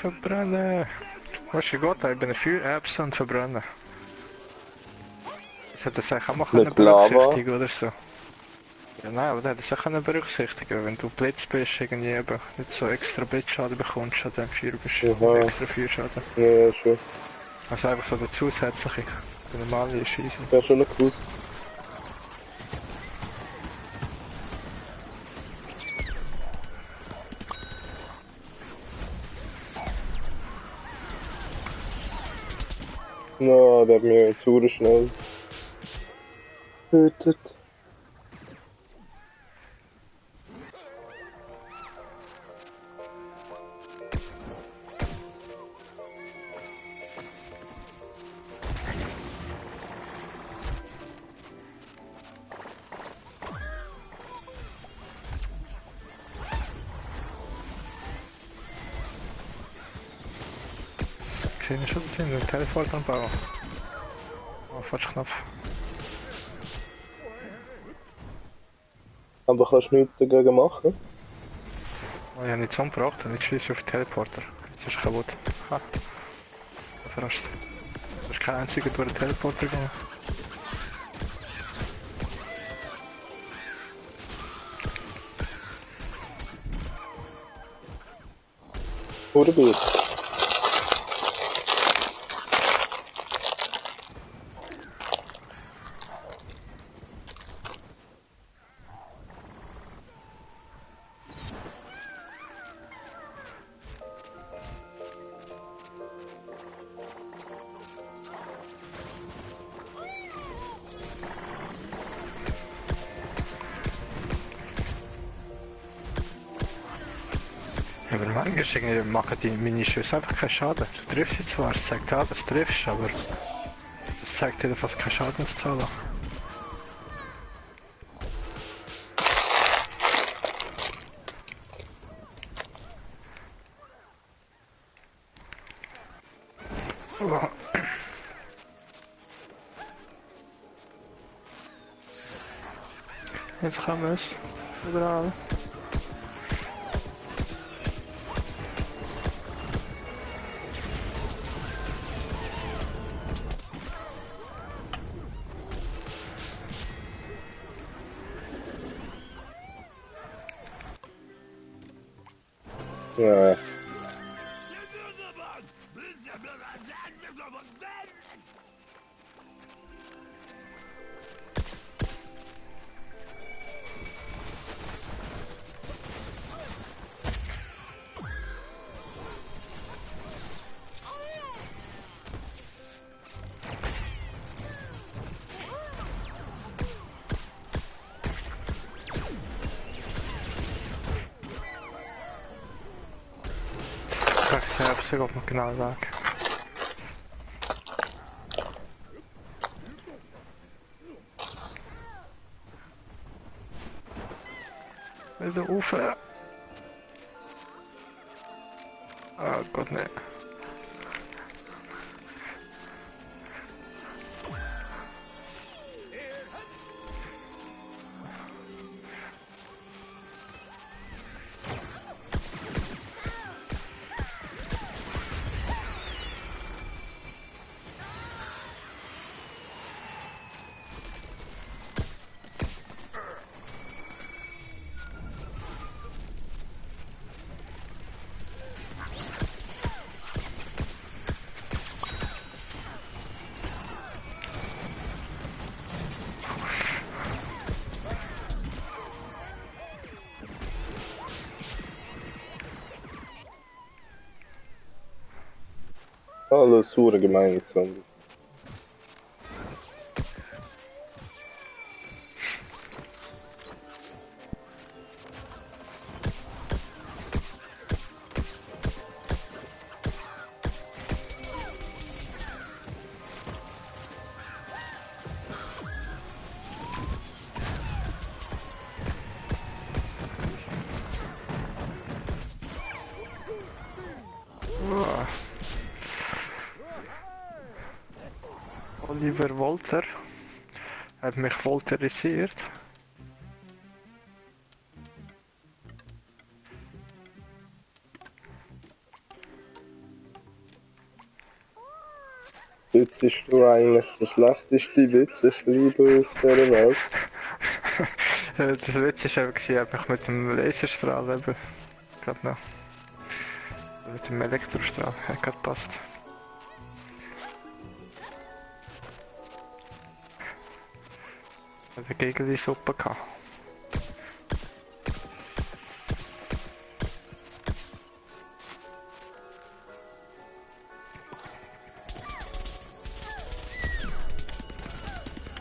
Verbrennen! Was ist Gott, ich bin ein Feuerbsen und verbrennen. Das hätte es eigentlich auch mal Mit berücksichtigen oder so. Ja, nein, aber das hätte es auch berücksichtigen, wenn du Blitz bist, irgendwie eben nicht so extra Blitzschaden bekommst, an dem Feuer bist, Aha. extra Feuerschaden. Ja, schon. Also einfach so der zusätzliche, der normale ist easy. Ja, schon noch gut. Na, der hat mir jetzt super schnell getötet. Gesehen schon, dass wir einen Teleport anbauen. Oh, falsch Knopf. Aber kannst du nichts dagegen machen? Oh, ich habe nicht umgebracht und jetzt schieße ich auf den Teleporter. Jetzt ist er kaputt. Ha. Verrascht. Da ist kein einziger durch den Teleporter gegangen. Oder Bier? Aber manchmal irgendwie machen die Minischüsse einfach keinen Schaden. Du triffst sie zwar, es zeigt an, dass du triffst, aber das zeigt dir fast keine Schadenszahl an. Oh. Jetzt haben wir es. Überall. Ja. Ik heb zich op mijn kanaal raken. Met de oefen. Oh god nee. Alles hure gemeine Zombies. Oh. Oliver Wolter hat mich volterisiert. Jetzt bist du eigentlich der schlechteste Witzeschreiber auf dieser Welt. Das Witz ist einfach, ich habe mich mit dem Laserstrahl eben gerade noch. Mit dem Elektrostrahl hat gerade gepasst. Ich habe gegen die Suppe gehabt.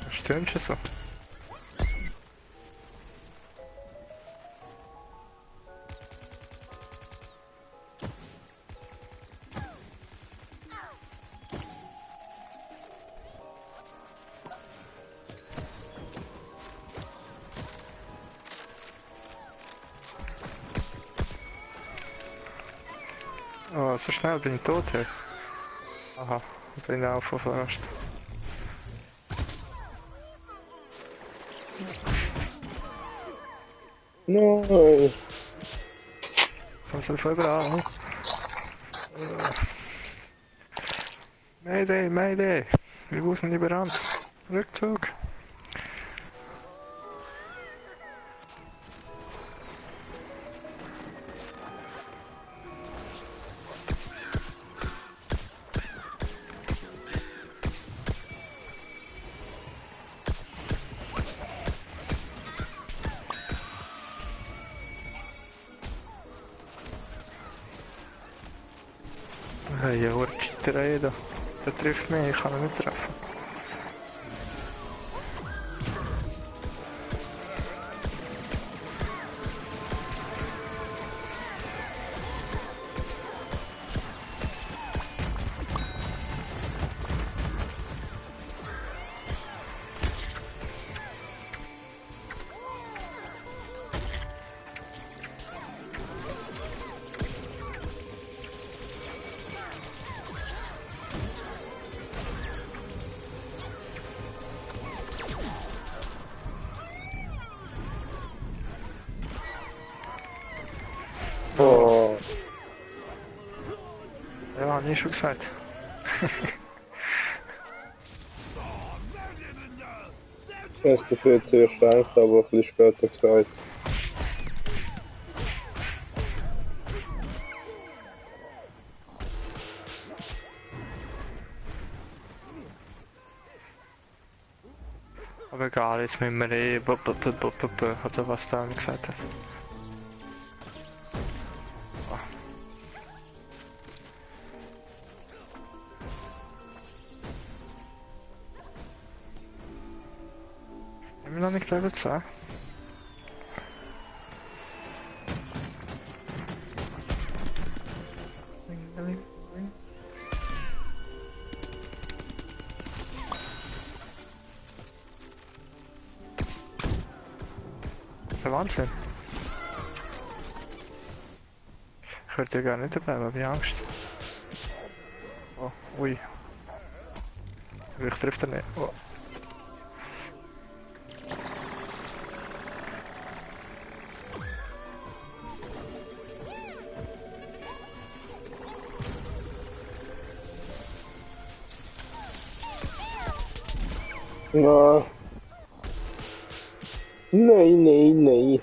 Stimmt schon so. Oh, so schnell bin ich tot, hey. Aha, bin ich auch verflasht. Nein. Kommst du voll überall? Mayday, Mayday! Wir wussten überrannt. Rückzug! Ja, hoor, Cheaterei da. Der trifft mich, ich kann ihn nicht treffen. ich schon gesagt. Ich habe dafür zuerst gedacht, aber ein bisschen später gesagt. Aber egal, jetzt müssen wir eh oder was der gesagt hat. Oh. Haben wir noch nicht Level 2? Der Wahnsinn. Ich würde ja gar nicht dabei, aber ich habe Angst. Oh, ui. Ich treffe den nicht. Oh. Ja. Nein, nein, nein.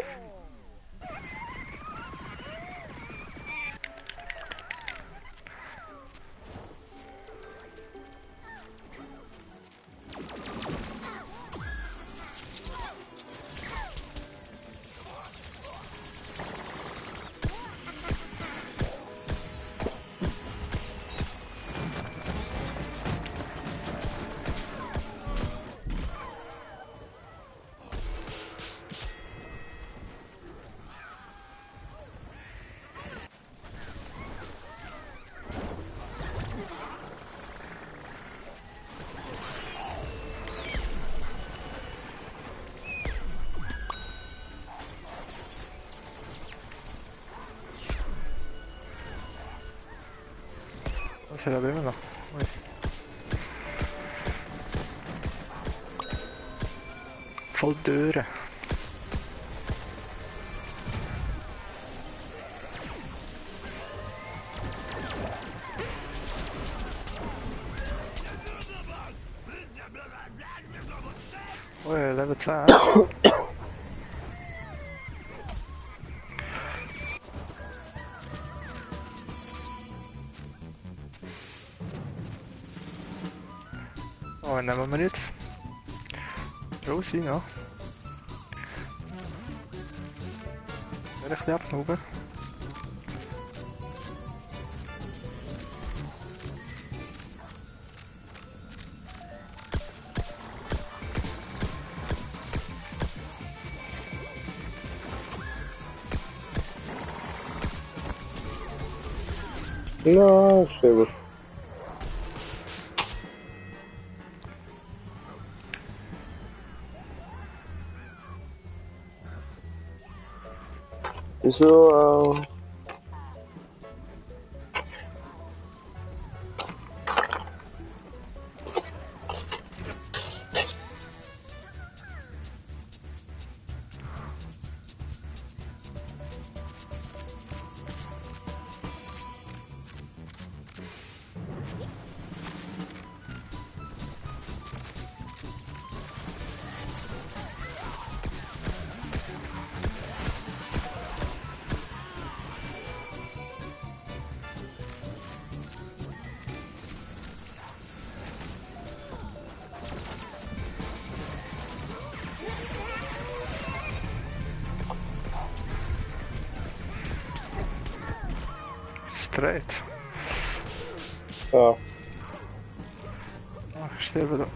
Was ist aber immer noch? Ui. Voll Dören. Oh ja, Level 2. Oh, was nehmen wir jetzt? Rosi noch. Will ich ein bisschen abgehoben? Na, schön. So, Straight. ja. Oh, ich sterbe da.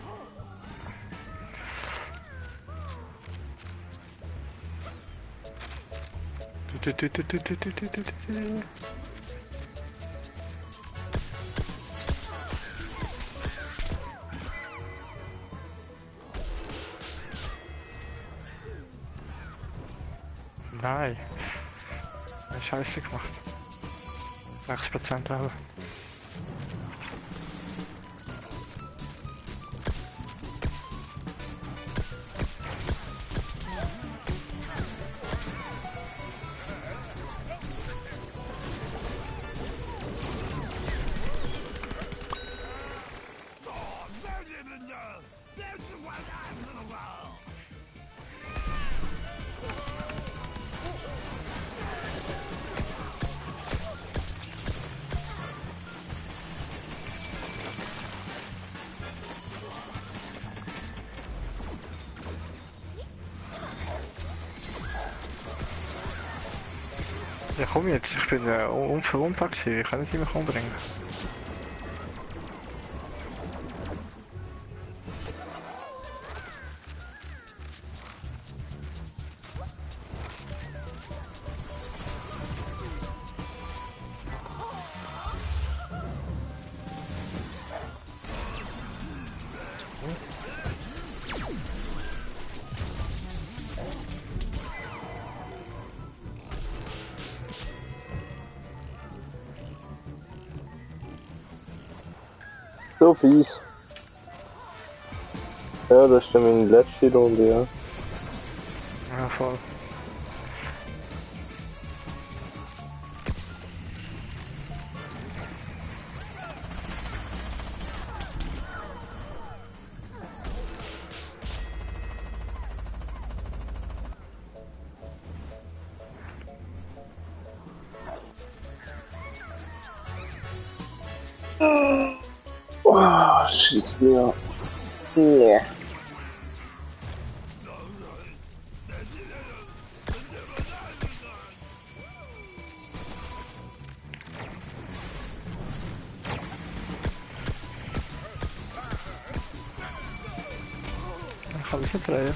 Nein. Scheiße gemacht. 6% haben. Ja komm jetzt, ich bin unverwundbar gewesen, ich kann nicht mich umbringen. So fies. Ja, das ist dann meine letzte Runde, ja. Ja, voll. Oh, schieß mir. Nee. Ich kann das nicht drehen.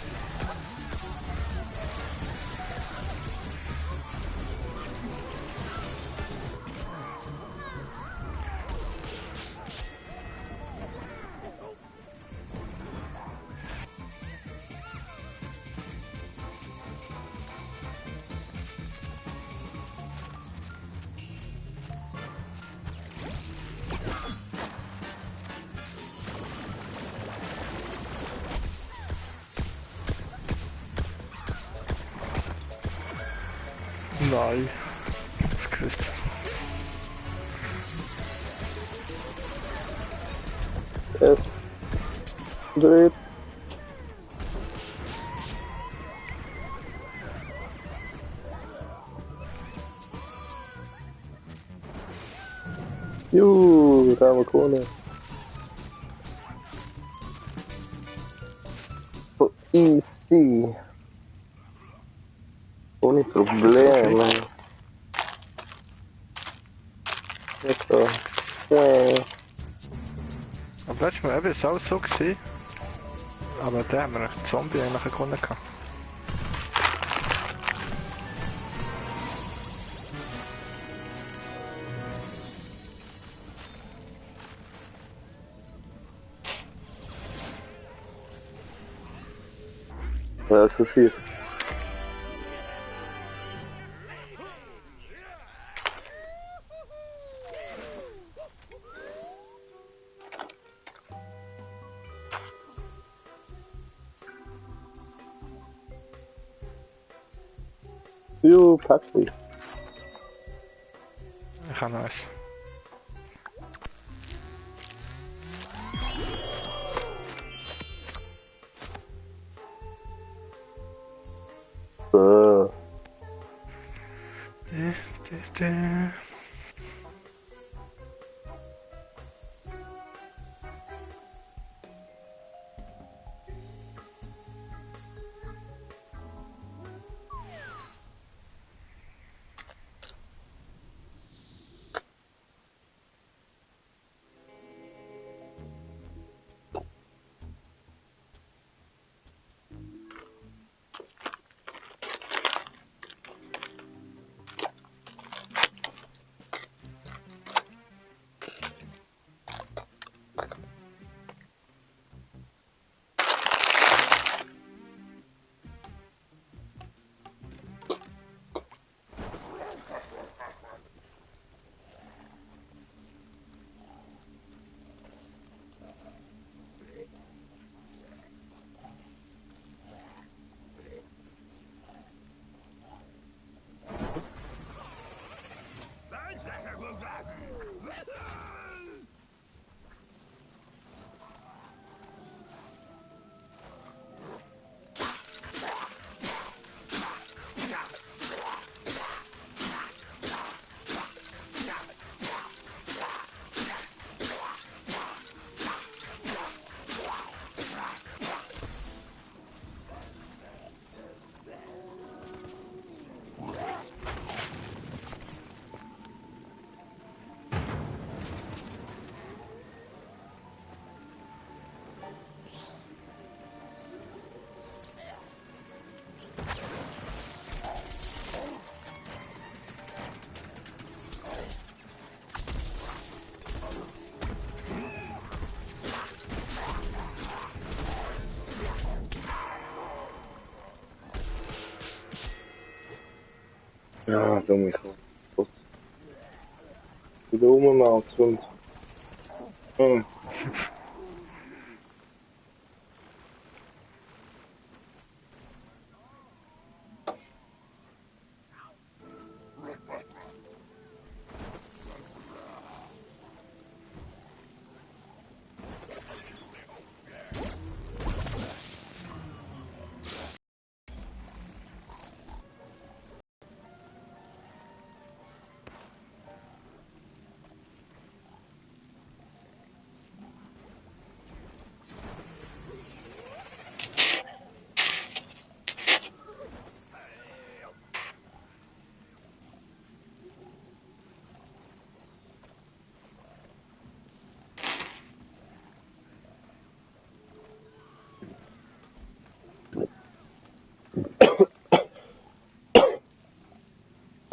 Nein. Das gewusst. Es dreht. Juhu, da haben wir Krone. So easy. Ohne Probleme. Lecker. Aber letztes Mal eben ist es auch so gewesen. Aber da haben wir einen Zombie eigentlich gewonnen gehabt. Ja, ist viel. Jo, Patrick. Ich habe nice. So. Da. Ja, dumme Gott. Wieder rummachen und... Hm.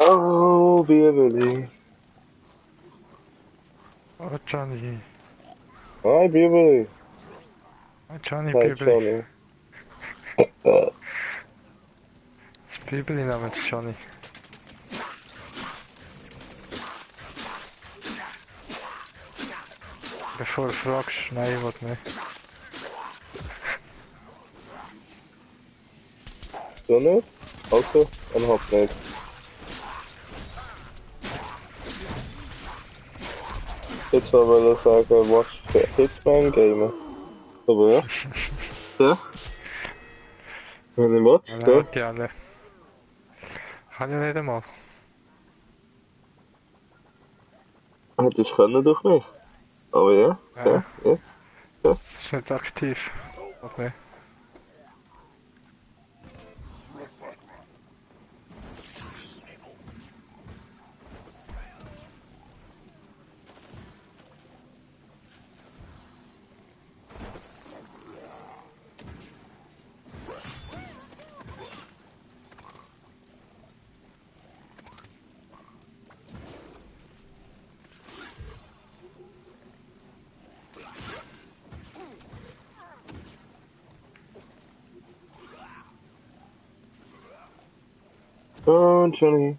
Oh, Bibeli. Oh, Johnny. Hi, Bibeli. Oh, Johnny Hi, Bibli. Johnny. Das Bibli namens Johnny. Bevor du fragst, nein, ich will nicht. Du nicht? Also, dann hab nicht. Jetzt wollte ich sagen, was für Hitman Gamer. Aber ja. Ja? Wenn ich was, Alle ja. hat die alle. Kann ich nicht einmal. Hätte ich können durch mich. Aber ja, Ja, ja, ja, ja. das ist nicht aktiv. Will nicht. Oh, Johnny.